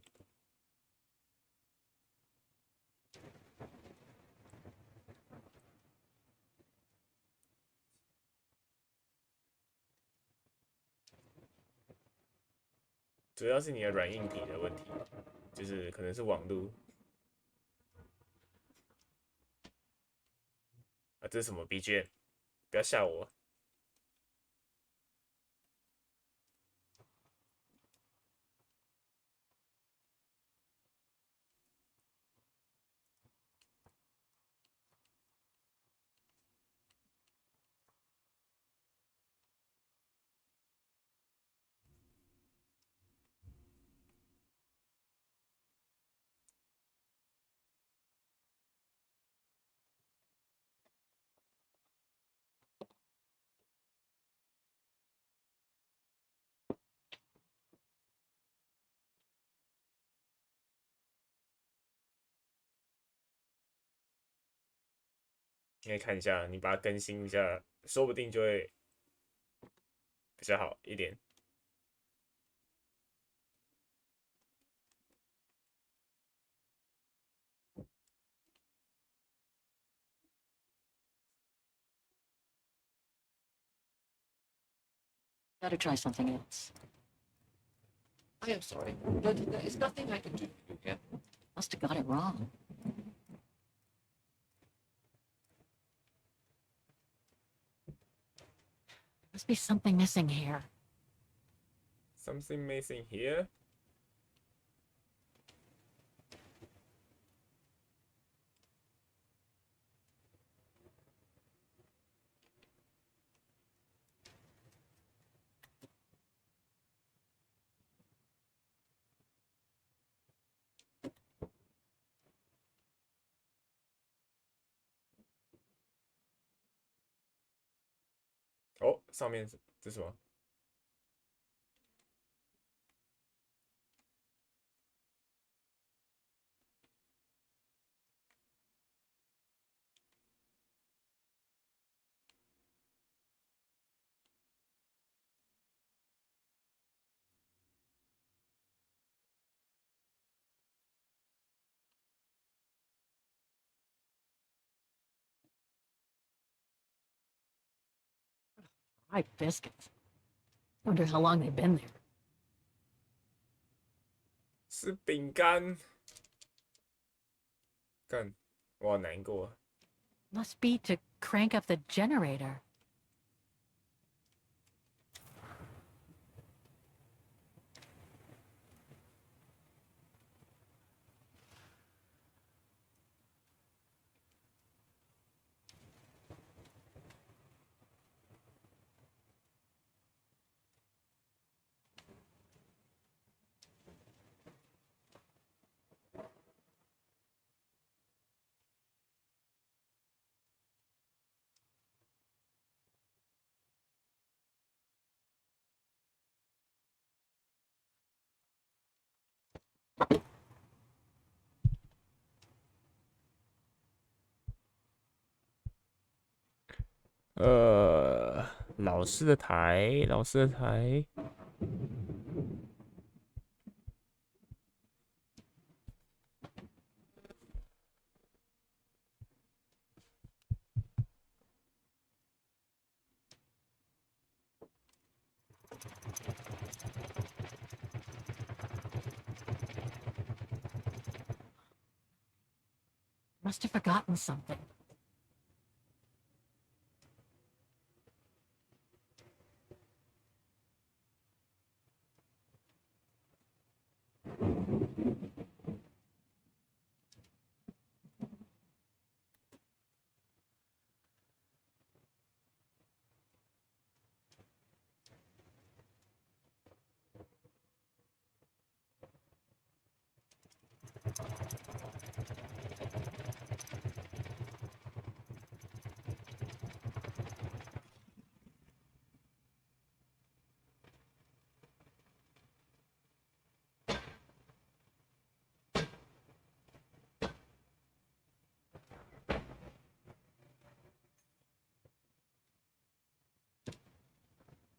主要是你的软硬体的问题，就是可能是网路。啊，这是什么 BGM？ 不要吓我！你可以看一下，你把它更新一下，说不定就会比较好一点。Better try something else. I am sorry, but there is nothing I can do for you here. Must have got it wrong. Must be something missing here. Something missing here. Oh, 上面这是什么？ Fried biscuits. Wonder how long they've been there. 是饼干。干，我好难过。 Must be to crank up the generator.老师的台，老师的台。Must have forgotten something.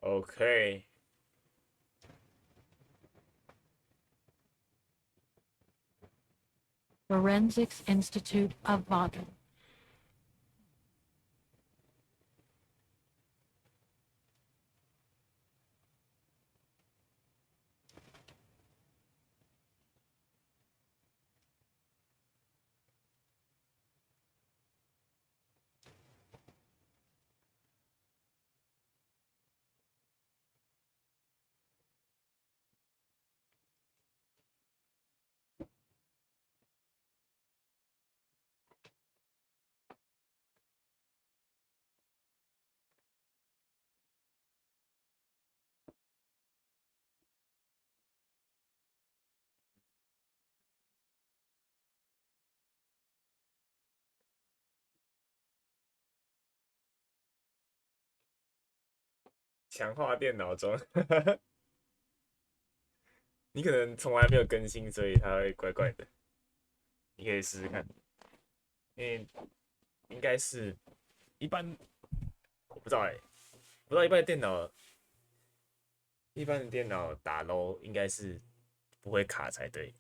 OK。 Forensics Institute of Modern.强化电脑中，你可能从来没有更新，所以它会怪怪的。你可以试试看，因为应该是一般，我不知道不知道一般的电脑，一般的电脑打 low 应该是不会卡才对。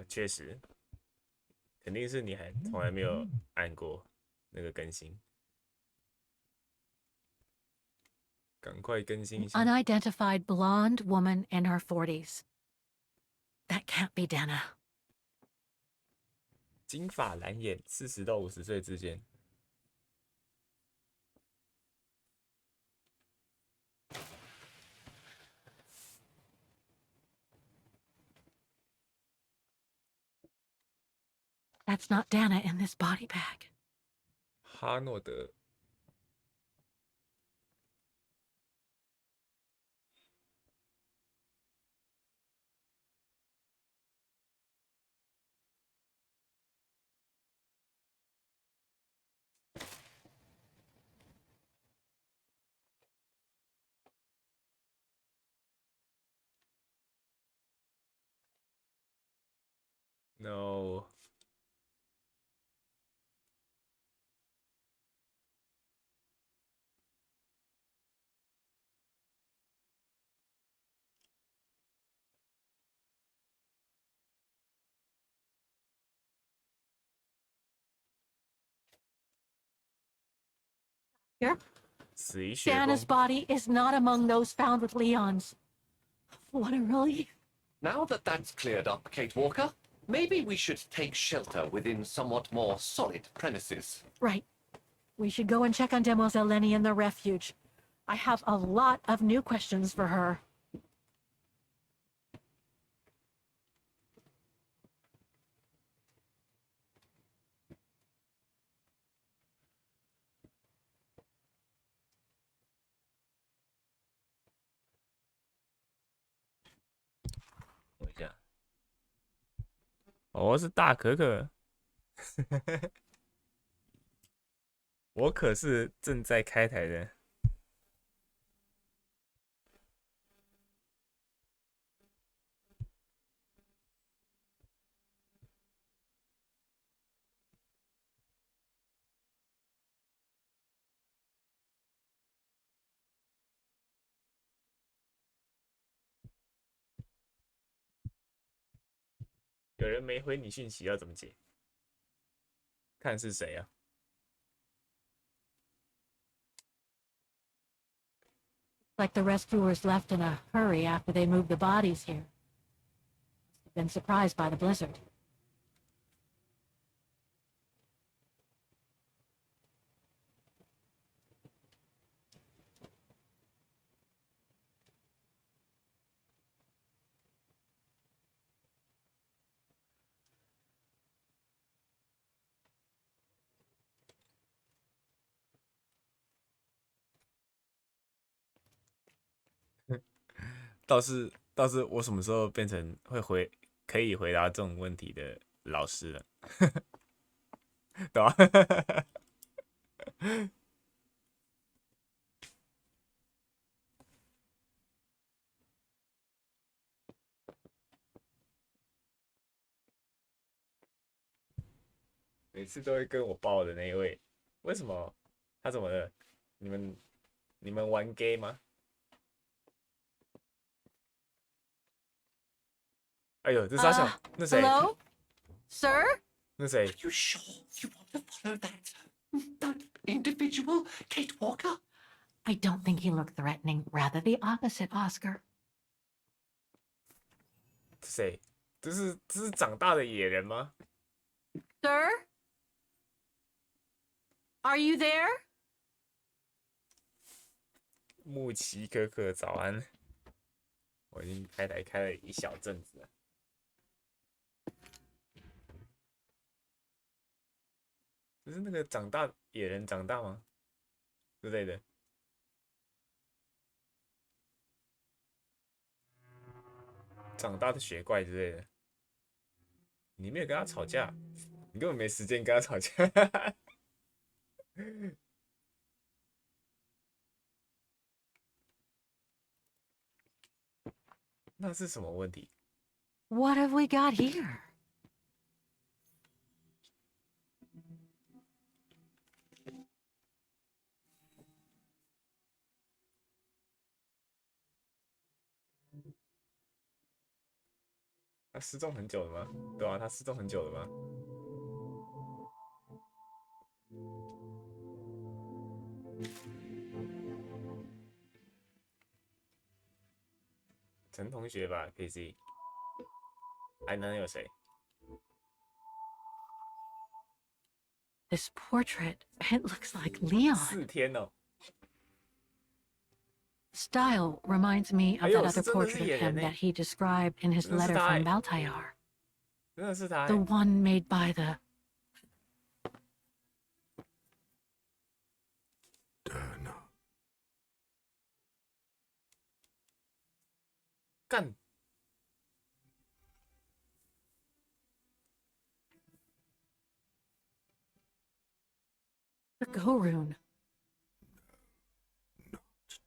确实，肯定是你还从来没有按过。那个更新，赶快更新一下。Unidentified blonde woman in her 40s. That can't be Dana. 金发蓝眼，40到50岁之间。That's not Dana in this body bag. 哈诺德。No。Here? 死于雪 Dana's 崩。 body is not among those found with Leon's. What a relief. Now that that's cleared up, Kate Walker, maybe we should take shelter within somewhat more solid premises. Right. We should go and check on Demoiselle Lenny in the refuge. I have a lot of new questions for her. 等一下。哦，是大可可。我可是正在开台的。有人没回你讯息要怎么解？看是谁啊？ Like the rescuers left in a hurry after they moved the bodies here. Must have been surprised by the blizzard. 倒是我什么时候变成可以回答这种问题的老师了？对吧？每次都会跟我报的那一位，为什么？他怎么了？你们玩 gay 吗？哎呦，这傻小，那谁 Hello? Sir? 那谁 Are you sure you want to follow that individual, Kate Walker? I don't think he looked threatening. Rather the opposite, Oscar. 这谁？这是长大的野人吗？ Sir? Are you there? 木奇可可，早安！我已经开台开了一小阵子了。这是那个长大野人长大吗？之类的。长大的雪怪之类的。你没有跟他吵架，你根本没时间跟他吵架。那是什么问题？ What have we got here? “他失踪很久了吗？对啊，他失踪很久了吗？陈同学吧 ，KC， 还能有谁？ This portrait, it looks like Leon. 4天哦。 Style reminds me of 哎呦， that 是 other 真的是 portrait of 演员 him 呢， that he described in his 真的是 letter 他 from 哎， Baltayar. 真的是他 The 哎。 one made by the...干， The Go Rune.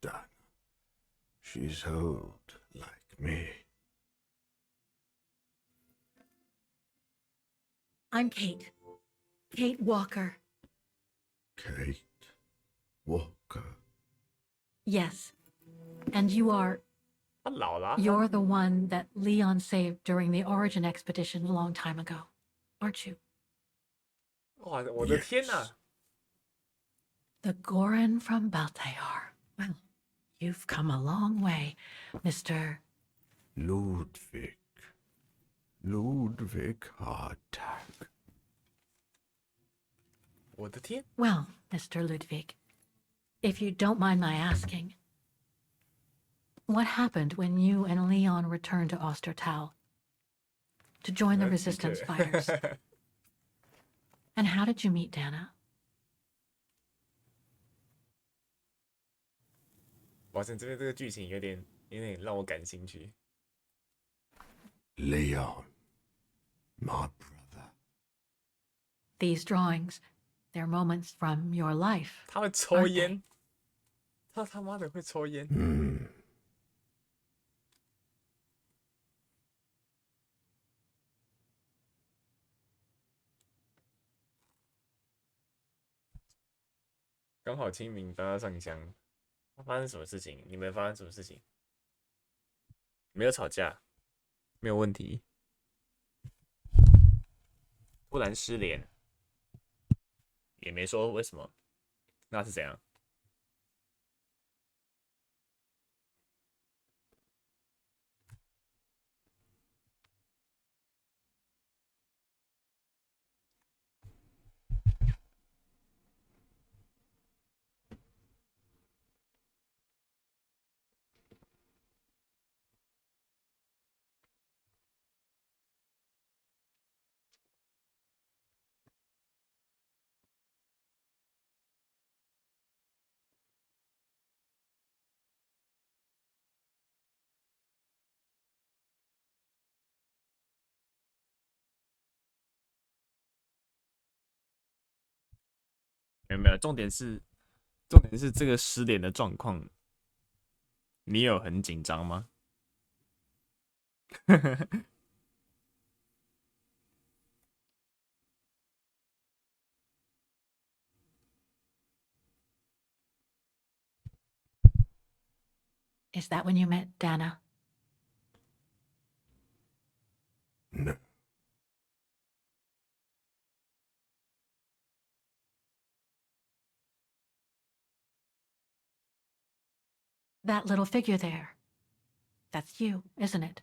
Dana. She's old like me. I'm Kate. Kate Walker. Kate Walker. Yes. And you are... 他老了啊。 You're the one that Leon saved during the Origin expedition a long time ago, aren't you? 哇，我的天哪！ The Goran from Baltayar. Well, you've come a long way, Mr. Ludwig. Ludwig Hardtack. 我的天！ Well, Mr. Ludwig, if you don't mind my asking, what happened when you and Leon returned to Ostertal to join the resistance fighters? And how did you meet Dana? 哇塞，这边这个剧情有点让我感兴趣。 Leon. My brother. These drawings, they're moments from your life. 他会抽烟，他他妈的会抽烟。刚好清明，大家上香。发生什么事情？你们发生什么事情？没有吵架，没有问题。突然失联，也没说为什么，那是怎样？没有，重点是这个失联的状况，你有很紧张吗？Is that when you met Dana? No. That little figure there. That's you, isn't it?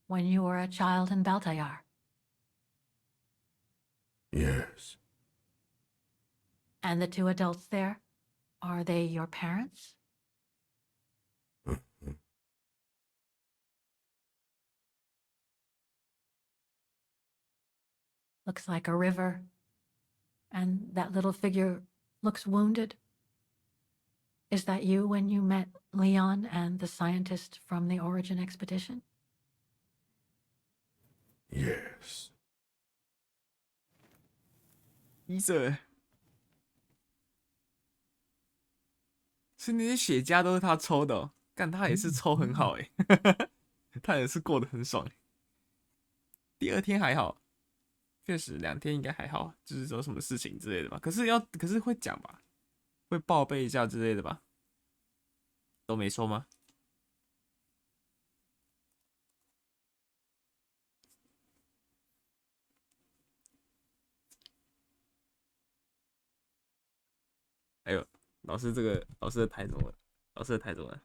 When you were a child in Baltayar. Yes. And the two adults there, are they your parents? Looks like a river. And that little figure looks wounded. Is that you when you met Leon and the scientist from the Origin expedition? Yes. 医生，是那些血痂都是他抽的、哦，干他也是抽很好哎，他也是过得很爽。第二天还好，确实2天应该还好，就是有什么事情之类的吧。可是会讲吧，会报备一下之类的吧，都没说吗？哎呦，老师老师的台中了，老师的台中了，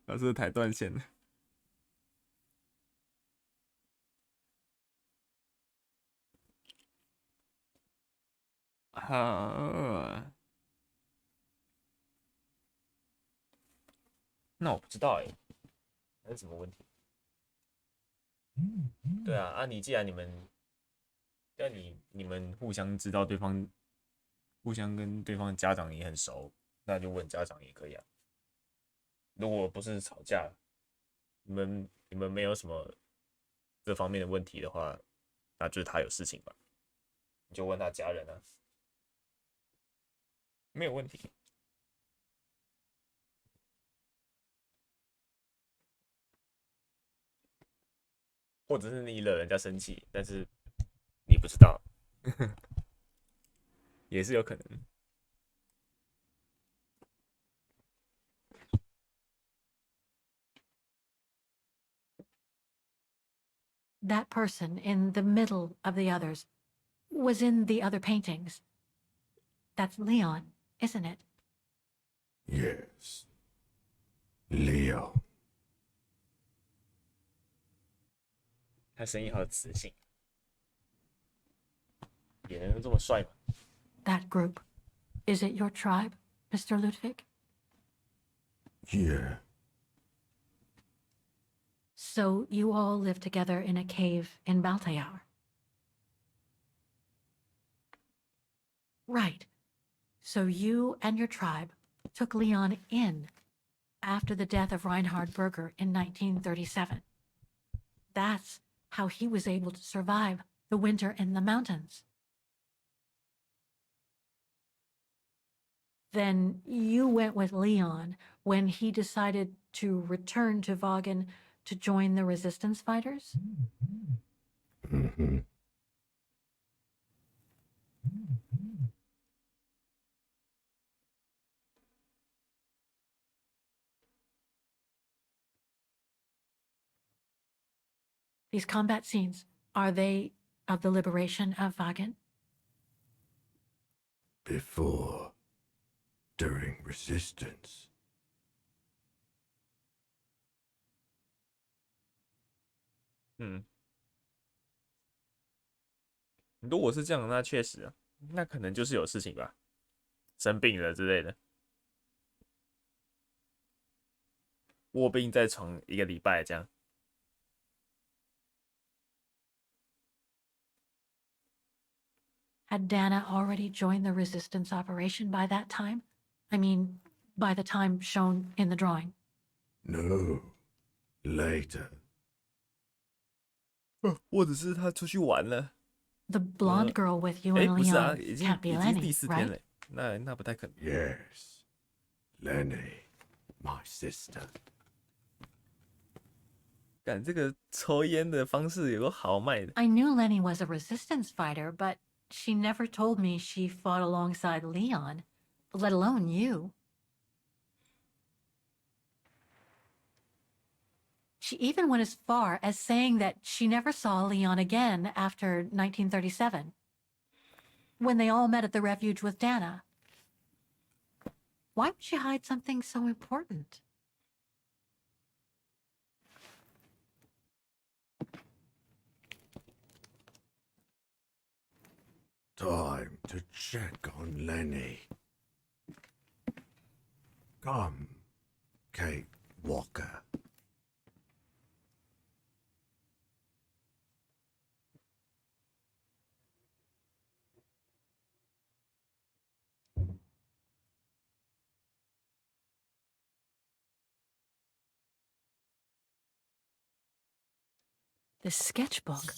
老师的台断线了。啊，那我不知道哎，那是什么问题？对啊，你既然你们，但你们互相知道对方，互相跟对方的家长也很熟，那就问家长也可以啊。如果不是吵架，你们没有什么这方面的问题的话，那就是他有事情吧，你就问他家人啊，没有问题。或者是你惹人家生气，但是你不知道，也是有可能。That person in the middle of the others was in the other paintings. That's Leon, isn't it? Yes. Leon. 他声音好有磁性，演员都这么帅吗？ That group. Is it your tribe, Mr. Ludwig? Yeah. So you all live together in a cave in Baltajar? Right. So you and your tribe took Leon in after the death of Reinhard Berger in 1937. That's how he was able to survive the winter in the mountains. Then you went with Leon when he decided to return to Vagen to join the resistance fighters? Mm-hmm. These combat scenes, are they of the liberation of Vagen? Before. During resistance. 如果是这样，那确实啊，那可能就是有事情吧，生病了之类的，卧病在床1个礼拜这样。Had Dana already joined the resistance operation by that time? I mean, by the time shown in the drawing. No. Later. 或者是他出去玩了。The blonde girl with you and 不是啊， Leon 已经 can't be 第 Lenny, 4天 right? 了，那不太可能。Yes. Lenny. My sister. 干这个抽烟的方式有个豪迈的。 I knew Lenny was a resistance fighter, but she never told me she fought alongside Leon, let alone you. She even went as far as saying that she never saw Leon again after 1937, when they all met at the refuge with Dana. Why would she hide something so important? Time to check on Lenny. Come, Kate Walker. The sketchbook.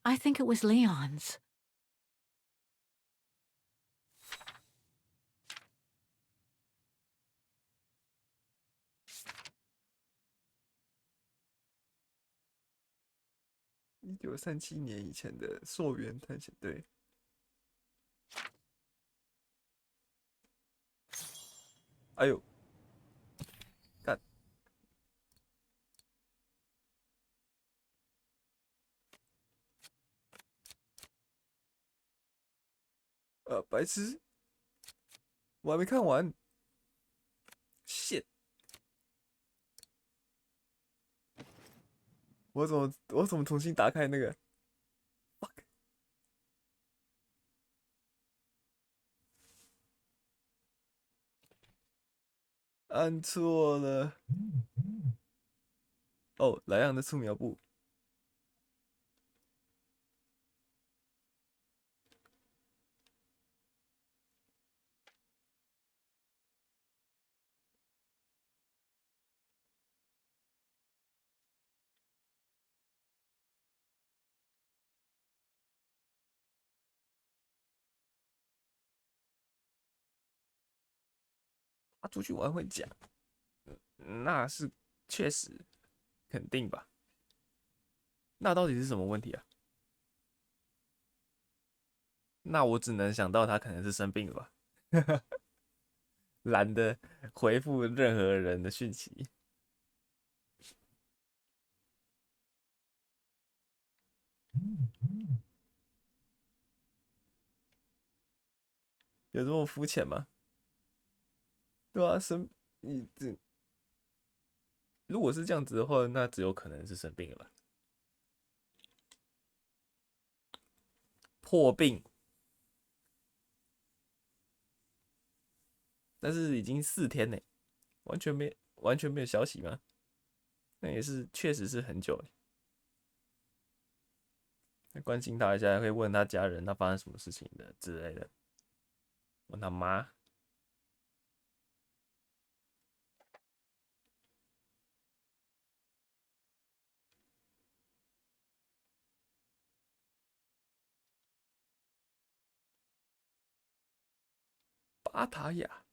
I think it was Leon's.1937年以前的溯源探险队。哎呦，干！白痴，我还没看完。shit， 我怎么重新打开那个 ？fuck， 按错了。哦，莱昂的素描簿。他出去玩会讲，那是确实肯定吧？那到底是什么问题啊？那我只能想到他可能是生病了吧，懒得回复任何人的讯息。有这么肤浅吗？对啊，你这如果是这样子的话，那只有可能是生病了吧？破病，但是已经4天呢，完全没有消息吗？那也是确实是很久了。关心他一下，会问他家人他发生什么事情的之类的，问他妈。巴塔雅，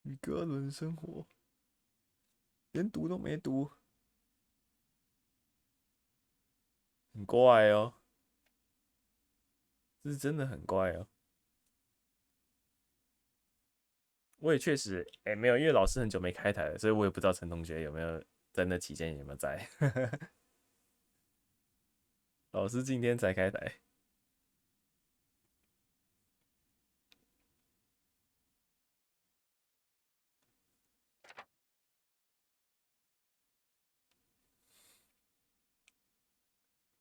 与哥伦生活，连读都没读，很怪哦，这是真的很怪哦。我也确实，没有，因为老师很久没开台了，所以我也不知道陈同学有没有在那期间有没有在。老师今天才开台。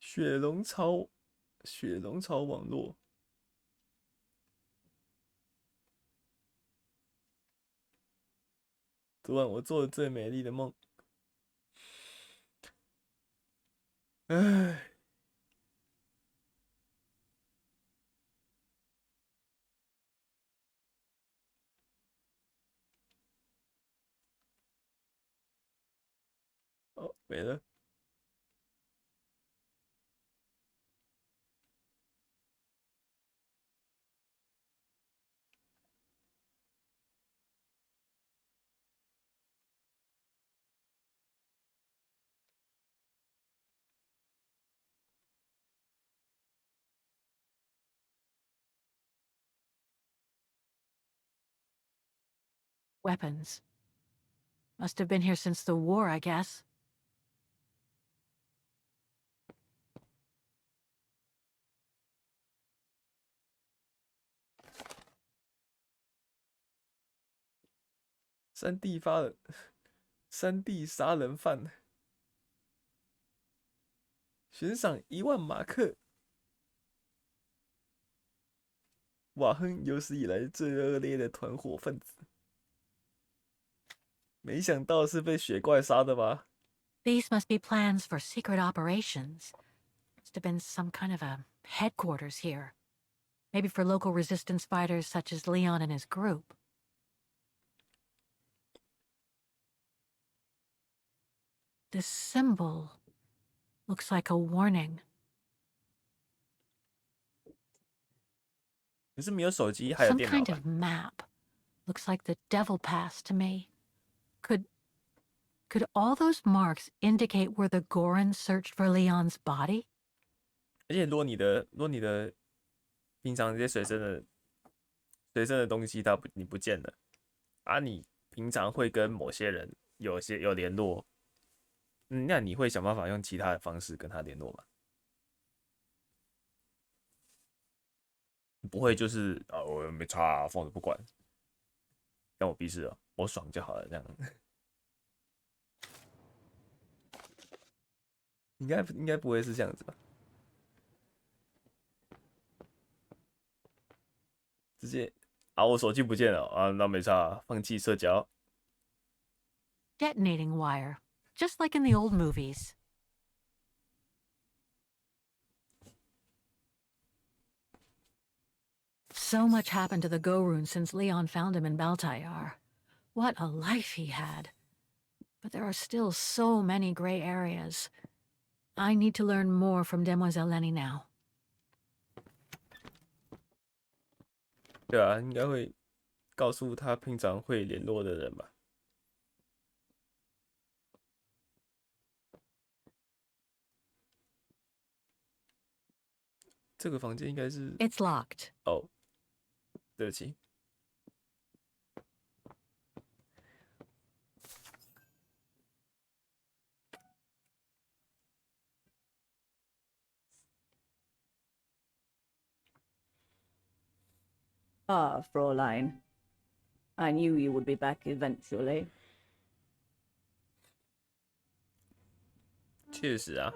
雪龙潮，雪龙潮网络。昨晚我做的最美丽的梦。唉，哦，没了。Weapons. Must have been here since the war, I guess. 山地杀人犯，悬赏10000马克。瓦亨有史以来最恶劣的团伙分子，没想到是被雪怪杀的吧？ These must be plans for secret operations. Must have been some kind of a headquarters here. Maybe for local resistance fighters such as Leon and his group. This symbol looks like a warning. 可是没有手机，还有 Some 电脑 kind 吧？ of map. Looks like the devil pass to me. Could all those marks indicate where the Gorons searched for Leon's body? 而且如果你的平常这些随身的东西你不见了啊，你平常会跟某些人有联络，那你会想办法用其他的方式跟他联络吗？不会就是我没差啊，放着不管，关我屁事哦，我爽就好了，这样。应该不会是这样子吧？直接我手机不见了啊，那没差，放弃社交。Detonating wire, just like in the old movies. So much happened to the Gorun since Leon found him in Baltayar. What a life he had. But there are still so many gray areas. I need to learn more from Demoiselle Lenny now. 对啊，应该会告诉他平常会联络的人吧。这个房间应该是 It's locked. 哦，对不起。Ah, Fräulein. I knew you would be back eventually. 确实啊。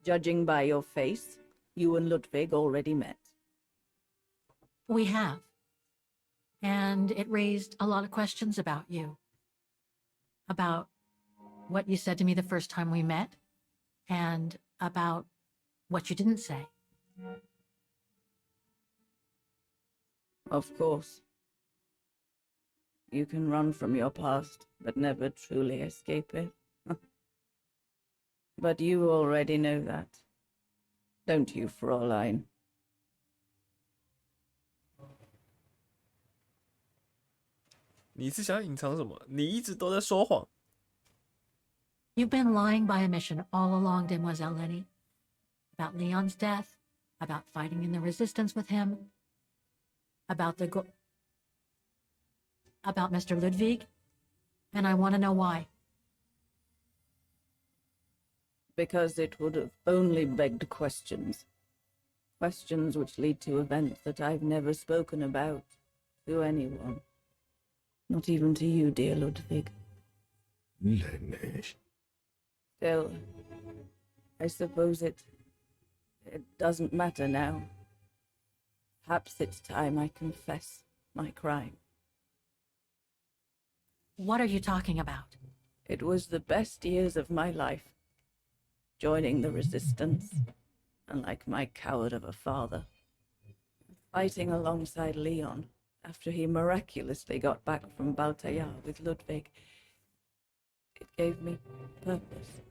Judging by your face, you and Ludwig already met. We have. And it raised a lot of questions about you. About what you said to me the first time we met, and about what you didn't say. Of course. You can run from your past, but never truly escape it. But you already know that. Don't you, Fräulein? 你是想隐藏什么？你一直都在说谎。You've been lying by omission all along, Demoiselle Lenny. About Leon's death, about fighting in the resistance with him, about about Mr. Ludwig, and I want to know why. Because it would have only begged questions. Questions which lead to events that I've never spoken about to anyone. Not even to you, dear Ludwig. Lenny. Still, I suppose it doesn't matter now. Perhaps it's time I confess my crime. What are you talking about? It was the best years of my life. Joining the resistance, unlike my coward of a father. Fighting alongside Leon after he miraculously got back from Baltayar with Ludwig. It gave me purpose.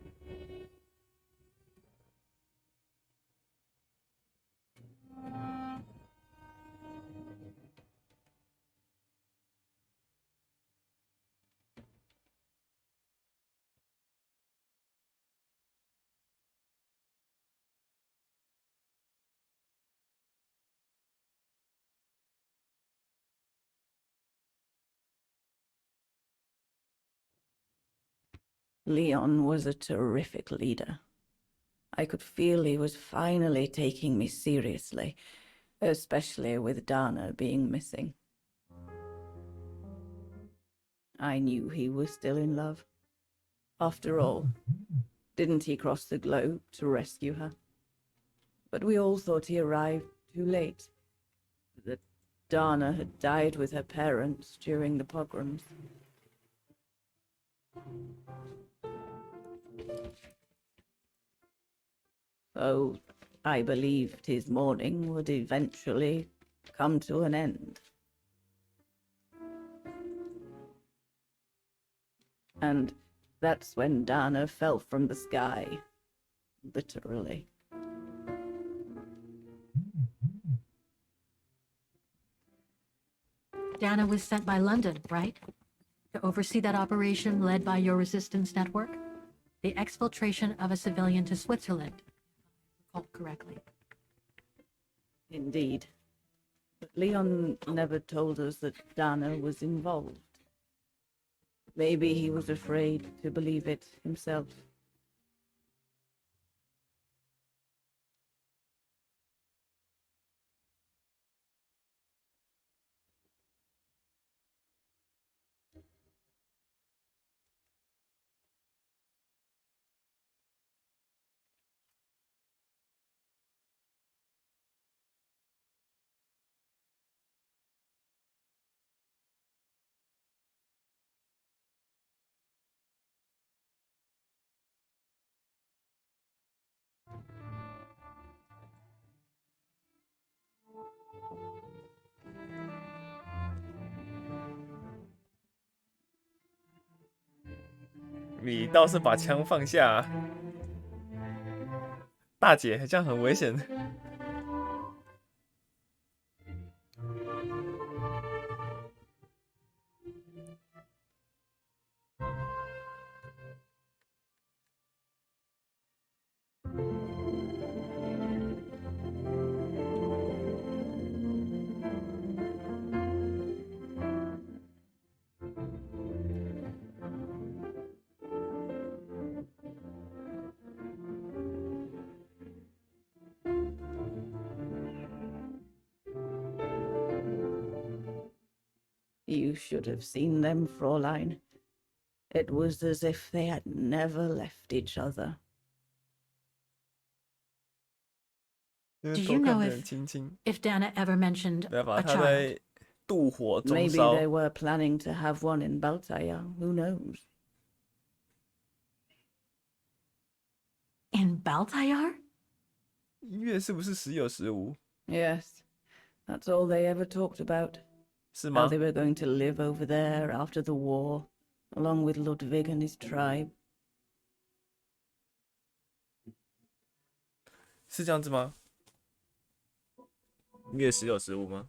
Leon was a terrific leader. I could feel he was finally taking me seriously, especially with Dana being missing. I knew he was still in love. After all, didn't he cross the globe to rescue her? But we all thought he arrived too late. That Dana had died with her parents during the pogroms. So I believed his mourning would eventually come to an end. And that's when Dana fell from the sky. Literally. Dana was sent by London, right? To oversee that operation led by your resistance network? The exfiltration of a civilian to Switzerland, if I recall correctly. Indeed. But Leon never told us that Dana was involved. Maybe he was afraid to believe it himself.你倒是把枪放下啊，大姐，这样很危险。You should have seen them, Fräulein. It was as if they had never left each other. Do you know if Dana ever mentioned 对吧？ a 他 child? 在妒火中 Maybe 烧。 they were planning to have one in Baltaya. Who knows? In Baltayar? 音乐是不是时有时无？ Yes, that's all they ever talked about. 是 How 吗？ they were going to live over there after the war, along with Ludwig and his tribe. 是这样子吗？音乐时有时无吗？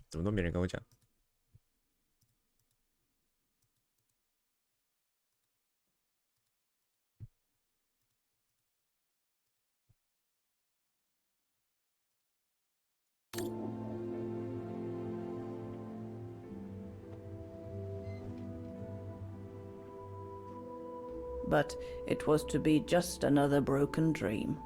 怎么都没人跟我讲？ But it was to be just another broken dream.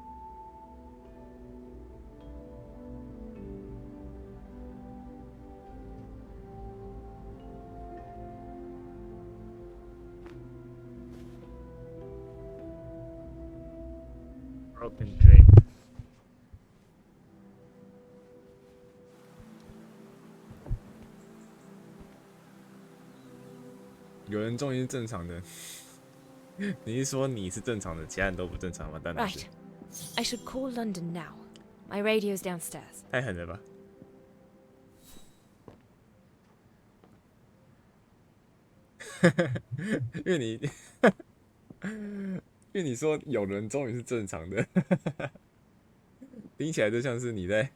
Broken dream。 有人终于是正常的。你是说你是正常的，其他人都不正常吗？当然是。 Right. I should call London now. My radio's downstairs. 太狠了吧！因为你，因为你说有人终于是正常的，听起来就像是你在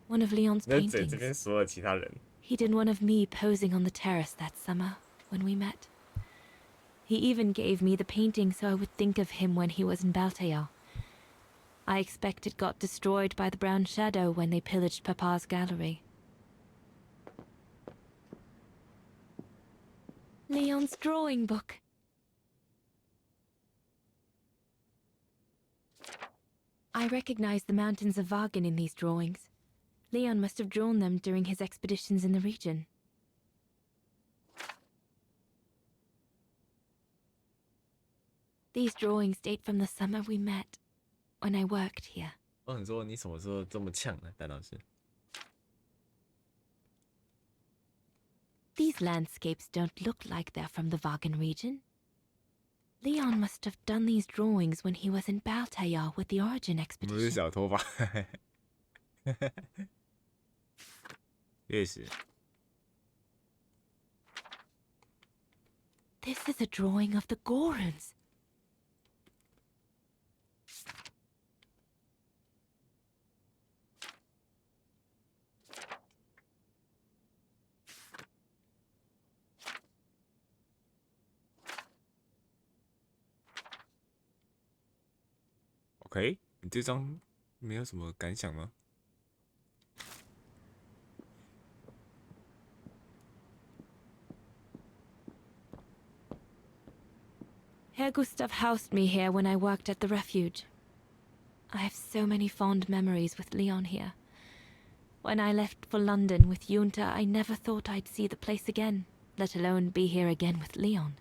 One of Leon's 你在嘴 paintings. 这边所有其他人。 He did one of me posing on the terrace that summer when we met. He even gave me the painting so I would think of him when he was in Baltayar. I expect it got destroyed by the Brown Shadow when they pillaged Papa's gallery. Leon's drawing book. I recognize the mountains of Vagen in these drawings. Leon must have drawn them during his expeditions in the region. These drawings date from the summer we met, when I worked here. 我想说，你什么时候这么呛呢，戴老师？ These landscapes don't look like they're from the Vagen region. Leon must have done these drawings when he was in Baltayar with the Origin 不是 expedition. 小头发，确实。 This is a drawing of the Gorons. OK， 你这张没有什么感想吗？ Herr Gustav housed me here when I worked at the refuge. I have so many fond memories with Leon here. When I left for London with Junta, I never thought I'd see the place again, let alone be here again with Leon.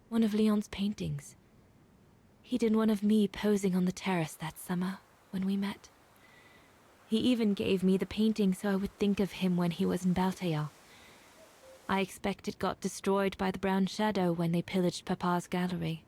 One of Leon's paintings. He did one of me posing on the terrace that summer when we met. He even gave me the painting so I would think of him when he was in Baltair. I expect it got destroyed by the Brown Shadow when they pillaged Papa's gallery.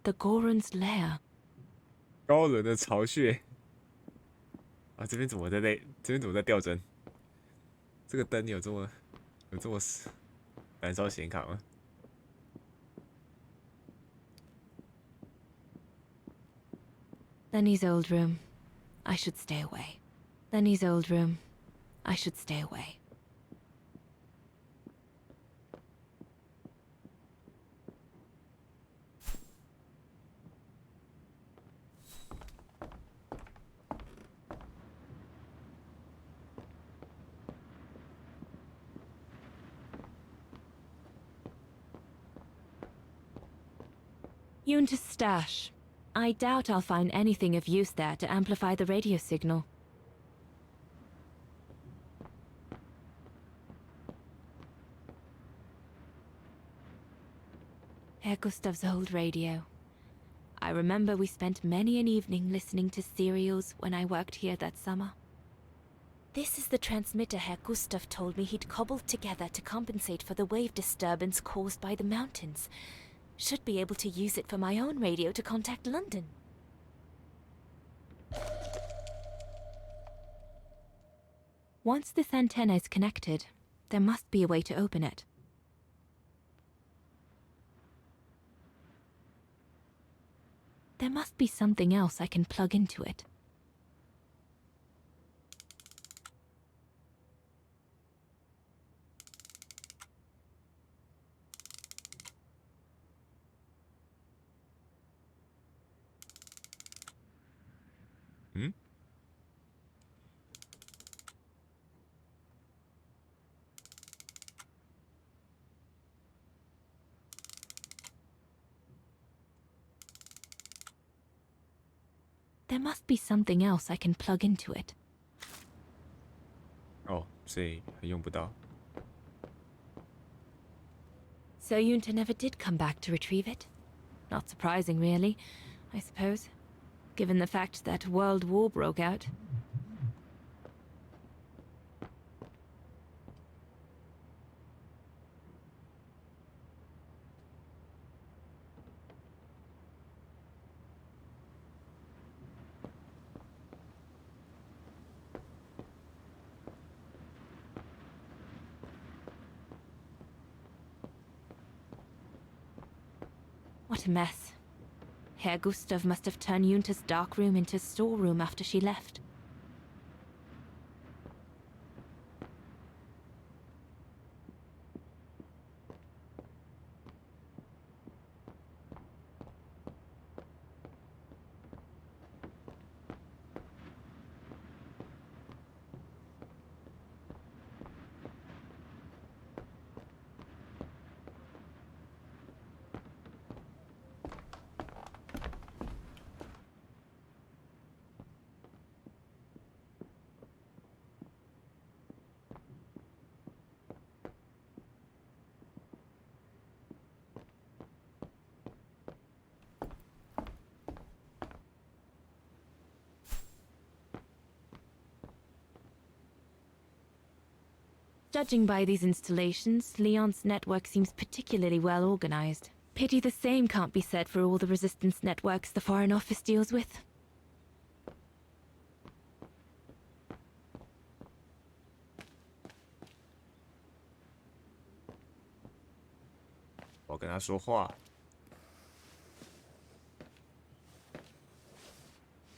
The Goron's lair. 高冷的巢穴。啊，这边怎么在吊针？这个灯有这么燃烧显卡吗？ Lenny's old room. I should stay away. Lenny's old room. I should stay away. Junta's stash. I doubt I'll find anything of use there to amplify the radio signal. Herr Gustav's old radio. I remember we spent many an evening listening to serials when I worked here that summer. This is the transmitter Herr Gustav told me he'd cobbled together to compensate for the wave disturbance caused by the mountains. Should be able to use it for my own radio to contact London. Once this antenna is connected, there must be a way to open it. There must be something else I can plug into it. Hmm? There must be something else I can plug into it. 哦，所以还用不到。 So Junta never did come back to retrieve it? Not surprising, really, I suppose, given the fact that World War broke out. What a mess. Herr Gustav must have turned Junta's dark room into a storeroom after she left. Judging by these installations, Leon's network seems particularly well organized. Pity the same can't be said for all the resistance networks the Foreign Office deals with. 我要跟他说话。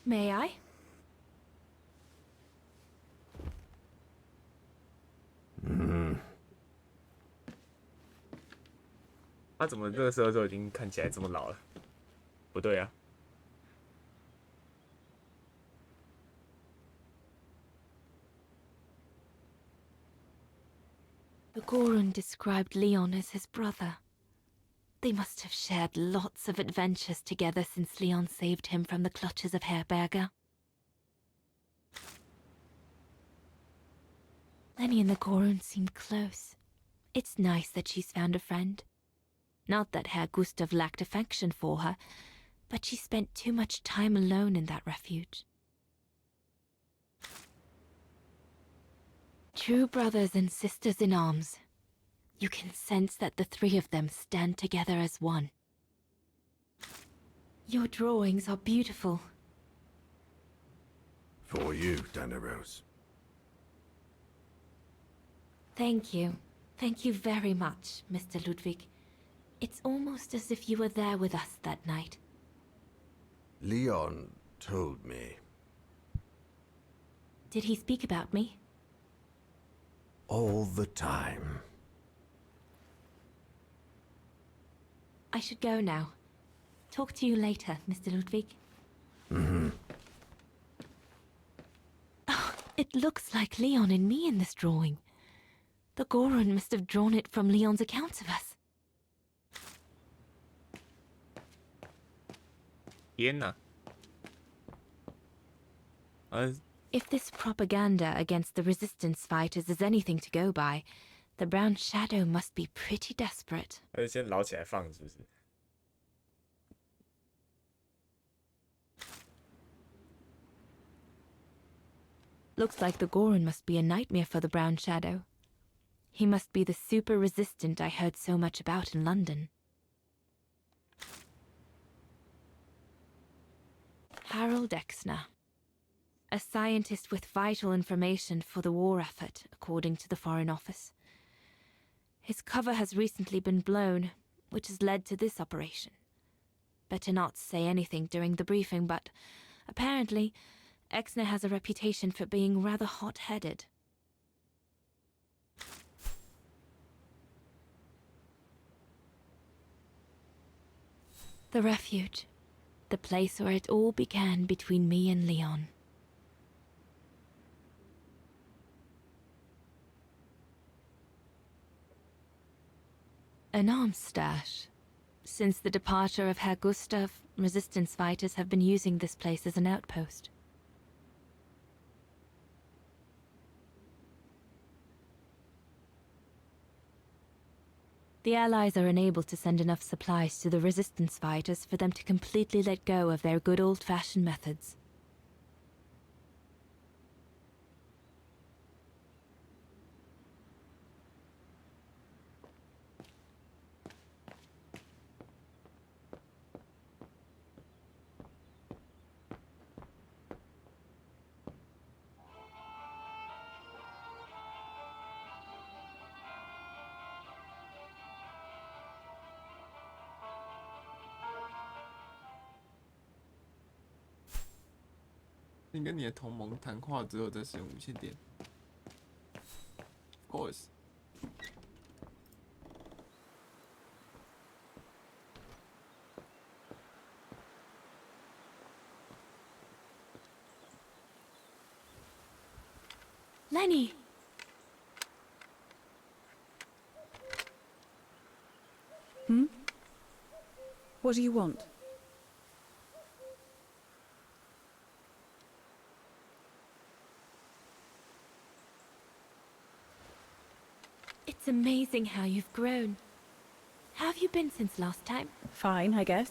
May I? 他怎么这个时候就已经看起来这么老了？不对啊。The Gorun described Leon as his brother. They must have shared lots of adventures together since Leon saved him from the clutches of Herberger. Lenny and the Gorun seemed close. It's nice that she's found a friend. Not that Herr Gustav lacked affection for her, but she spent too much time alone in that refuge. True brothers and sisters in arms. You can sense that the three of them stand together as one. Your drawings are beautiful. For you, Danarose. Thank you. Thank you very much, Mr. Ludwig. It's almost as if you were there with us that night. Leon told me. Did he speak about me? All the time. I should go now. Talk to you later, Mr. Ludwig. Oh, it looks like Leon and me in this drawing. The Gorun must have drawn it from Leon's accounts of us. 天哪！ If this propaganda against the resistance fighters is anything to go by, the Brown Shadow must be pretty desperate. 他就先捞起来放，是不是？ Looks like the Gorun must be a nightmare for the Brown Shadow. He must be the super resistant I heard so much about in London. Harold Exner. A scientist with vital information for the war effort, according to the Foreign Office. His cover has recently been blown, which has led to this operation. Better not say anything during the briefing, but apparently, Exner has a reputation for being rather hot-headed. The refuge. The place where it all began between me and Leon. An arms stash. Since the departure of Herr Gustav, resistance fighters have been using this place as an outpost. The Allies are unable to send enough supplies to the resistance fighters for them to completely let go of their good old-fashioned methods.你跟你的同盟谈话之后再使用无线电。Of course。Lenny! What do you want? It's amazing how you've grown. How have you been since last time? Fine, I guess.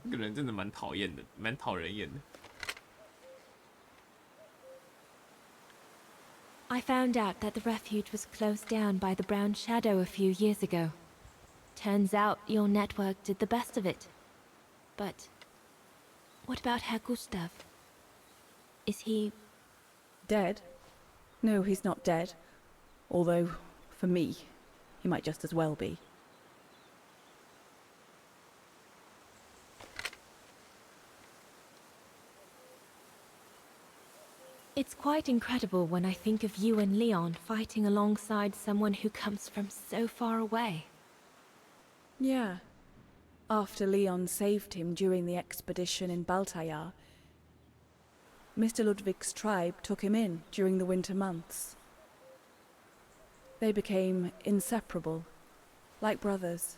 这个人真的蛮讨厌的，蛮讨人厌的。I found out that the refuge was closed down by the Brown Shadow a few years ago. Turns out your network did the best of it. But what about Herr Gustav? Is he... Dead? No, he's not dead. Although, for me, He might just as well be. It's quite incredible when I think of you and Leon fighting alongside someone who comes from so far away. Yeah. After Leon saved him during the expedition in Baltayar, Mr. Ludwig's tribe took him in during the winter months. They became inseparable, like brothers.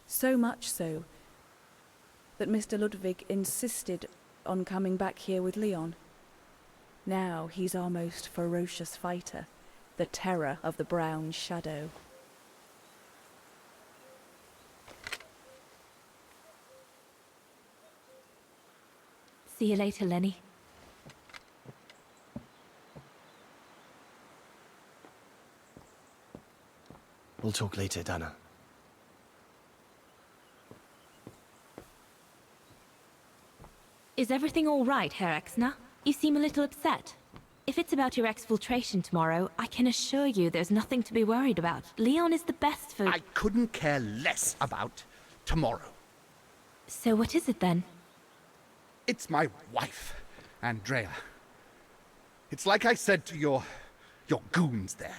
So much so that Mr. Ludwig insisted on coming back here with Leon. Now he's our most ferocious fighter, the terror of the Brown Shadow. See you later, Lenny. We'll talk later, Dana. Is everything all right, Herr Exner? You seem a little upset. If it's about your exfiltration tomorrow, I can assure you there's nothing to be worried about. Leon is the best for... I couldn't care less about tomorrow. So what is it then? It's my wife, Andrea. It's like I said to your goons there.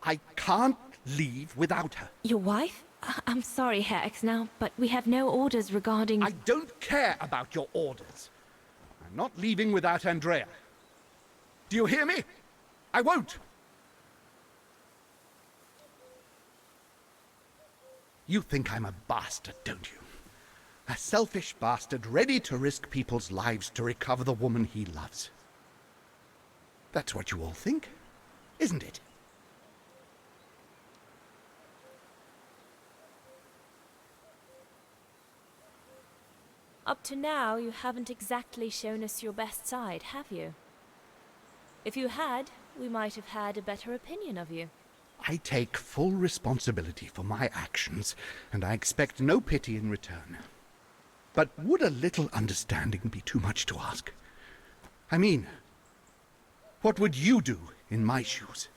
I can't leave without her. Your wife? I'm sorry, Herr Exner, but we have no orders regarding... I don't care about your orders. I'm not leaving without Andrea. Do you hear me? I won't! You think I'm a bastard, don't you? A selfish bastard ready to risk people's lives to recover the woman he loves. That's what you all think, isn't it? Up to now, you haven't exactly shown us your best side, have you? If you had, we might have had a better opinion of you. I take full responsibility for my actions, and I expect no pity in return. But would a little understanding be too much to ask? I mean, what would you do in my shoes?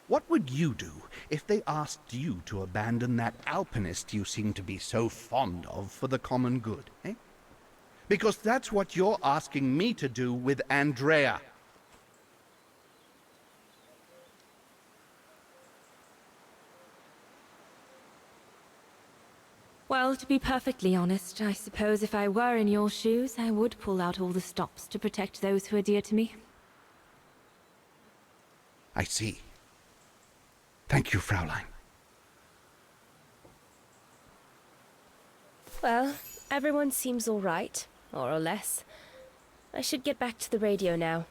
What would you do if they asked you to abandon that alpinist you seem to be so fond of for the common good, eh? Because that's what you're asking me to do with Andrea. Well, to be perfectly honest, I suppose if I were in your shoes, I would pull out all the stops to protect those who are dear to me. I see. Thank you, Fraulein. Well, everyone seems all right, more or less. I should get back to the radio now.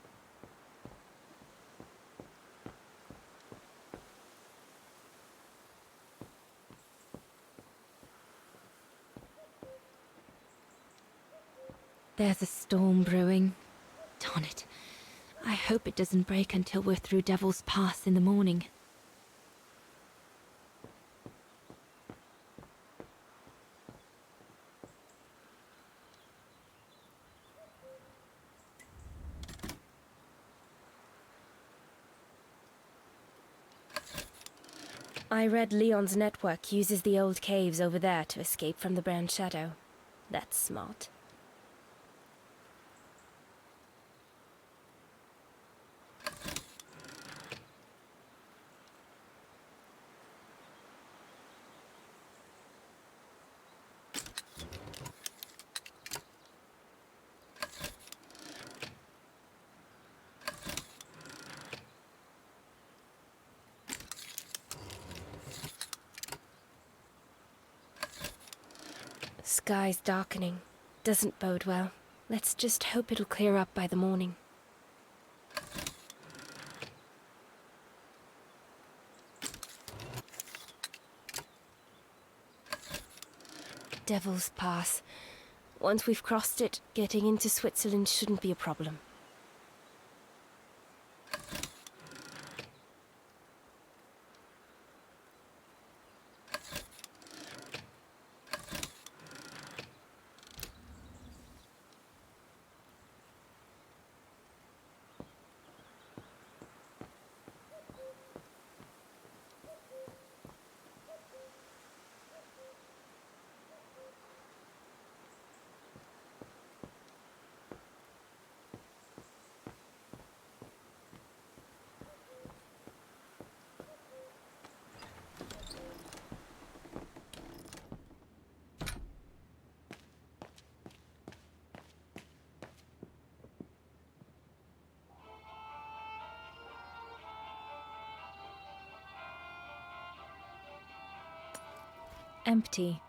There's a storm brewing. Darn it. I hope it doesn't break until we're through Devil's Pass in the morning. I read Leon's network uses the old caves over there to escape from the Brown Shadow. That's smart. Sky's darkening. Doesn't bode well. Let's just hope it'll clear up by the morning. Devil's Pass. Once we've crossed it, getting into Switzerland shouldn't be a problem. empty.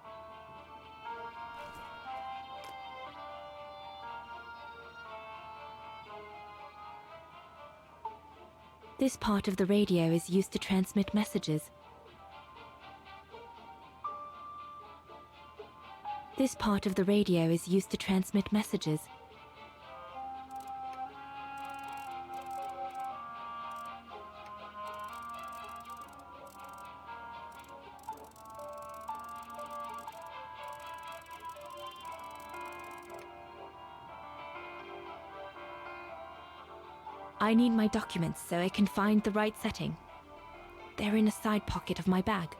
This part of the radio is used to transmit messages. This part of the radio is used to transmit messages. I need my documents so I can find the right setting. They're in a side pocket of my bag.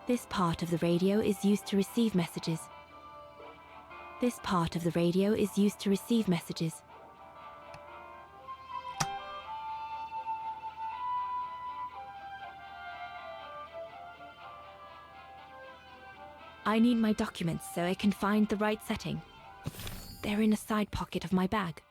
This part of the radio is used to receive messages. This part of the radio is used to receive messages. I need my documents so I can find the right setting. They're in a side pocket of my bag.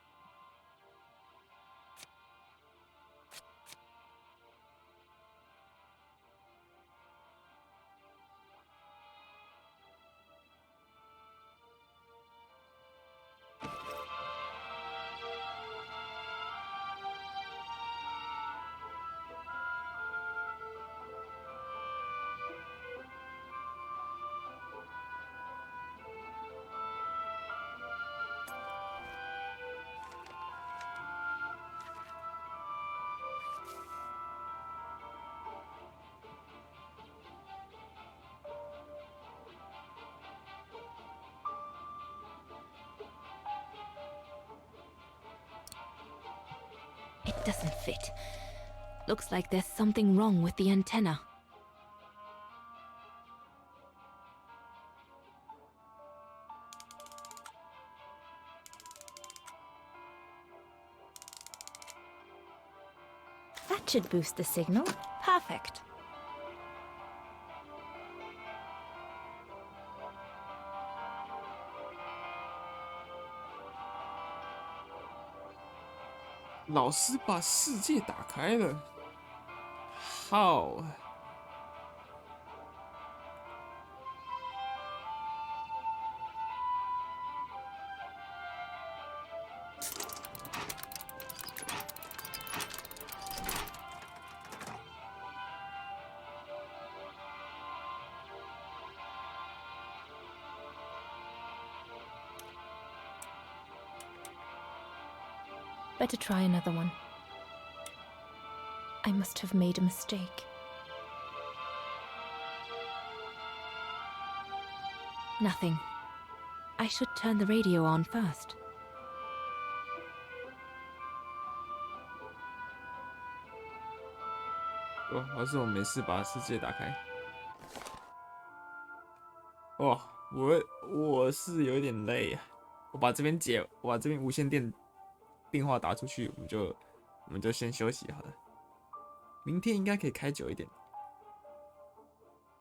It doesn't fit. Looks like there's something wrong with the antenna. That should boost the signal. Perfect.老师把世界打开了。好。Better try another one. I must have made a mistake. Nothing. I should turn the radio on first.哦，还是我没事把世界打开。哦，我是有点累啊。我把这边无线电话打出去，我们就先休息好了。明天应该可以开久一点。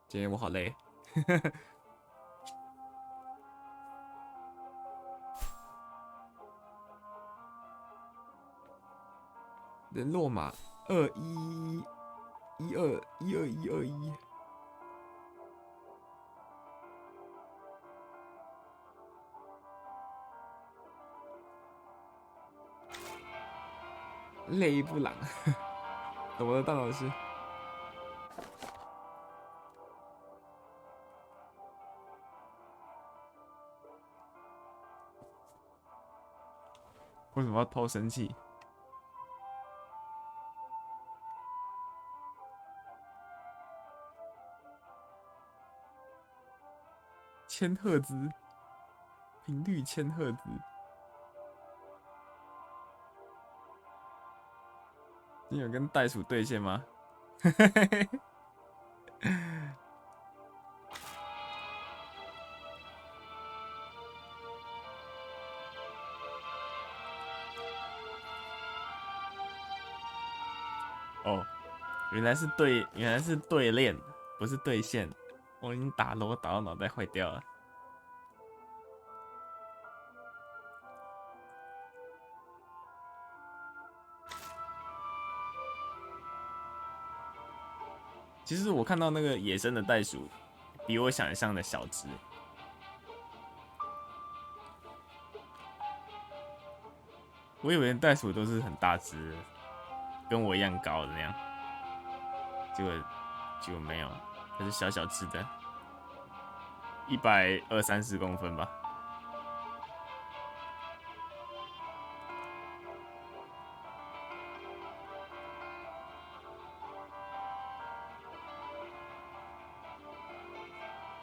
今天我好累。联络码21121221。累不朗，怎么了，大老师？为什么要偷生气？千赫兹，频率千赫兹。你有跟袋鼠对线吗？哦，原来是对链，不是对线。我已经打到脑袋坏掉了。其实我看到那个野生的袋鼠，比我想象的小只。我以为袋鼠都是很大只的，跟我一样高的那样，结果没有，它是小小只的，120-130公分吧。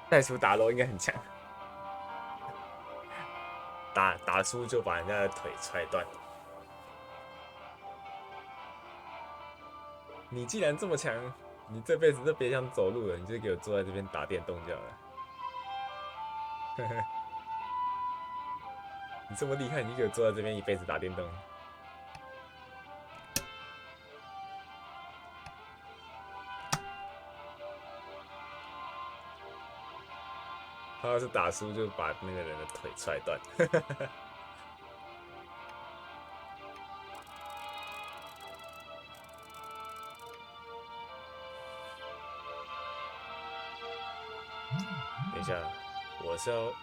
袋鼠打楼应该很强，打输就把人家的腿踹断。你既然这么强，你这辈子就别想走路了，你就给我坐在这边打电动就好了。你这么厉害，你就给我坐在这边一辈子打电动。他要是打输，就把那个人的腿踹断。等一下，我是要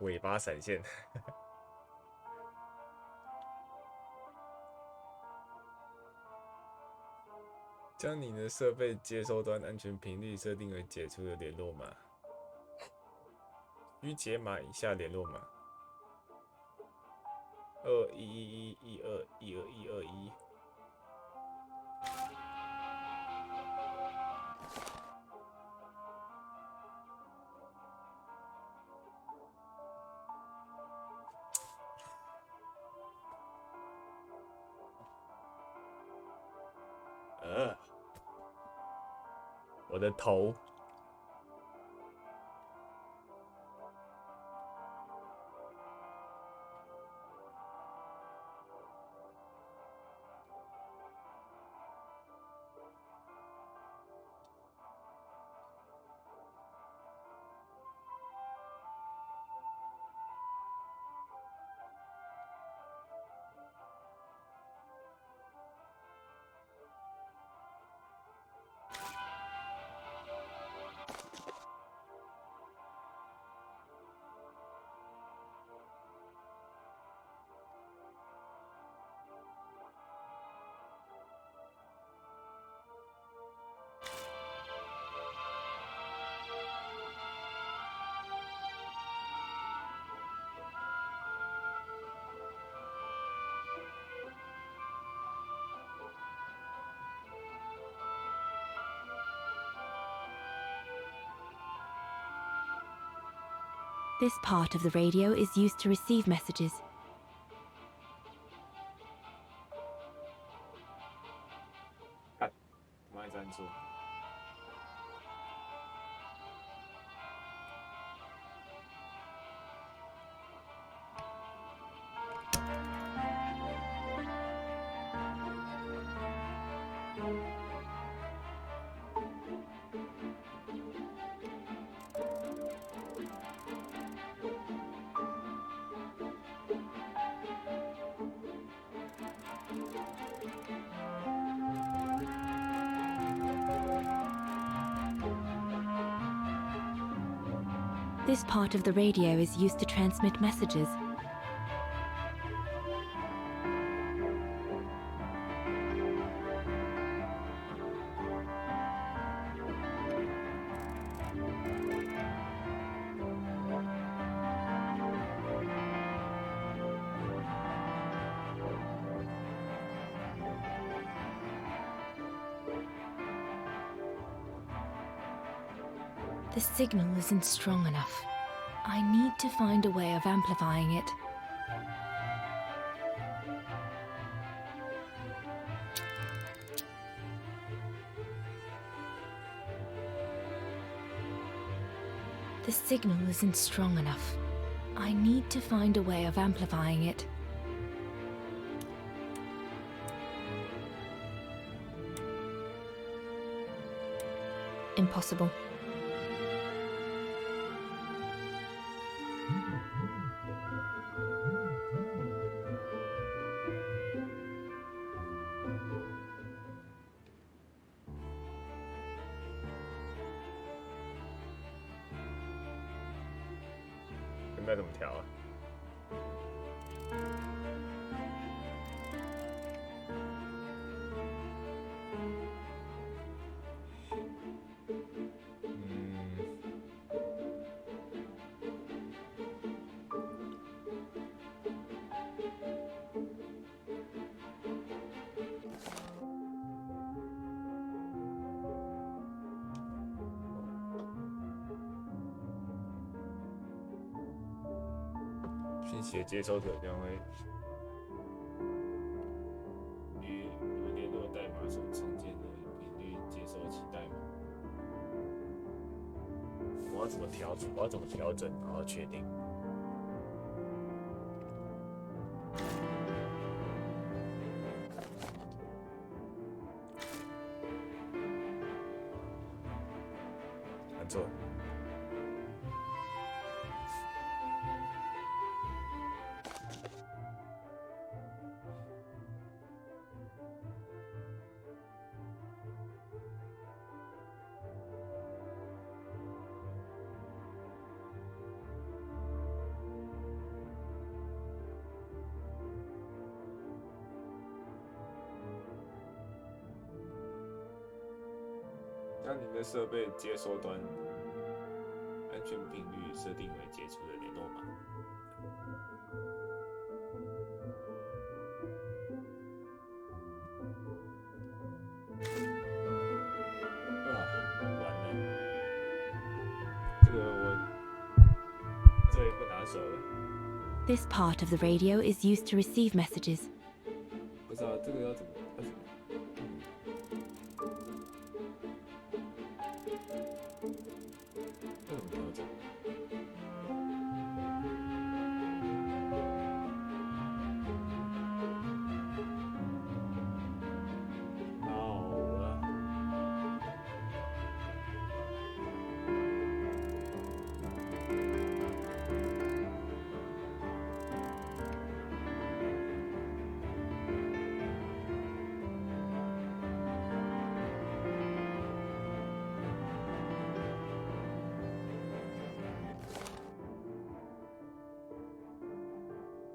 尾巴闪现。将你的设备接收端安全频率设定为解除的联络码，需解码以下联络码：211112121221。我的头。This part of the radio is used to receive messages. This part of the radio is used to transmit messages. The signal isn't strong enough. I need to find a way of amplifying it. The signal isn't strong enough. I need to find a way of amplifying it. Impossible. 要怎么调啊？讯息的接收者将会与联络代码所创建的频率接收其代码。我要怎么调整？我要怎么调整？然后确定。按错。将您的设备接收端安全频率设定为解除的联络码。完了，这个我最不拿手了。This part of the radio is used to receive messages. 不知道这个要怎么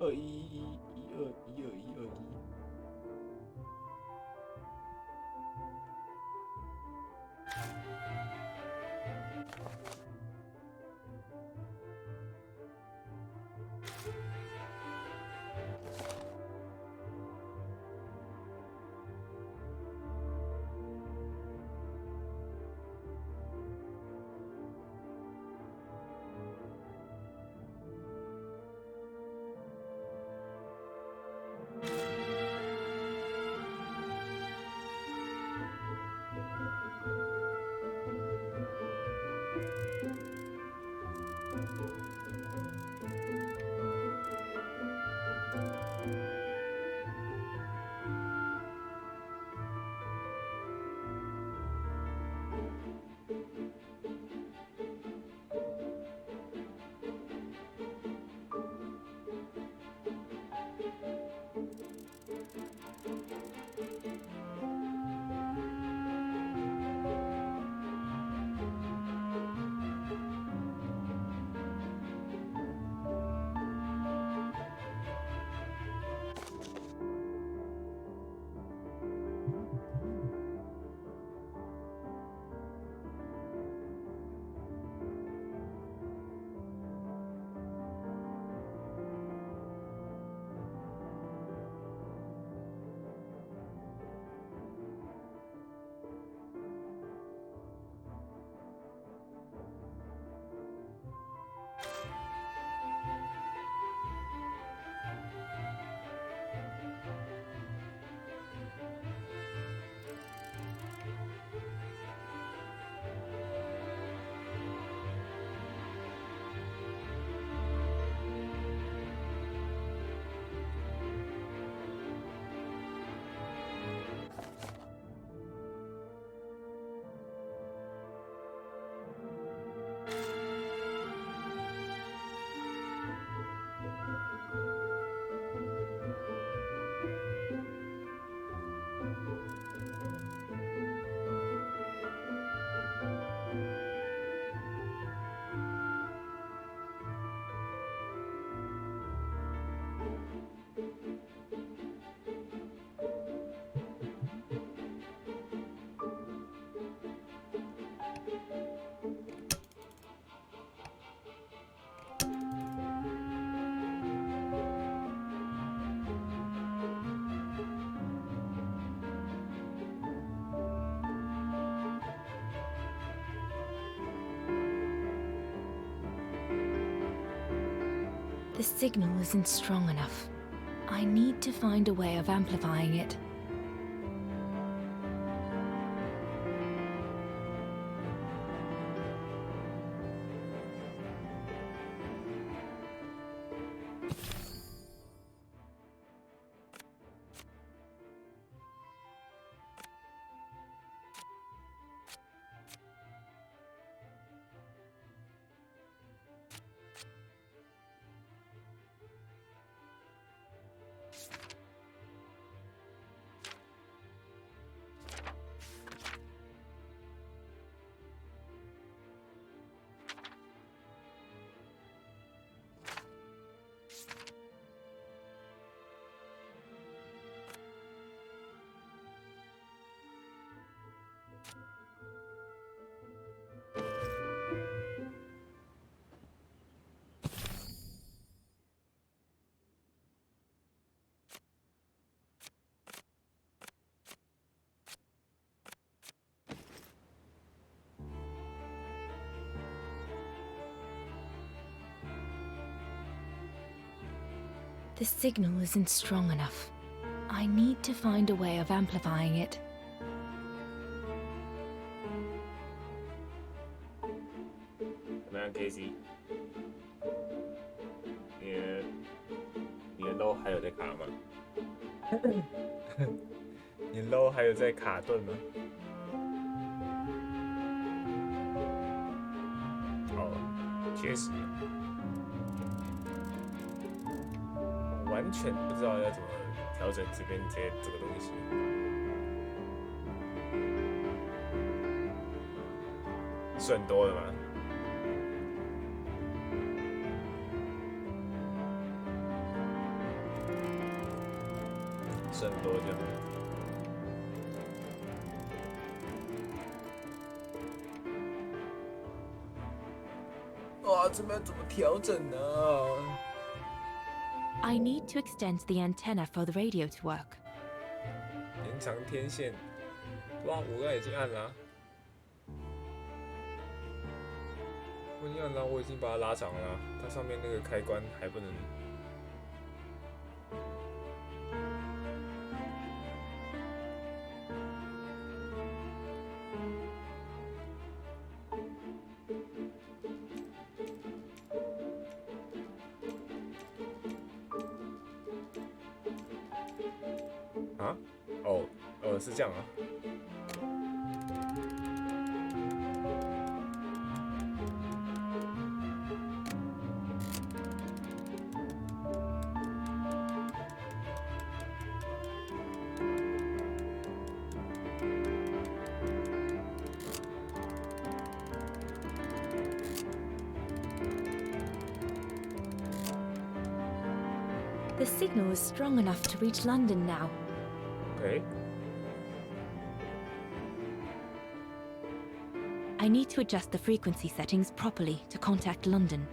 ？21112121221。The signal isn't strong enough. I need to find a way of amplifying it. The signal isn't strong enough. I need to find a way of amplifying it. 怎么样 ，Casey？ 你的 low 还有在卡吗？你 low 还有在卡顿吗？哦，确实。完全不知道要怎么调整这边这个东西。顺多了吗？顺多就好。哇，这边怎么调整呢？ I need to extend the antenna for the radio to work. 延长天线，哇，我刚才已经按了啊、我已经按了，我已经把它拉长了啊、它上面那个开关还不能。啊？哦，是这样啊。The signal is strong enough to reach London now. Okay. I need to adjust the frequency settings properly to contact London.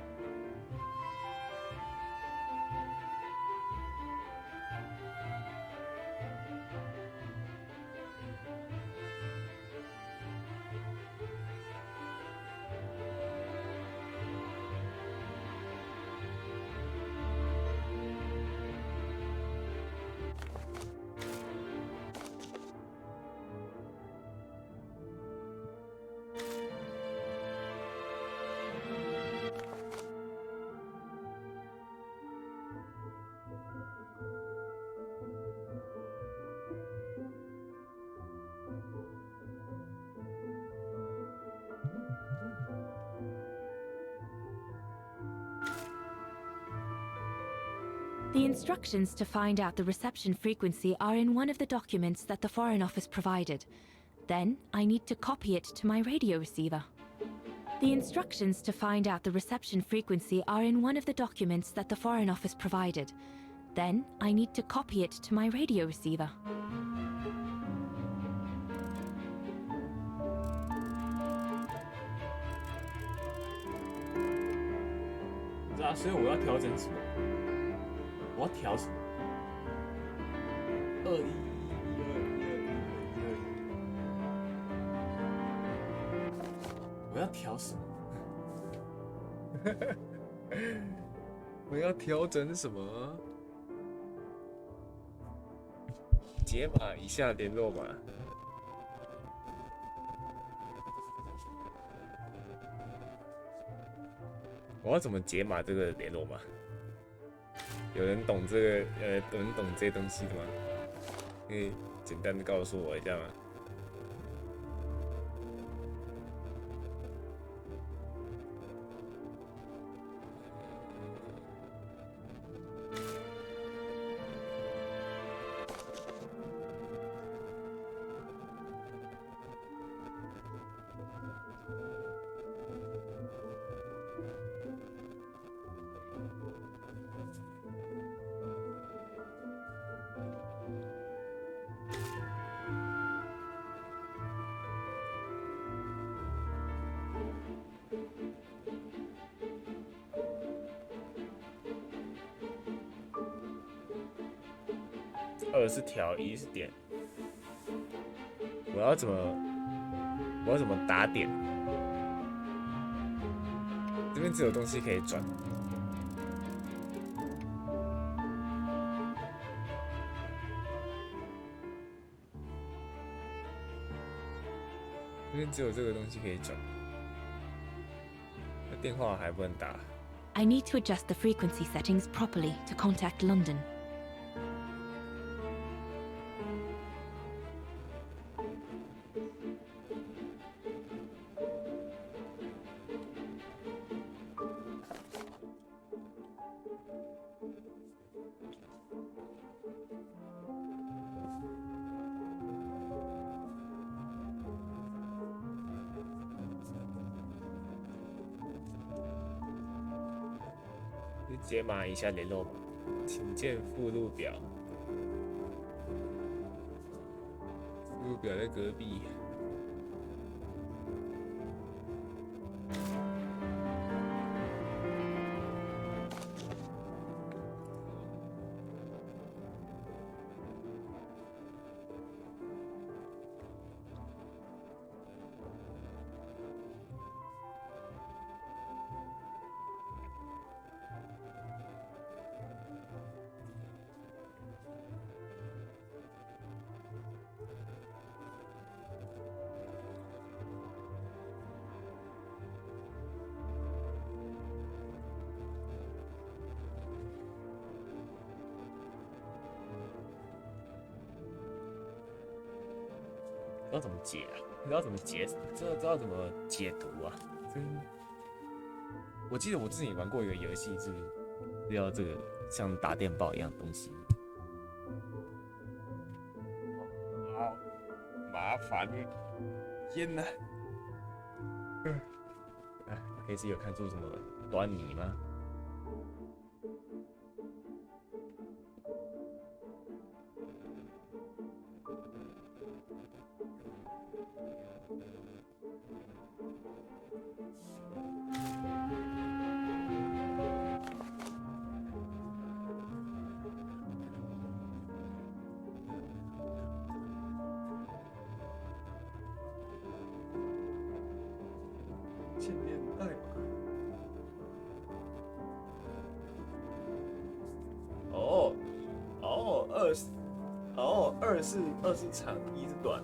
The instructions to find out the reception frequency are in one of the documents that the Foreign Office provided. Then, I need to copy it to my radio receiver. The instructions to find out the reception frequency are in one of the documents that the Foreign Office provided. Then, I need to copy it to my radio receiver. 是啊，所以我要调整什么？我要调什么？2112121212。我要调什么？我要调整什么？解码一下联络码。我要怎么解码这个联络码？有人懂这个有人懂这些东西的吗？可以简单的告诉我一下吗？2是调，1是点。我要怎么打点？这边只有东西可以转。这边只有这个东西可以转。那电话还不能打。I need to adjust the frequency settings properly to contact London.解码一下联络码，请见附录表。附录表在隔壁。不知道怎么解啊？不知道怎么解，知道怎么解读啊？真，我记得我之前玩过一个游戏，是要这个像打电报一样的东西。好麻烦，天哪！可以是有看出什么端倪吗？前面代码。二是长，一是短。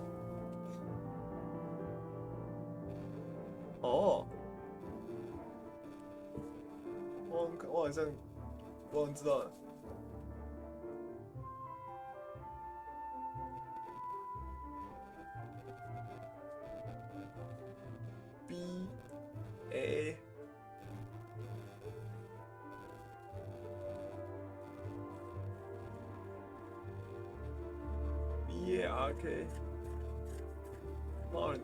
我好像知道了。B A B A R K Mark。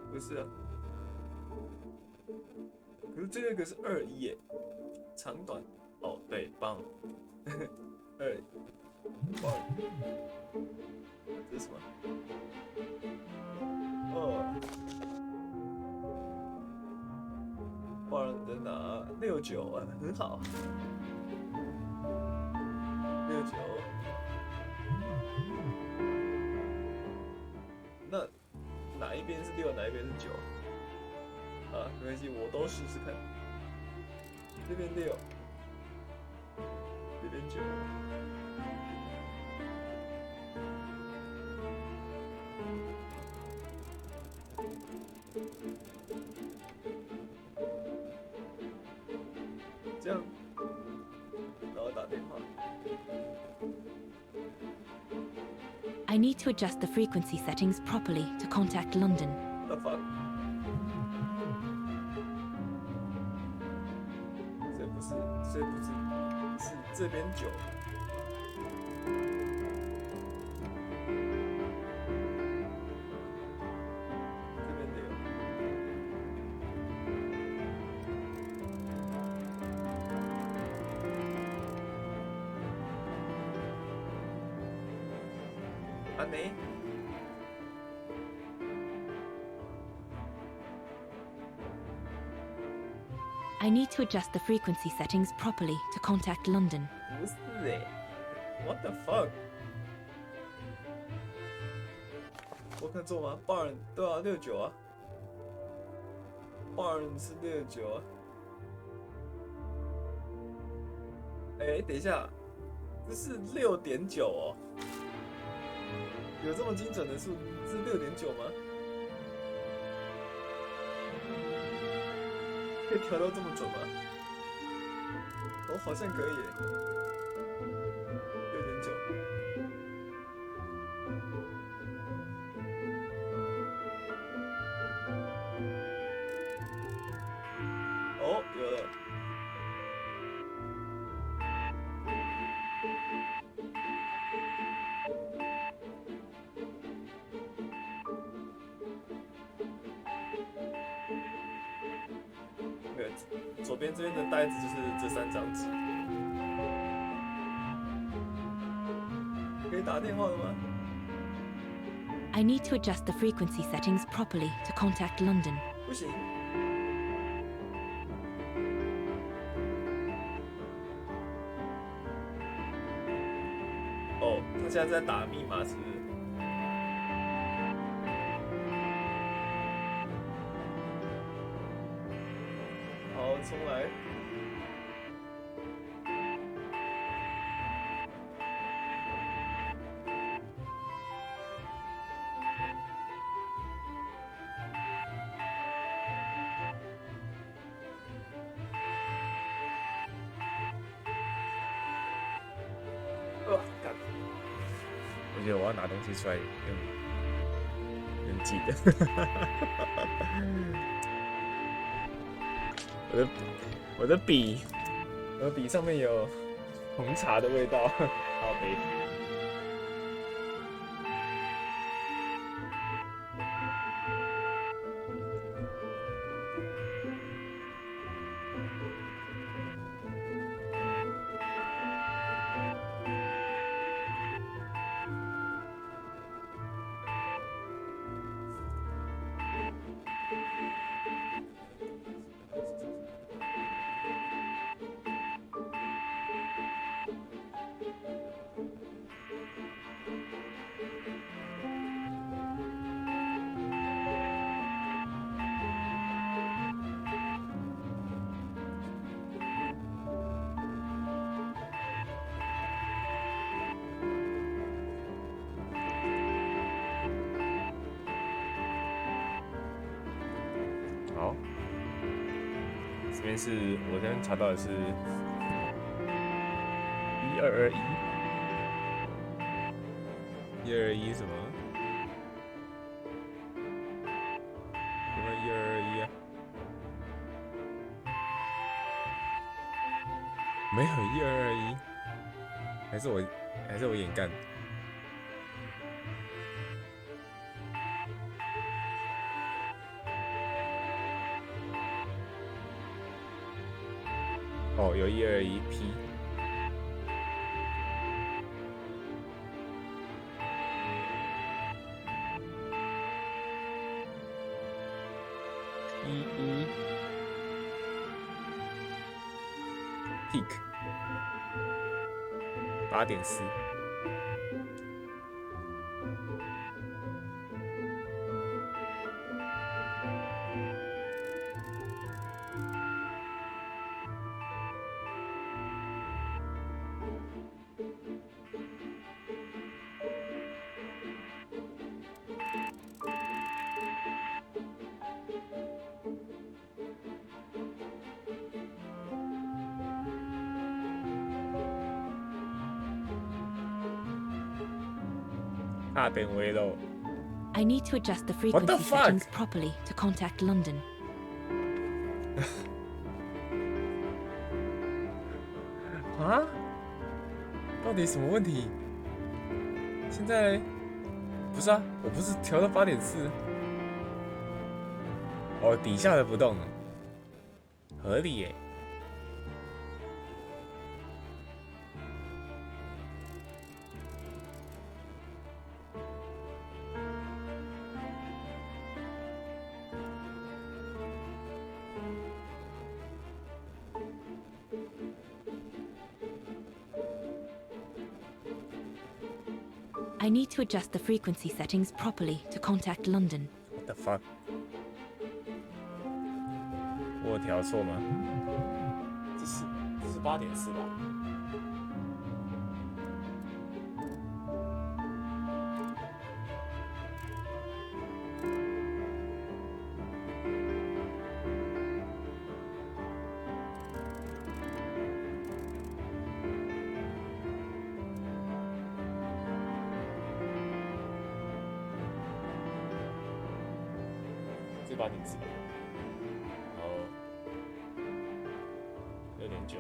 不是啊，可是这个是2-1耶，长短哦对，棒2哇，这是什么？哦，哇，人拿69啊，很好。69，那哪一边是6，哪一边是9？啊，没关系，我都试试看。这边6，这边9。这样，然后打电话。I need to adjust the frequency settings properly to contact London. The fuck？ 所以不是，是这边9。这边6。安内。I need to adjust the frequency settings properly to contact London. 不是，What the fuck？ 我看错吗 ？Barn 对啊，69啊。Barn 是69啊。等一下，这是6.9哦。有这么精准的数是6.9吗？可以调到这么准吗？哦，好像可以耶。6.9。哦，有了。左边这边的袋子就是这3张纸，可以打电话了吗？ I need to adjust the frequency settings properly to contact London. 不行。哦，他现在在打密码是不是？好，重来。干！我觉得我要拿东西出来用记的。我的笔上面有红茶的味道，好悲。好，这边是我这边查到的是1221，1221什么？什么1221啊？没有1221，还是我眼干。哦，有1221P。peak 8.4。差点微漏。 I need to adjust the What the frequency fuck? settings properly to contact London. 啊？到底什么问题？现在不是啊，我不是调到8.4。哦，底下的不动了，合理耶。 I need to adjust the frequency settings properly to contact London. What the fuck？ 我有调错吗？这是8.4吧？是8.4吧？然后6.9。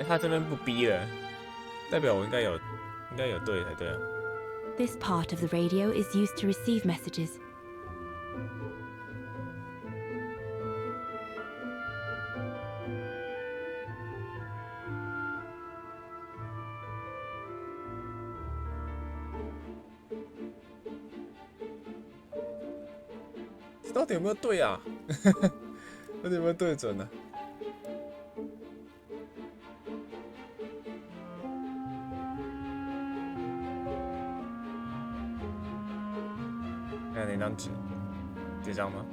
他这边不逼了，代表我应该有对才对啊。 This part of the radio is used to receive messages. 这到底有没有对啊？到底有没有对准呢、啊？ 看哪张纸？这张吗？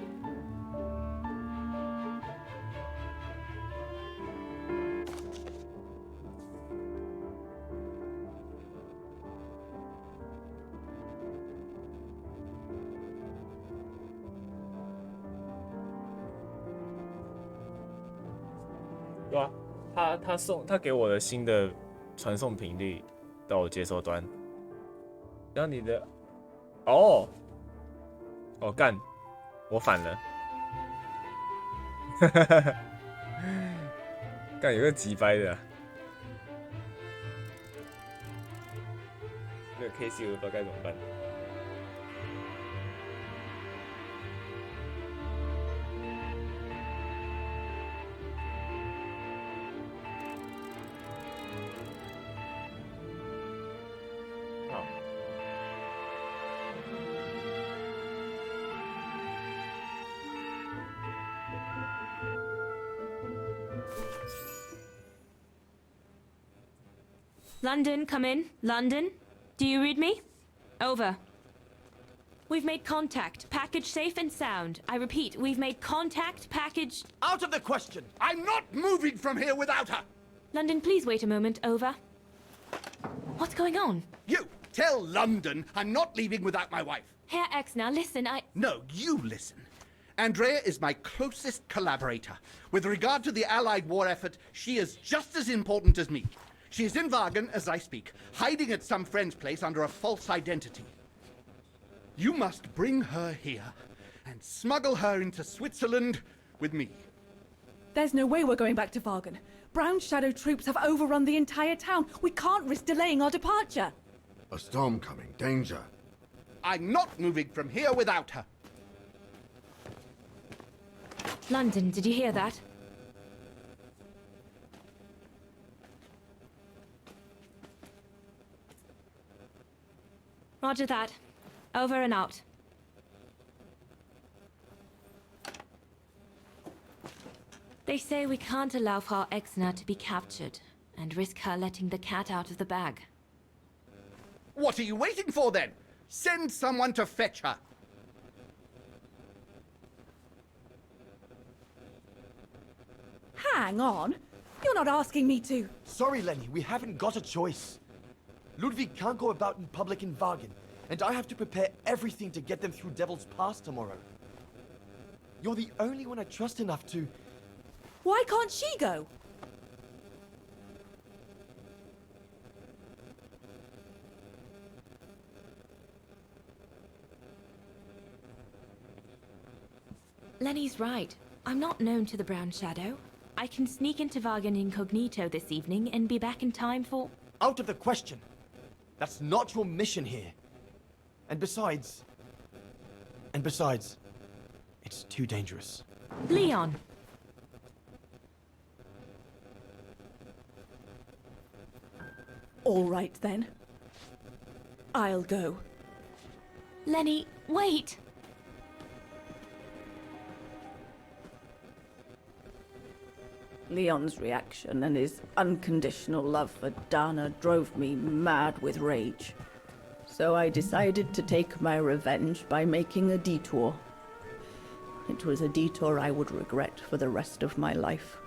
对啊，他给我的新的传送频率到我接收端，然后你的哦。 哦干，我反了，干有个急掰的、啊，这个 KC 我都不知道该怎么办。好。 London, come in. London, do you read me? Over. We've made contact. Package safe and sound. I repeat, we've made contact. Package... Out of the question! I'm not moving from here without her! London, please wait a moment. Over. What's going on? You! Tell London I'm not leaving without my wife. Herr X, now listen, No, you listen. Andrea is my closest collaborator. With regard to the Allied war effort, she is just as important as me. She is in Wagen as I speak, hiding at some friend's place under a false identity. You must bring her here and smuggle her into Switzerland with me. There's no way we're going back to Vargan. Brown Shadow troops have overrun the entire town. We can't risk delaying our departure. A storm coming. Danger. I'm not moving from here without her. London, did you hear that? Roger that. Over and out. They say we can't allow Frau Exner to be captured and risk her letting the cat out of the bag. What are you waiting for then? Send someone to fetch her. Hang on. You're not asking me to. Sorry, Lenny, we haven't got a choice. Ludwig can't go about in public in Vargan, and I have to prepare everything to get them through Devil's Pass tomorrow. You're the only one I trust enough to... Why can't she go? Lenny's right. I'm not known to the Brown Shadow. I can sneak into Vargan incognito this evening and be back in time for... Out of the question. That's not your mission here. And besides, it's too dangerous. Leon! All right, then. I'll go. Lenny, wait! Leon's reaction and his unconditional love for Dana drove me mad with rage. So I decided to take my revenge by making a detour. It was a detour I would regret for the rest of my life.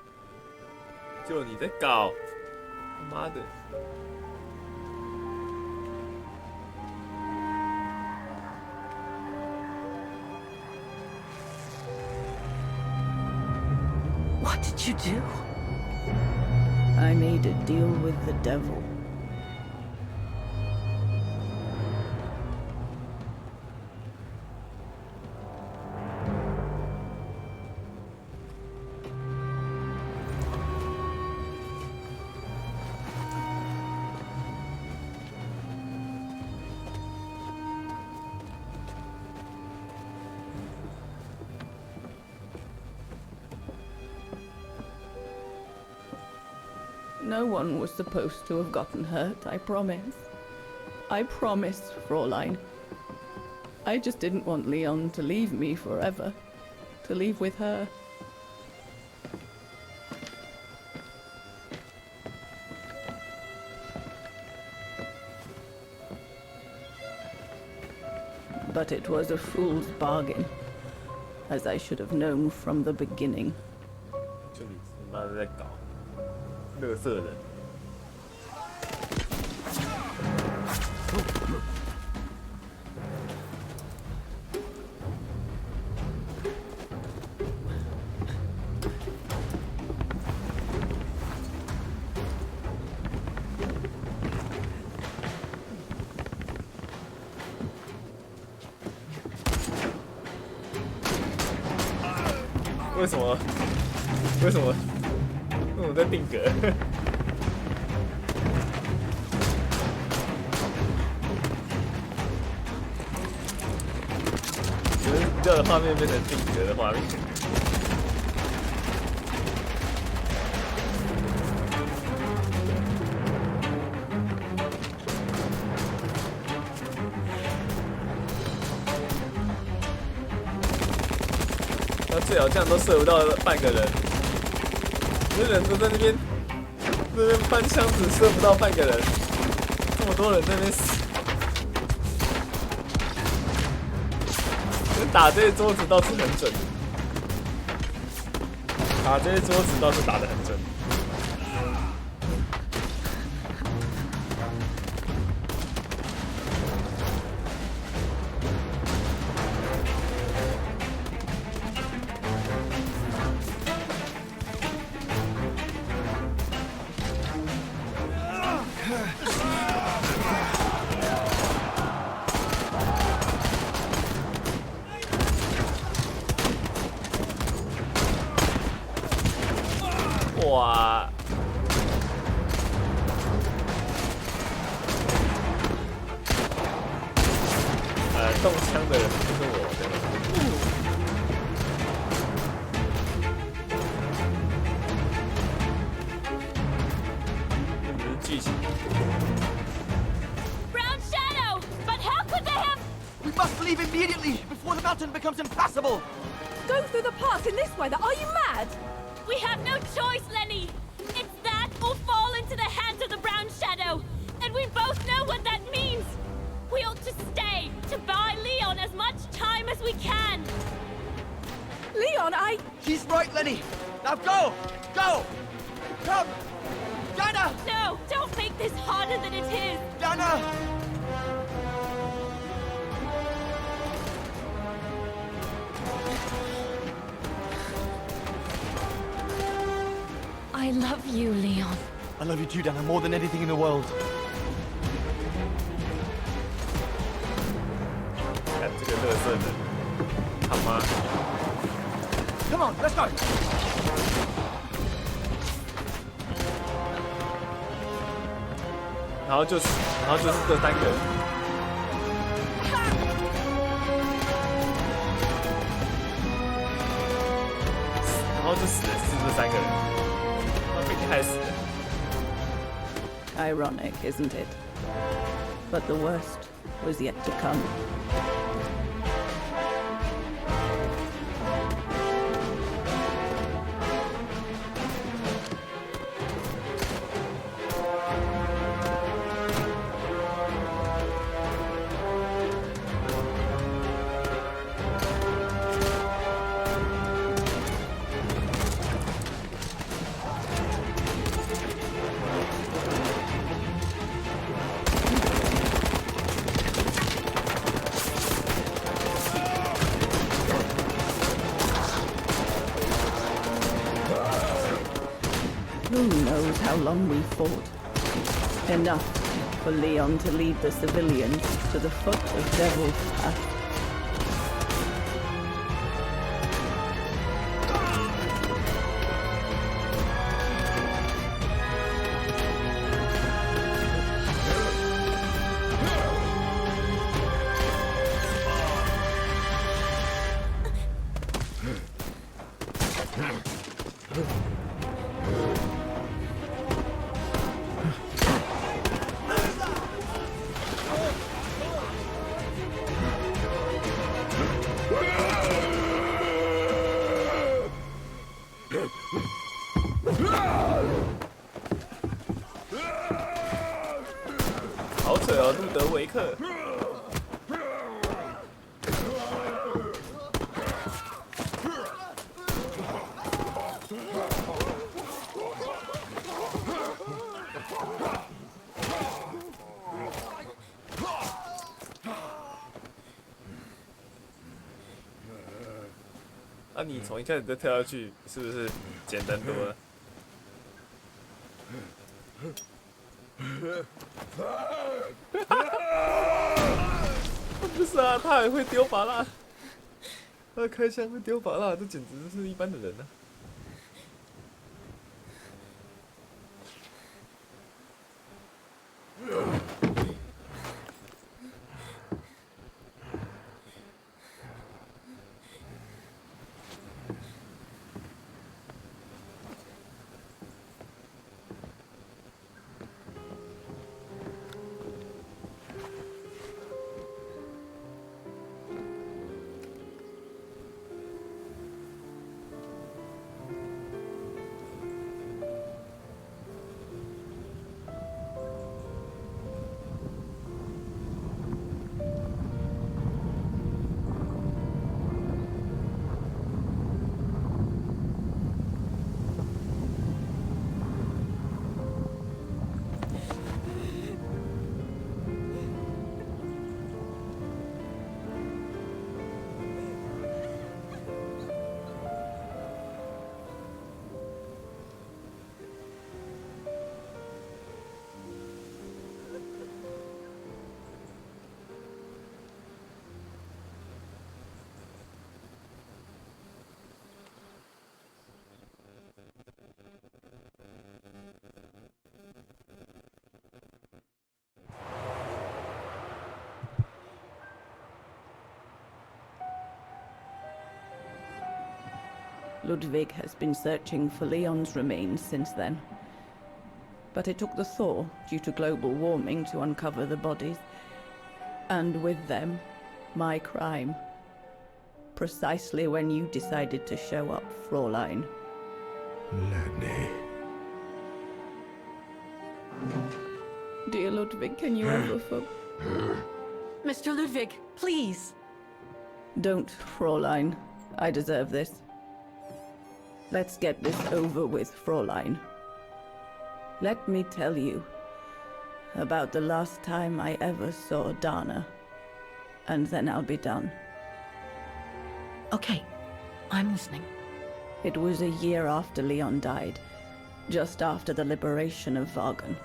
就你在搞，妈的！ What did you do? I made a deal with the devil. No one was supposed to have gotten hurt, I promise. I promise, Fräulein. I just didn't want Leon to leave me forever. To leave with her. But it was a fool's bargain, as I should have known from the beginning. 就你妈的在搞，垃圾人。为什么？为什么？为什么在定格？就是这个画面变成定格的画面。那最好这样都射不到半个人，这人都在那边搬箱子，射不到半个人，这么多人在那边死。打这些桌子倒是很准，打这些桌子倒是打得很准。哇！动枪的人就是我的。这不是剧情。Brown Shadow! But how could they have... We must leave immediately before the mountain becomes impassable! Go through the pass in this weather? Are you mad? We have no choice, Lenny! It's that or fall into the hands of the Brown Shadow! And we both know what that means! We ought to stay, to buy Leon as much time as we can! Leon, She's right, Lenny! Now go! Go! Come! Dana! No! Don't make this harder than it is! Dana! I love you, Leon. I love you too, Dana, more than anything in the world. 看这个乐色的，好吗 Come on, let's go! 然后就是这3个。然后就死的是这3个人，被害死的。 Ironic, isn't it? But the worst was yet to come. Who knows how long we fought? Enough for Leon to lead the civilians to the foot of Devil's Path. Ugh. 好扯哦，路德维克。那你从一开始就跳下去，是不是简单多了？不是啊，他还会丢拔蜡，他开枪会丢拔蜡，这简直是一般的人啊！ Ludwig has been searching for Leon's remains since then. But it took the thaw due to global warming to uncover the bodies. And with them, my crime. Precisely when you decided to show up, Fräulein. Lenny. Dear Ludwig, can you ever Mr. Ludwig, please. Don't, Fräulein. I deserve this. Let's get this over with, Fräulein. Let me tell you about the last time I ever saw Dana, and then I'll be done. Okay, I'm listening. It was a year after Leon died, just after the liberation of Vagen.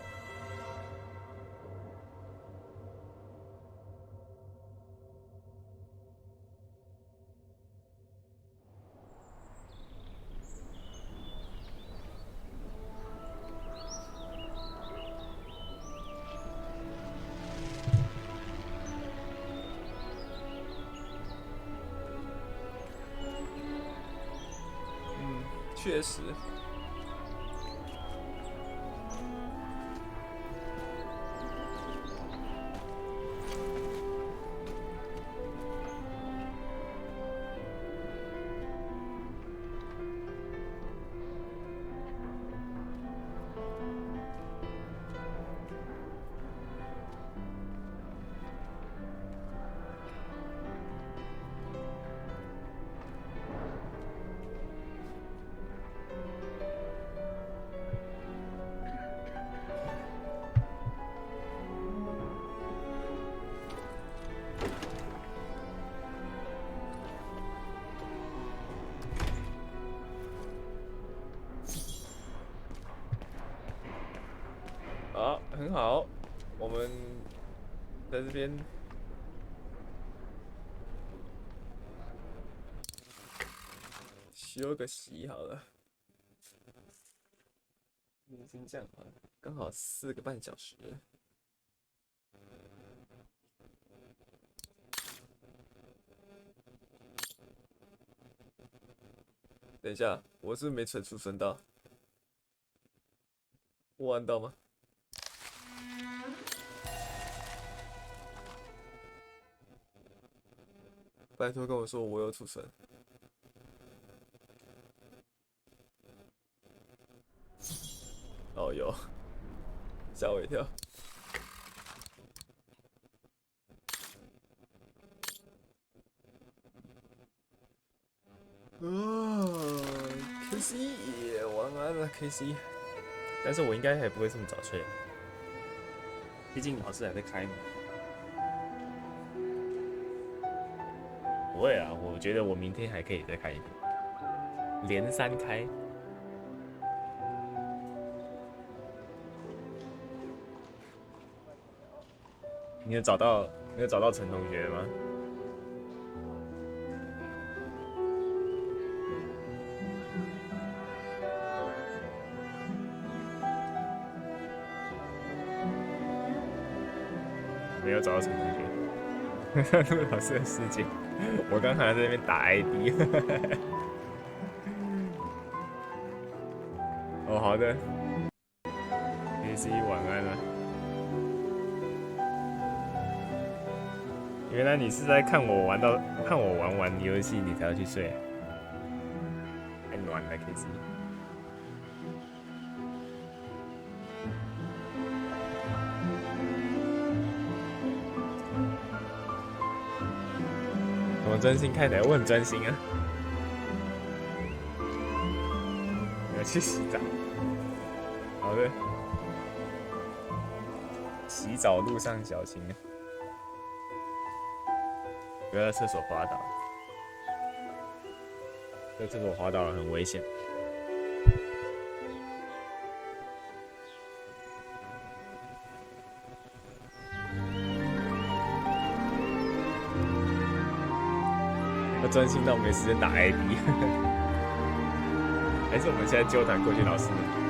确实。好，很好，我们在这边休个息好了。先这样好了，刚好4个半小时。等一下，我是不是没存储存到？我玩到吗？拜托跟我说我有储存。哦，有，吓我一跳。KC 也晚安了 ，KC。但是我应该还不会这么早睡，毕竟老师还在开嘛。不会啊，我觉得我明天还可以再开一个，连3开。你有找到陈同学吗？没有找到陈同学。陆老师的世界，我刚才在那边打 ID。哦，好的。KC 晚安了。原来你是在看我玩完游戏，你才要去睡，太暖了 KC。我专心看的，我很专心啊。我要去洗澡。好的。洗澡路上小心啊。不要在厕所滑倒，在厕所滑倒了很危险。要专心到没时间打 ID。还是我们现在纠团过去老师那？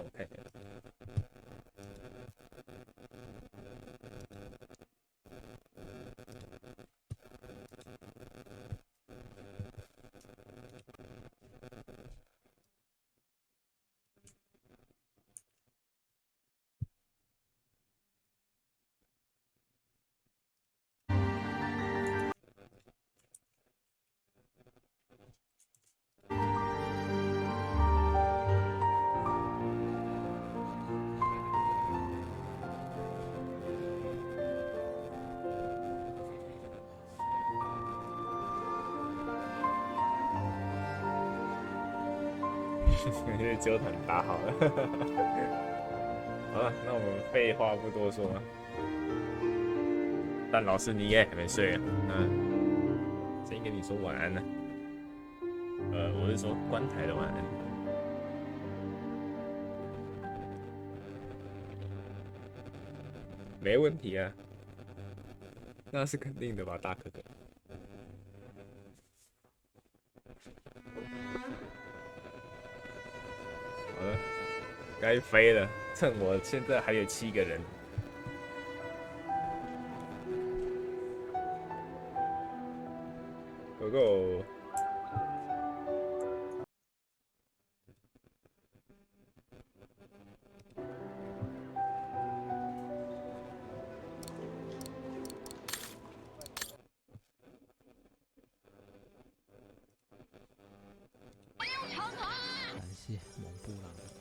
让我看一下。因为纠团打好了。好了，那我们废话不多说了。但老师你也还没睡啊？先跟你说晚安呢。我是说观台的晚安。没问题啊，那是肯定的吧，大哥哥。好了，该飞了，趁我现在还有7个人。Go go！感谢蒙布朗的